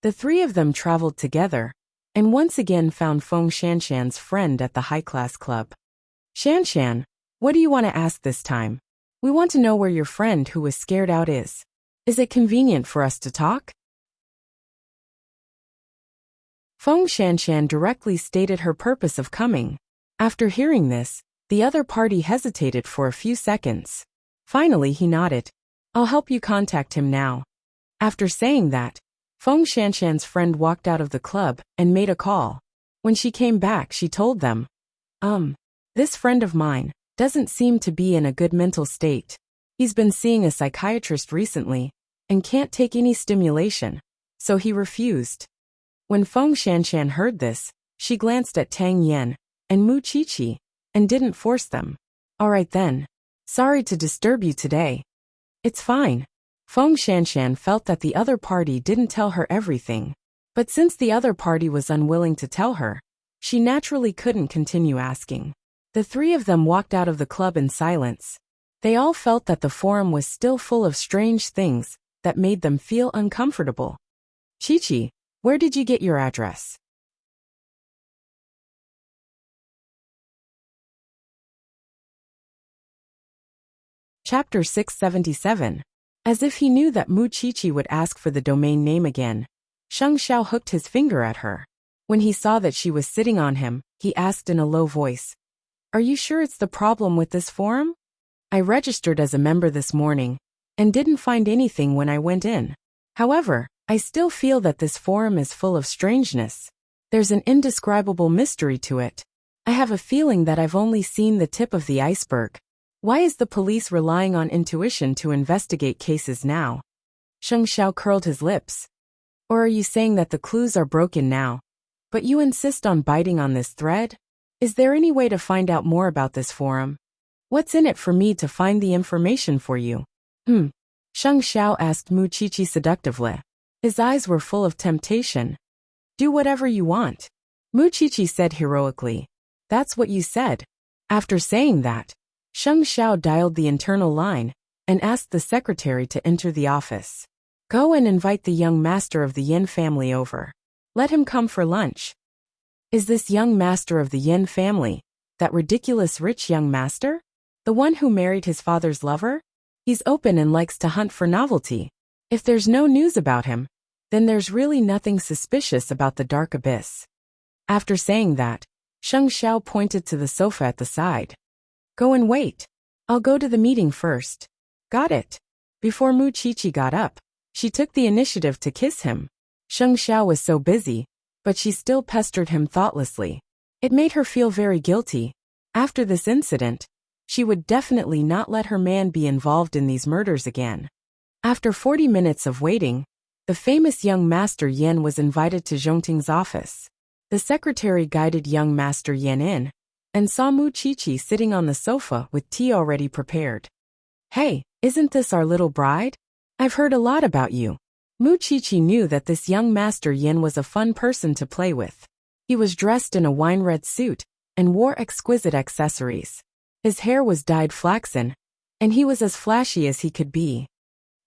The 3 of them traveled together, and once again found Feng Shanshan's friend at the high-class club. Shanshan, what do you want to ask this time? We want to know where your friend who was scared out is. Is it convenient for us to talk? Feng Shanshan directly stated her purpose of coming. After hearing this, the other party hesitated for a few seconds. Finally, he nodded. I'll help you contact him now. After saying that, Feng Shanshan's friend walked out of the club and made a call. When she came back, she told them, this friend of mine doesn't seem to be in a good mental state. He's been seeing a psychiatrist recently and can't take any stimulation, so he refused. When Feng Shanshan heard this, she glanced at Tang Yin and Mu Qiqi and didn't force them. All right then. Sorry to disturb you today. It's fine. Feng Shanshan felt that the other party didn't tell her everything, but since the other party was unwilling to tell her, she naturally couldn't continue asking. The 3 of them walked out of the club in silence. They all felt that the forum was still full of strange things that made them feel uncomfortable. Qiqi, where did you get your address? Chapter 677. As if he knew that Mu Qiqi would ask for the domain name again, Sheng Xiao hooked his finger at her. When he saw that she was sitting on him, he asked in a low voice, Are you sure it's the problem with this forum? I registered as a member this morning, and didn't find anything when I went in. However, I still feel that this forum is full of strangeness. There's an indescribable mystery to it. I have a feeling that I've only seen the tip of the iceberg. Why is the police relying on intuition to investigate cases now? Sheng Xiao curled his lips. Or are you saying that the clues are broken now? But you insist on biting on this thread? Is there any way to find out more about this forum? What's in it for me to find the information for you? Sheng Xiao asked Mu Qiqi seductively. His eyes were full of temptation. Do whatever you want. Mu Qiqi said heroically. That's what you said. After saying that, Sheng Xiao dialed the internal line and asked the secretary to enter the office. Go and invite the young master of the Yin family over. Let him come for lunch. Is this young master of the Yin family that ridiculous rich young master? The one who married his father's lover? He's open and likes to hunt for novelty. If there's no news about him, then there's really nothing suspicious about the dark abyss. After saying that, Sheng Xiao pointed to the sofa at the side. Go and wait. I'll go to the meeting first. Got it. Before Mu Qiqi got up, she took the initiative to kiss him. Sheng Xiao was so busy, but she still pestered him thoughtlessly. It made her feel very guilty. After this incident, she would definitely not let her man be involved in these murders again. After 40 minutes of waiting, the famous young Master Yin was invited to Zhongting's office. The secretary guided young Master Yin in, and saw Mu Qiqi sitting on the sofa with tea already prepared. Hey, isn't this our little bride? I've heard a lot about you. Mu Qiqi knew that this young Master Yin was a fun person to play with. He was dressed in a wine-red suit and wore exquisite accessories. His hair was dyed flaxen, and he was as flashy as he could be.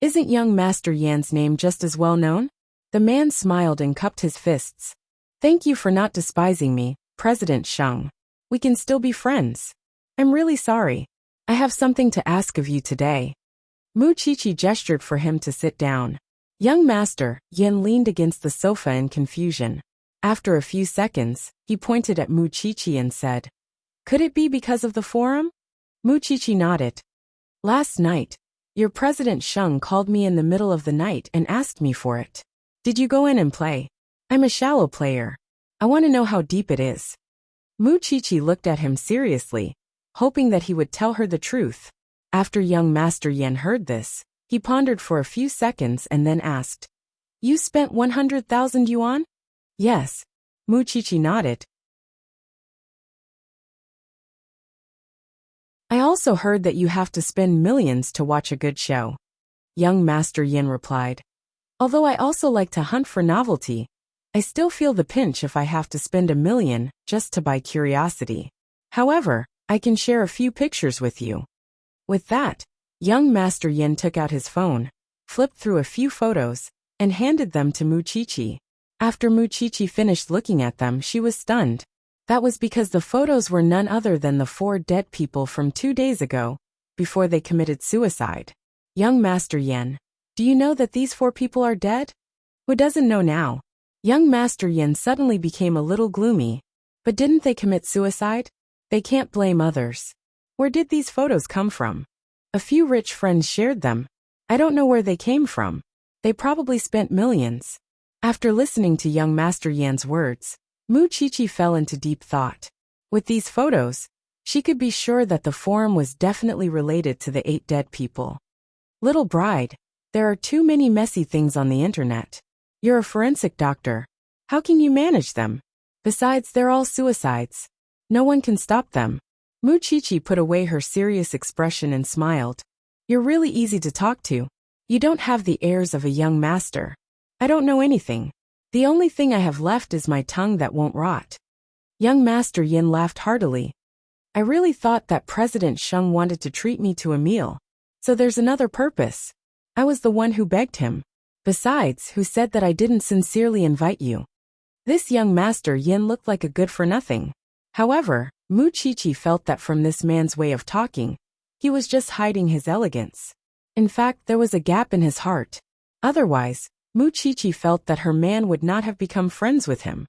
Isn't young Master Yan's name just as well known? The man smiled and cupped his fists. Thank you for not despising me, President Sheng. We can still be friends. I'm really sorry. I have something to ask of you today. Mu Qiqi gestured for him to sit down. Young Master Yin leaned against the sofa in confusion. After a few seconds, he pointed at Mu Qiqi and said, Could it be because of the forum? Mu Qiqi nodded. Last night, your President Sheng called me in the middle of the night and asked me for it. Did you go in and play? I'm a shallow player. I want to know how deep it is. Mu Qiqi looked at him seriously, hoping that he would tell her the truth. After young Master Yin heard this, he pondered for a few seconds and then asked, You spent 100,000 yuan? Yes. Mu Qiqi nodded. I also heard that you have to spend millions to watch a good show. Young Master Yin replied. Although I also like to hunt for novelty, I still feel the pinch if I have to spend 1 million just to buy curiosity. However, I can share a few pictures with you. With that, young Master Yin took out his phone, flipped through a few photos, and handed them to Mu Qiqi. After Mu Qiqi finished looking at them, she was stunned. That was because the photos were none other than the 4 dead people from 2 days ago, before they committed suicide. Young Master Yin, do you know that these 4 people are dead? Who doesn't know now? Young Master Yin suddenly became a little gloomy. But didn't they commit suicide? They can't blame others. Where did these photos come from? A few rich friends shared them. I don't know where they came from. They probably spent millions. After listening to young Master Yan's words, Mu Qiqi fell into deep thought. With these photos, she could be sure that the forum was definitely related to the 8 dead people. Little bride, there are too many messy things on the internet. You're a forensic doctor. How can you manage them? Besides, they're all suicides. No one can stop them. Mu Qiqi put away her serious expression and smiled. You're really easy to talk to. You don't have the airs of a young master. I don't know anything. The only thing I have left is my tongue that won't rot. Young Master Yin laughed heartily. I really thought that President Sheng wanted to treat me to a meal. So there's another purpose. I was the one who begged him. Besides, who said that I didn't sincerely invite you? This young Master Yin looked like a good-for-nothing. However, Mu Qiqi felt that from this man's way of talking, he was just hiding his elegance. In fact, there was a gap in his heart. Otherwise, Mu Qiqi felt that her man would not have become friends with him.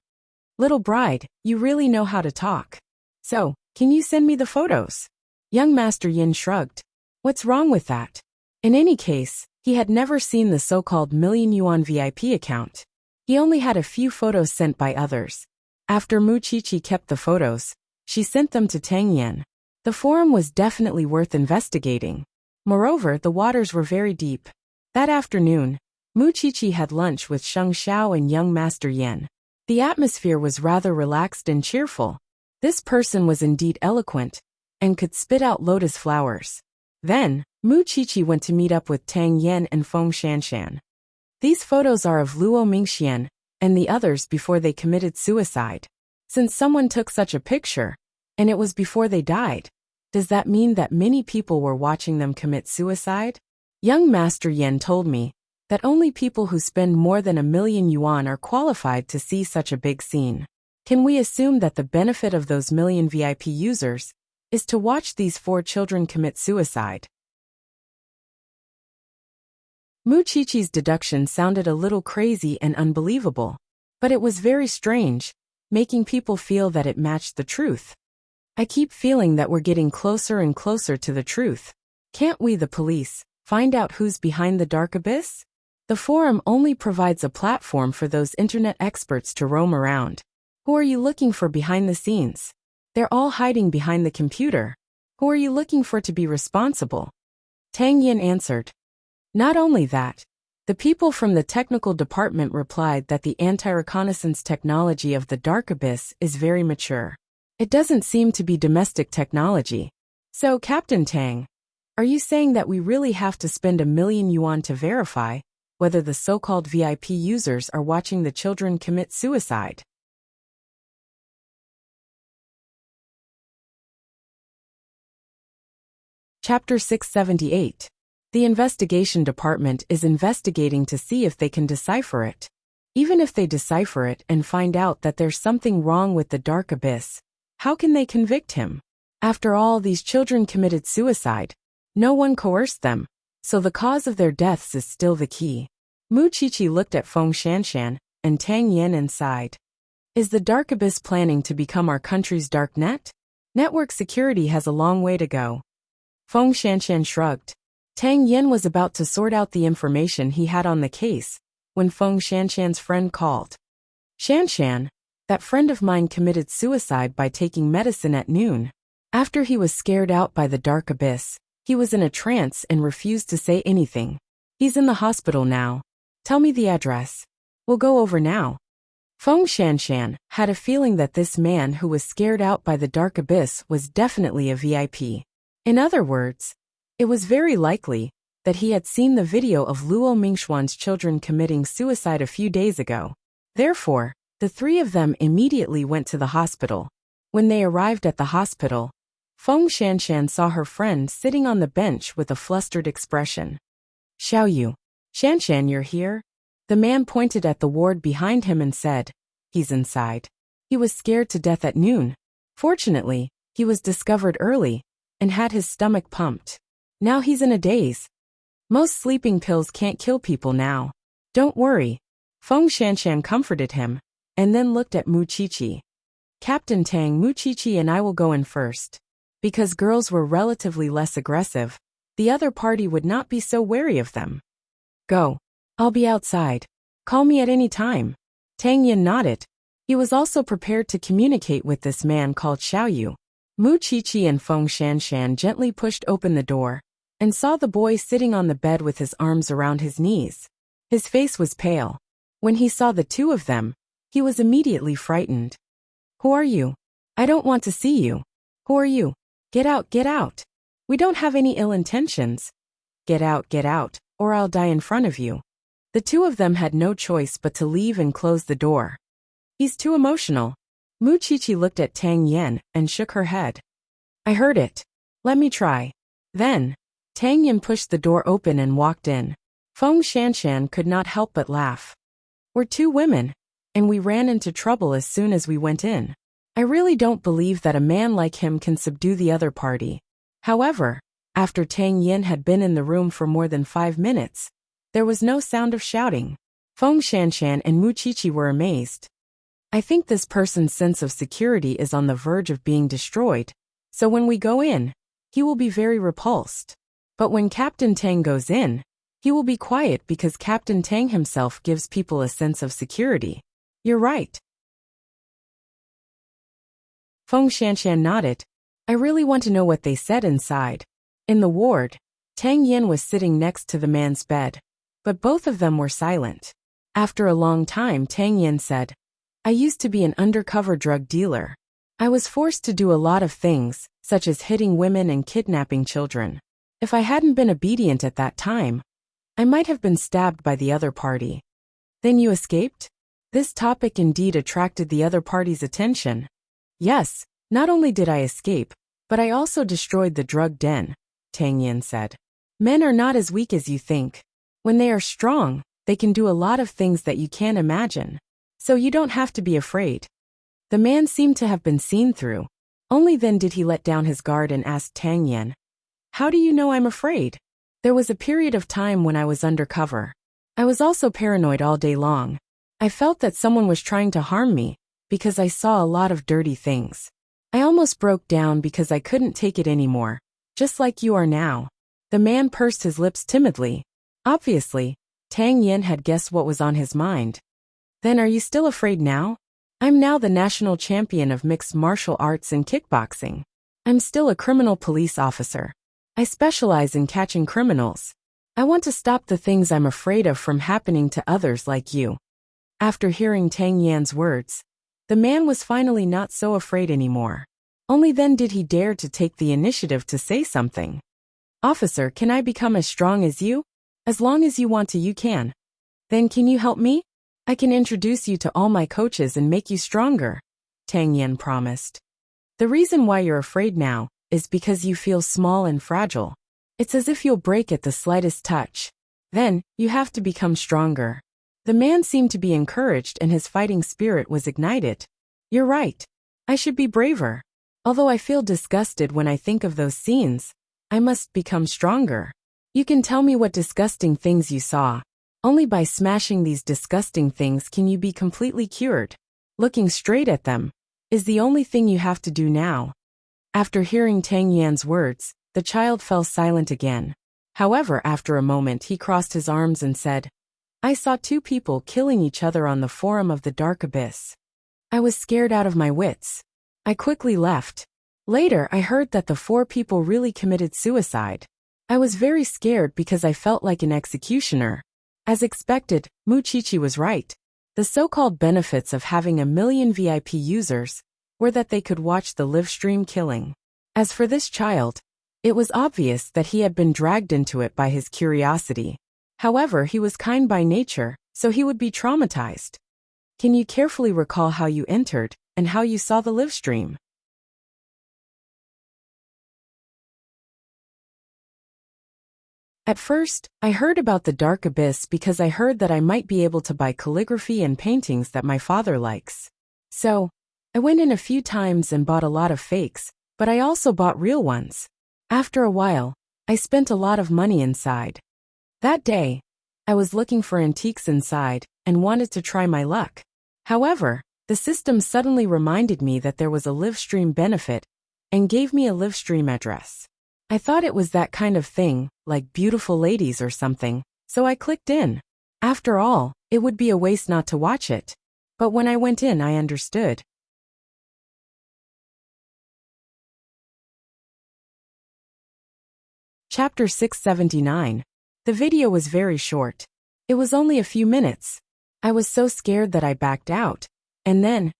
Little bride, you really know how to talk. So, can you send me the photos? Young Master Yin shrugged. What's wrong with that? In any case, he had never seen the so-called million yuan VIP account. He only had a few photos sent by others. After Mu Qiqi kept the photos, she sent them to Tang Yan. The forum was definitely worth investigating. Moreover, the waters were very deep. That afternoon, Mu Qiqi had lunch with Sheng Xiao and young Master Yin. The atmosphere was rather relaxed and cheerful. This person was indeed eloquent, and could spit out lotus flowers. Then, Mu Qiqi went to meet up with Tang Yan and Feng Shanshan. These photos are of Luo Mingxian and the others before they committed suicide. Since someone took such a picture, And it was before they died. Does that mean that many people were watching them commit suicide? Young Master Yen told me that only people who spend more than 1,000,000 yuan are qualified to see such a big scene. Can we assume that the benefit of those million VIP users is to watch these 4 children commit suicide? Muchichi's deduction sounded a little crazy and unbelievable, but it was very strange, making people feel that it matched the truth. I keep feeling that we're getting closer and closer to the truth. Can't we, the police, find out who's behind the dark abyss? The forum only provides a platform for those internet experts to roam around. Who are you looking for behind the scenes? They're all hiding behind the computer. Who are you looking for to be responsible? Tang Yin answered. Not only that, the people from the technical department replied that the anti-reconnaissance technology of the dark abyss is very mature. It doesn't seem to be domestic technology. So, Captain Tang, are you saying that we really have to spend 1,000,000 yuan to verify whether the so-called VIP users are watching the children commit suicide? Chapter 678. The investigation department is investigating to see if they can decipher it. Even if they decipher it and find out that there's something wrong with the dark abyss, how can they convict him? After all, these children committed suicide. No one coerced them, so the cause of their deaths is still the key. Muchichi looked at Feng Shanshan and Tang Yin and sighed. Is the dark abyss planning to become our country's dark net? Network security has a long way to go. Feng Shanshan shrugged. Tang Yin was about to sort out the information he had on the case when Feng Shanshan's friend called. Shanshan, that friend of mine committed suicide by taking medicine at noon. After he was scared out by the dark abyss, he was in a trance and refused to say anything. He's in the hospital now. Tell me the address. We'll go over now. Feng Shanshan had a feeling that this man who was scared out by the dark abyss was definitely a VIP. In other words, it was very likely that he had seen the video of Luo Mingxuan's children committing suicide a few days ago. Therefore, the 3 of them immediately went to the hospital. When they arrived at the hospital, Feng Shanshan saw her friend sitting on the bench with a flustered expression. Xiaoyu. Shanshan, you're here? The man pointed at the ward behind him and said, he's inside. He was scared to death at noon. Fortunately, he was discovered early and had his stomach pumped. Now he's in a daze. Most sleeping pills can't kill people now. Don't worry. Feng Shanshan comforted him, and then looked at Muchichi. Captain Tang, Muchichi and I will go in first. Because girls were relatively less aggressive, the other party would not be so wary of them. Go. I'll be outside. Call me at any time. Tang Yin nodded. He was also prepared to communicate with this man called Xiaoyu. Muchichi and Feng Shanshan gently pushed open the door and saw the boy sitting on the bed with his arms around his knees. His face was pale. When he saw the 2 of them, he was immediately frightened. Who are you? I don't want to see you. Who are you? Get out, get out. We don't have any ill intentions. Get out, or I'll die in front of you. The 2 of them had no choice but to leave and close the door. He's too emotional. Muchichi looked at Tang Yin and shook her head. I heard it. Let me try. Then, Tang Yin pushed the door open and walked in. Feng Shanshan could not help but laugh. We're 2 women, and we ran into trouble as soon as we went in. I really don't believe that a man like him can subdue the other party. However, after Tang Yin had been in the room for more than 5 minutes, there was no sound of shouting. Feng Shanshan and Muchichi were amazed. I think this person's sense of security is on the verge of being destroyed, so when we go in, he will be very repulsed. But when Captain Tang goes in, he will be quiet because Captain Tang himself gives people a sense of security. You're right. Feng Shanshan nodded. I really want to know what they said inside. In the ward, Tang Yin was sitting next to the man's bed, but both of them were silent. After a long time, Tang Yin said, I used to be an undercover drug dealer. I was forced to do a lot of things, such as hitting women and kidnapping children. If I hadn't been obedient at that time, I might have been stabbed by the other party. Then you escaped? This topic indeed attracted the other party's attention. Yes, Not only did I escape, but I also destroyed the drug den, Tang Yin said. Men are not as weak as you think. When they are strong, they can do a lot of things that you can't imagine. So you don't have to be afraid. The man seemed to have been seen through. Only then did he let down his guard and asked Tang Yin, "How do you know I'm afraid?" There was a period of time when I was undercover. I was also paranoid all day long. I felt that someone was trying to harm me, because I saw a lot of dirty things. I almost broke down because I couldn't take it anymore, just like you are now. The man pursed his lips timidly. Obviously, Tang Yin had guessed what was on his mind. Then are you still afraid now? I'm now the national champion of mixed martial arts and kickboxing. I'm still a criminal police officer. I specialize in catching criminals. I want to stop the things I'm afraid of from happening to others like you. After hearing Tang Yan's words, the man was finally not so afraid anymore. Only then did he dare to take the initiative to say something. "Officer, can I become as strong as you? As long as you want to, you can. Then can you help me? I can introduce you to all my coaches and make you stronger," Tang Yan promised. "The reason why you're afraid now is because you feel small and fragile. It's as if you'll break at the slightest touch. Then, you have to become stronger." The man seemed to be encouraged and his fighting spirit was ignited. "You're right. I should be braver. Although I feel disgusted when I think of those scenes, I must become stronger. You can tell me what disgusting things you saw. Only by smashing these disgusting things can you be completely cured. Looking straight at them is the only thing you have to do now." After hearing Tang Yan's words, the child fell silent again. However, after a moment he crossed his arms and said, "I saw two people killing each other on the forum of the Dark Abyss. I was scared out of my wits. I quickly left. Later I heard that the 4 people really committed suicide. I was very scared because I felt like an executioner." As expected, Muchichi was right. The so-called benefits of having 1,000,000 VIP users were that they could watch the live stream killing. As for this child, it was obvious that he had been dragged into it by his curiosity. However, he was kind by nature, so he would be traumatized. Can you carefully recall how you entered and how you saw the live stream? At first, I heard about the Dark Abyss because I heard that I might be able to buy calligraphy and paintings that my father likes. So, I went in a few times and bought a lot of fakes, but I also bought real ones. After a while, I spent a lot of money inside. That day, I was looking for antiques inside and wanted to try my luck. However, the system suddenly reminded me that there was a live stream benefit and gave me a live stream address. I thought it was that kind of thing, like beautiful ladies or something, so I clicked in. After all, it would be a waste not to watch it. But when I went in, I understood. Chapter 679. The video was very short. It was only a few minutes. I was so scared that I backed out. And then,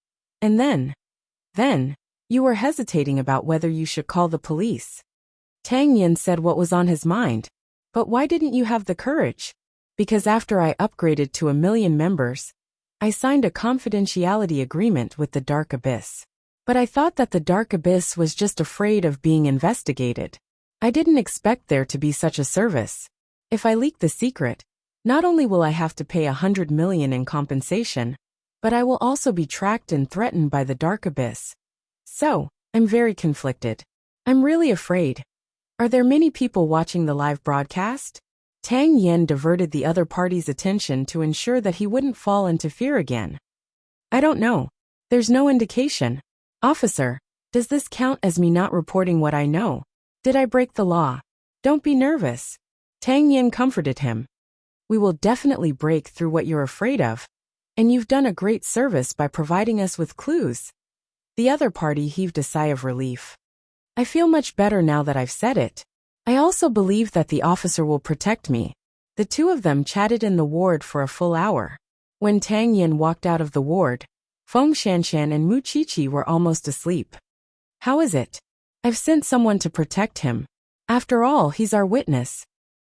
you were hesitating about whether you should call the police. Tang Yin said what was on his mind. "But why didn't you have the courage?" "Because after I upgraded to 1,000,000 members, I signed a confidentiality agreement with the Dark Abyss. But I thought that the Dark Abyss was just afraid of being investigated. I didn't expect there to be such a service. If I leak the secret, not only will I have to pay 100 million in compensation, but I will also be tracked and threatened by the Dark Abyss. So, I'm very conflicted. I'm really afraid. Are there many people watching the live broadcast?" Tang Yin diverted the other party's attention to ensure that he wouldn't fall into fear again. "I don't know. There's no indication. Officer, does this count as me not reporting what I know? Did I break the law?" "Don't be nervous." Tang Yin comforted him. "We will definitely break through what you're afraid of. And you've done a great service by providing us with clues." The other party heaved a sigh of relief. "I feel much better now that I've said it. I also believe that the officer will protect me." The two of them chatted in the ward for a full hour. When Tang Yin walked out of the ward, Feng Shanshan and Muchichi were almost asleep. "How is it?" "I've sent someone to protect him. After all, he's our witness."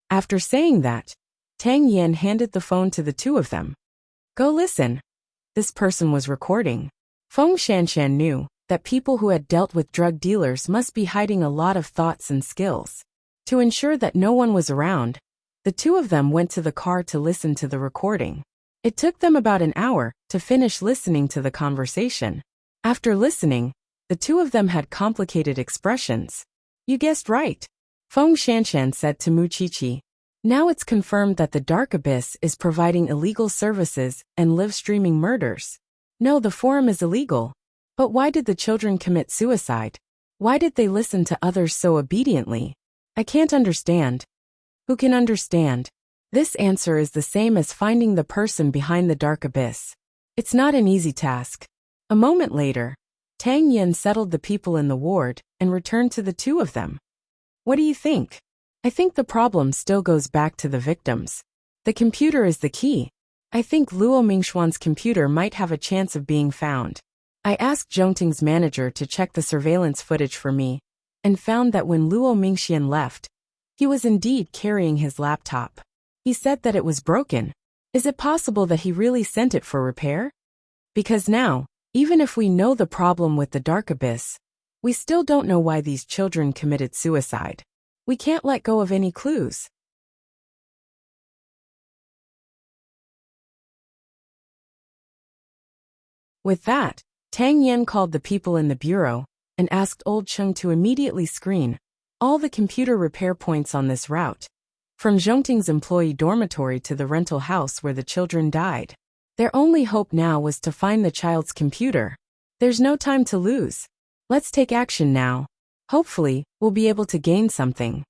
After saying that, Tang Yin handed the phone to the two of them. "Go listen." This person was recording. Feng Shanshan knew that people who had dealt with drug dealers must be hiding a lot of thoughts and skills. To ensure that no one was around, the two of them went to the car to listen to the recording. It took them about an hour to finish listening to the conversation. After listening, the two of them had complicated expressions. You guessed right, Feng Shanshan said to Mu Qiqi. Now it's confirmed that the Dark Abyss is providing illegal services and live-streaming murders. No, the forum is illegal. But why did the children commit suicide? Why did they listen to others so obediently? I can't understand. Who can understand? This answer is the same as finding the person behind the Dark Abyss. It's not an easy task. A moment later, Tang Yin settled the people in the ward and returned to the two of them. What do you think? I think the problem still goes back to the victims. The computer is the key. I think Luo Mingxuan's computer might have a chance of being found. I asked Zhongting's manager to check the surveillance footage for me, and found that when Luo Mingxian left, he was indeed carrying his laptop. He said that it was broken. Is it possible that he really sent it for repair? Because now, even if we know the problem with the Dark Abyss, we still don't know why these children committed suicide. We can't let go of any clues. With that, Tang Yen called the people in the bureau and asked Old Cheng to immediately screen all the computer repair points on this route, from Zhongting's employee dormitory to the rental house where the children died. Their only hope now was to find the child's computer. There's no time to lose. Let's take action now. Hopefully, we'll be able to gain something.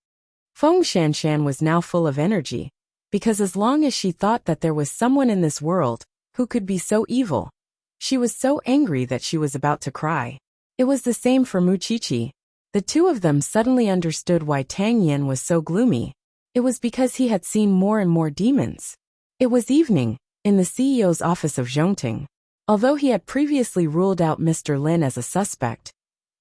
Feng Shanshan was now full of energy, because as long as she thought that there was someone in this world who could be so evil, she was so angry that she was about to cry. It was the same for Mu Qiqi. The two of them suddenly understood why Tang Yin was so gloomy. It was because he had seen more and more demons. It was evening, in the CEO's office of Zhongting. Although he had previously ruled out Mr. Lin as a suspect,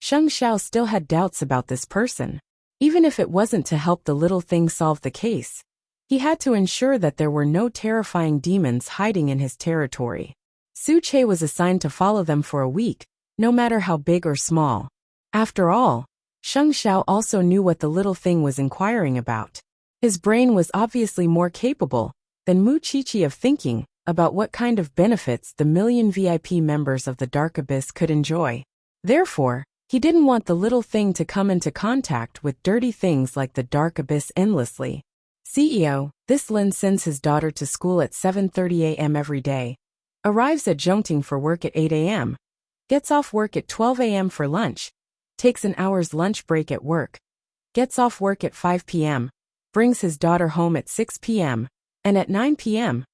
Sheng Xiao still had doubts about this person. Even if it wasn't to help the little thing solve the case, he had to ensure that there were no terrifying demons hiding in his territory. Su Che was assigned to follow them for a week, no matter how big or small. After all, Sheng Xiao also knew what the little thing was inquiring about. His brain was obviously more capable than Mu Qiqi of thinking about what kind of benefits the million VIP members of the Dark Abyss could enjoy. Therefore, he didn't want the little thing to come into contact with dirty things like the Dark Abyss endlessly. CEO, this Lin sends his daughter to school at 7:30 a.m. every day, arrives at Zhongting for work at 8 a.m., gets off work at 12 a.m. for lunch, takes an hour's lunch break at work, gets off work at 5 p.m., brings his daughter home at 6 p.m., and at 9 p.m.,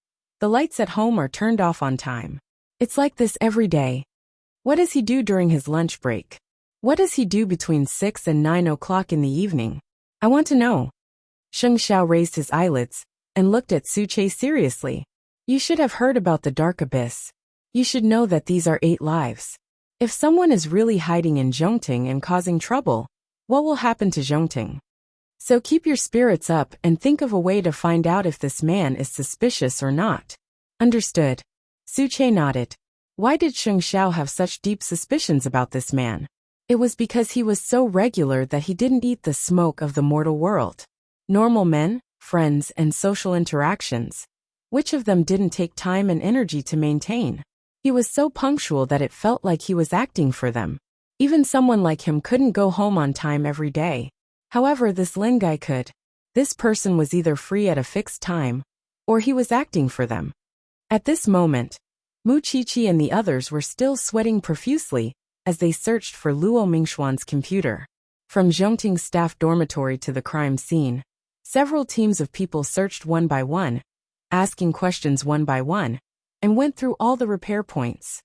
the lights at home are turned off on time. It's like this every day. What does he do during his lunch break? What does he do between 6 and 9 o'clock in the evening? I want to know. Sheng Xiao raised his eyelids and looked at Su Che seriously. You should have heard about the Dark Abyss. You should know that these are 8 lives. If someone is really hiding in Zhongting and causing trouble, what will happen to Zhongting? So keep your spirits up and think of a way to find out if this man is suspicious or not. Understood. Su Che nodded. Why did Sheng Xiao have such deep suspicions about this man? It was because he was so regular that he didn't eat the smoke of the mortal world. Normal men, friends, and social interactions. Which of them didn't take time and energy to maintain? He was so punctual that it felt like he was acting for them. Even someone like him couldn't go home on time every day. However, this Lin guy could. This person was either free at a fixed time, or he was acting for them. At this moment, Mu Qiqi and the others were still sweating profusely as they searched for Luo Mingxuan's computer. From Zhongting's staff dormitory to the crime scene, several teams of people searched one by one, asking questions one by one, and went through all the repair points.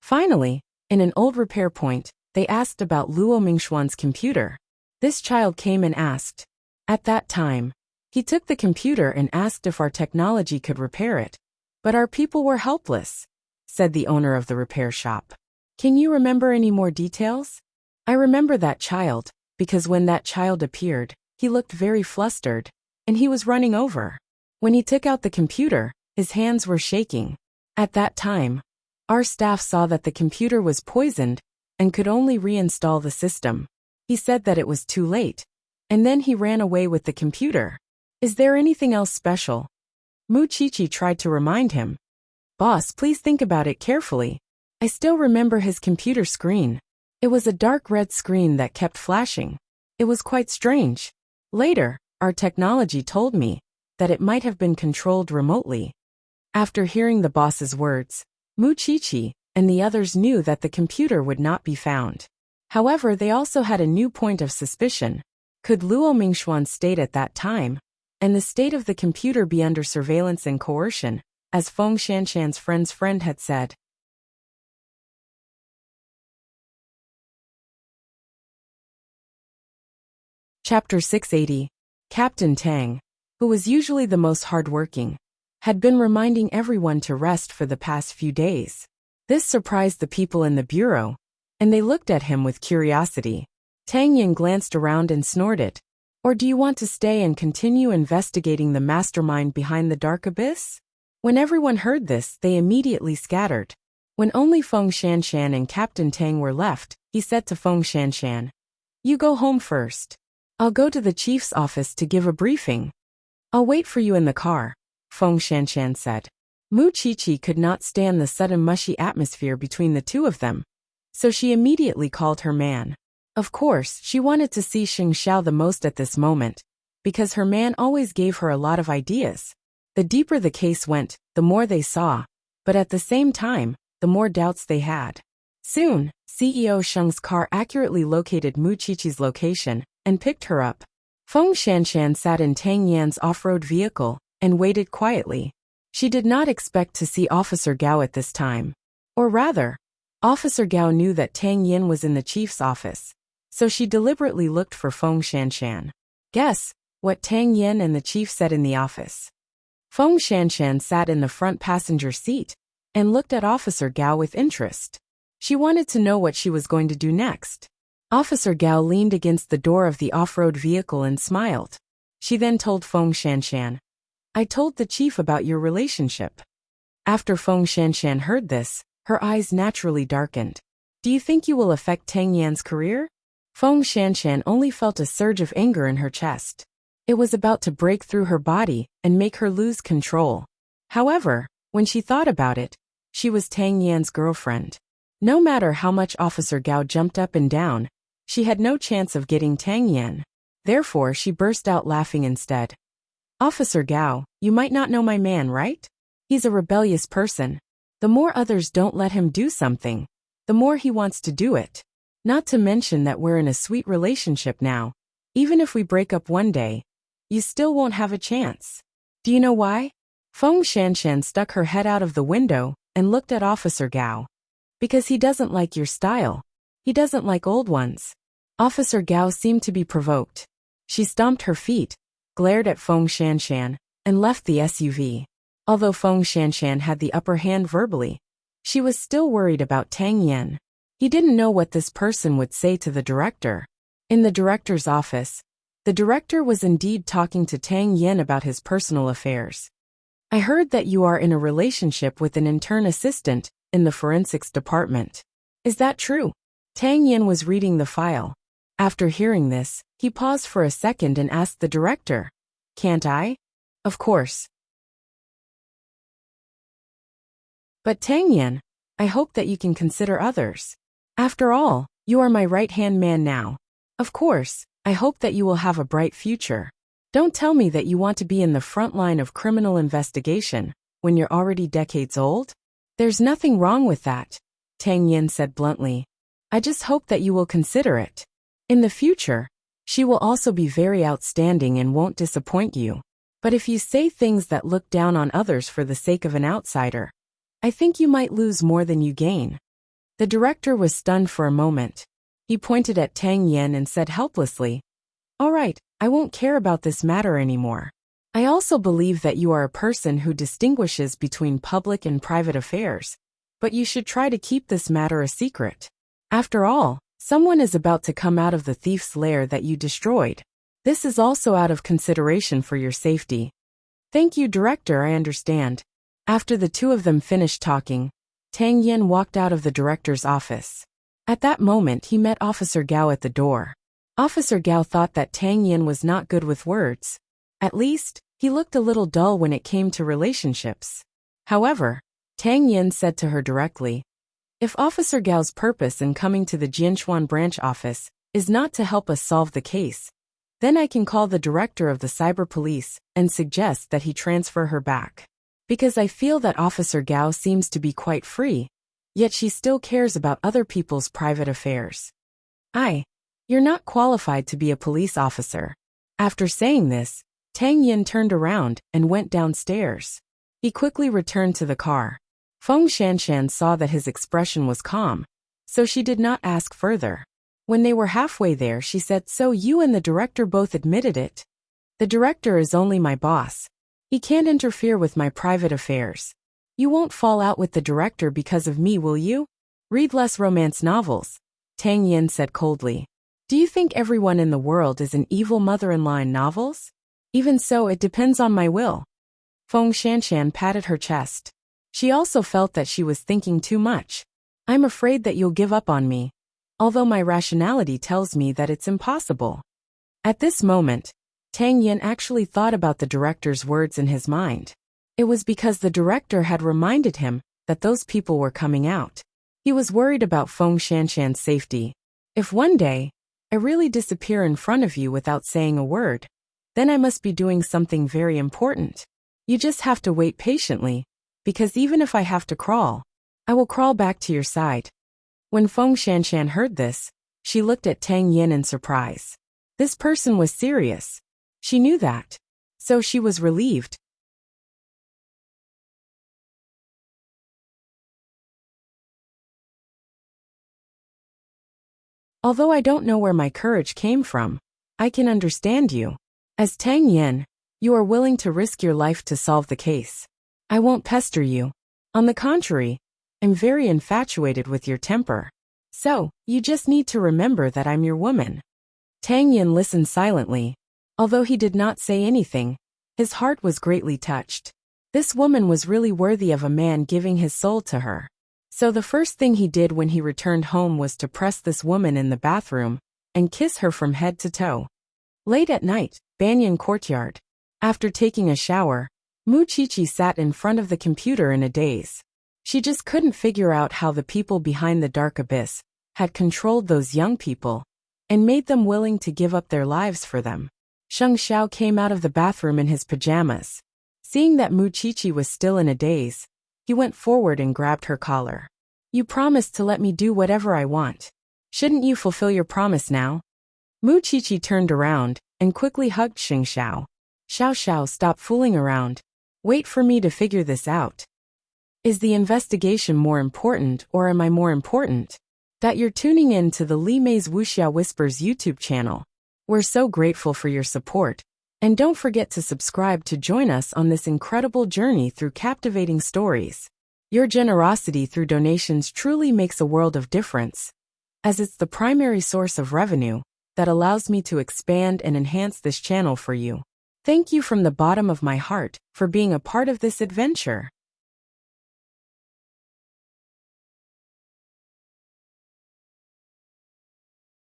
Finally, in an old repair point, they asked about Luo Mingxuan's computer. This child came and asked. At that time, he took the computer and asked if our technology could repair it. But our people were helpless, said the owner of the repair shop. Can you remember any more details? I remember that child, because when that child appeared, he looked very flustered, and he was running over. When he took out the computer, his hands were shaking. At that time, Our staff saw that the computer was poisoned and could only reinstall the system. He said that it was too late, and then he ran away with the computer. Is there anything else special? Muchichi tried to remind him. Boss, please think about it carefully. I still remember his computer screen. It was a dark red screen that kept flashing. It was quite strange. Later, our technology told me that it might have been controlled remotely. After hearing the boss's words, Muchichi and the others knew that the computer would not be found. However, they also had a new point of suspicion. Could Luo Mingxuan state at that time, and the state of the computer be under surveillance and coercion, as Feng Shanshan's friend's friend had said? Chapter 680. Captain Tang, who was usually the most hardworking, had been reminding everyone to rest for the past few days. This surprised the people in the bureau, and they looked at him with curiosity. Tang Yin glanced around and snorted. Or do you want to stay and continue investigating the mastermind behind the dark abyss? When everyone heard this, they immediately scattered. When only Feng Shanshan and Captain Tang were left, he said to Feng Shanshan, "You go home first. I'll go to the chief's office to give a briefing. I'll wait for you in the car," Feng Shanshan said. Muchichi could not stand the sudden mushy atmosphere between the two of them, so she immediately called her man. Of course, she wanted to see Xing Xiao the most at this moment, because her man always gave her a lot of ideas. The deeper the case went, the more they saw, but at the same time, the more doubts they had. Soon, CEO Sheng's car accurately located Muchichi's location and picked her up. Feng Shanshan sat in Tang Yan's off-road vehicle and waited quietly. She did not expect to see Officer Gao at this time. Or rather, Officer Gao knew that Tang Yin was in the chief's office, so she deliberately looked for Feng Shanshan. Guess what Tang Yin and the chief said in the office. Feng Shanshan sat in the front passenger seat and looked at Officer Gao with interest. She wanted to know what she was going to do next. Officer Gao leaned against the door of the off-road vehicle and smiled. She then told Feng Shanshan, "I told the chief about your relationship." After Feng Shanshan heard this, her eyes naturally darkened. "Do you think you will affect Tang Yan's career?" Feng Shanshan only felt a surge of anger in her chest. It was about to break through her body and make her lose control. However, when she thought about it, she was Tang Yan's girlfriend. No matter how much Officer Gao jumped up and down, she had no chance of getting Tang Yan. Therefore, she burst out laughing instead. "Officer Gao, you might not know my man, right? He's a rebellious person. The more others don't let him do something, the more he wants to do it. Not to mention that we're in a sweet relationship now. Even if we break up one day, you still won't have a chance. Do you know why?" Feng Shanshan stuck her head out of the window and looked at Officer Gao. "Because he doesn't like your style. He doesn't like old ones." Officer Gao seemed to be provoked. She stomped her feet, glared at Feng Shanshan, and left the SUV. Although Feng Shanshan had the upper hand verbally, she was still worried about Tang Yan. He didn't know what this person would say to the director. In the director's office, the director was indeed talking to Tang Yan about his personal affairs. "I heard that you are in a relationship with an intern assistant in the forensics department. Is that true?" Tang Yan was reading the file. After hearing this, he paused for a second and asked the director, "Can't I?" "Of course. But Tang Yan, I hope that you can consider others. After all, you are my right-hand man now. Of course, I hope that you will have a bright future. Don't tell me that you want to be in the front line of criminal investigation when you're already decades old. There's nothing wrong with that," Tang Yan said bluntly. "I just hope that you will consider it. In the future, she will also be very outstanding and won't disappoint you. But if you say things that look down on others for the sake of an outsider, I think you might lose more than you gain." The director was stunned for a moment. He pointed at Tang Yan and said helplessly, "All right, I won't care about this matter anymore. I also believe that you are a person who distinguishes between public and private affairs, but you should try to keep this matter a secret. After all, someone is about to come out of the thief's lair that you destroyed. This is also out of consideration for your safety." "Thank you, Director, I understand." After the two of them finished talking, Tang Yin walked out of the director's office. At that moment he met Officer Gao at the door. Officer Gao thought that Tang Yin was not good with words. At least, he looked a little dull when it came to relationships. However, Tang Yin said to her directly, "If Officer Gao's purpose in coming to the Jianchuan branch office is not to help us solve the case, then I can call the director of the cyber police and suggest that he transfer her back. Because I feel that Officer Gao seems to be quite free, yet she still cares about other people's private affairs. You're not qualified to be a police officer." After saying this, Tang Yin turned around and went downstairs. He quickly returned to the car. Feng Shanshan saw that his expression was calm, so she did not ask further. When they were halfway there, she said, "So you and the director both admitted it? The director is only my boss. He can't interfere with my private affairs. You won't fall out with the director because of me, will you? Read less romance novels," Tang Yin said coldly. "Do you think everyone in the world is an evil mother-in-law in novels? Even so, it depends on my will." Feng Shanshan patted her chest. She also felt that she was thinking too much. "I'm afraid that you'll give up on me, although my rationality tells me that it's impossible." At this moment, Tang Yin actually thought about the director's words in his mind. It was because the director had reminded him that those people were coming out. He was worried about Feng Shanshan's safety. "If one day I really disappear in front of you without saying a word, then I must be doing something very important. You just have to wait patiently, because even if I have to crawl, I will crawl back to your side." When Feng Shanshan heard this, she looked at Tang Yin in surprise. This person was serious. She knew that. So she was relieved. "Although I don't know where my courage came from, I can understand you. As Tang Yin, you are willing to risk your life to solve the case. I won't pester you. On the contrary, I'm very infatuated with your temper. So, you just need to remember that I'm your woman." Tang Yin listened silently. Although he did not say anything, his heart was greatly touched. This woman was really worthy of a man giving his soul to her. So the first thing he did when he returned home was to press this woman in the bathroom and kiss her from head to toe. Late at night, Banyan Courtyard. After taking a shower, Mu Chichi sat in front of the computer in a daze. She just couldn't figure out how the people behind the dark abyss had controlled those young people and made them willing to give up their lives for them. Sheng Xiao came out of the bathroom in his pajamas. Seeing that Mu Chichi was still in a daze, he went forward and grabbed her collar. "You promised to let me do whatever I want. Shouldn't you fulfill your promise now?" Mu Chichi turned around and quickly hugged Sheng Xiao. "Xiao Xiao, stop fooling around. Wait for me to figure this out. Is the investigation more important, or am I more important?" That you're tuning in to the Li Mei's Wuxia Whispers YouTube channel. We're so grateful for your support. And don't forget to subscribe to join us on this incredible journey through captivating stories. Your generosity through donations truly makes a world of difference, as it's the primary source of revenue that allows me to expand and enhance this channel for you. Thank you from the bottom of my heart for being a part of this adventure.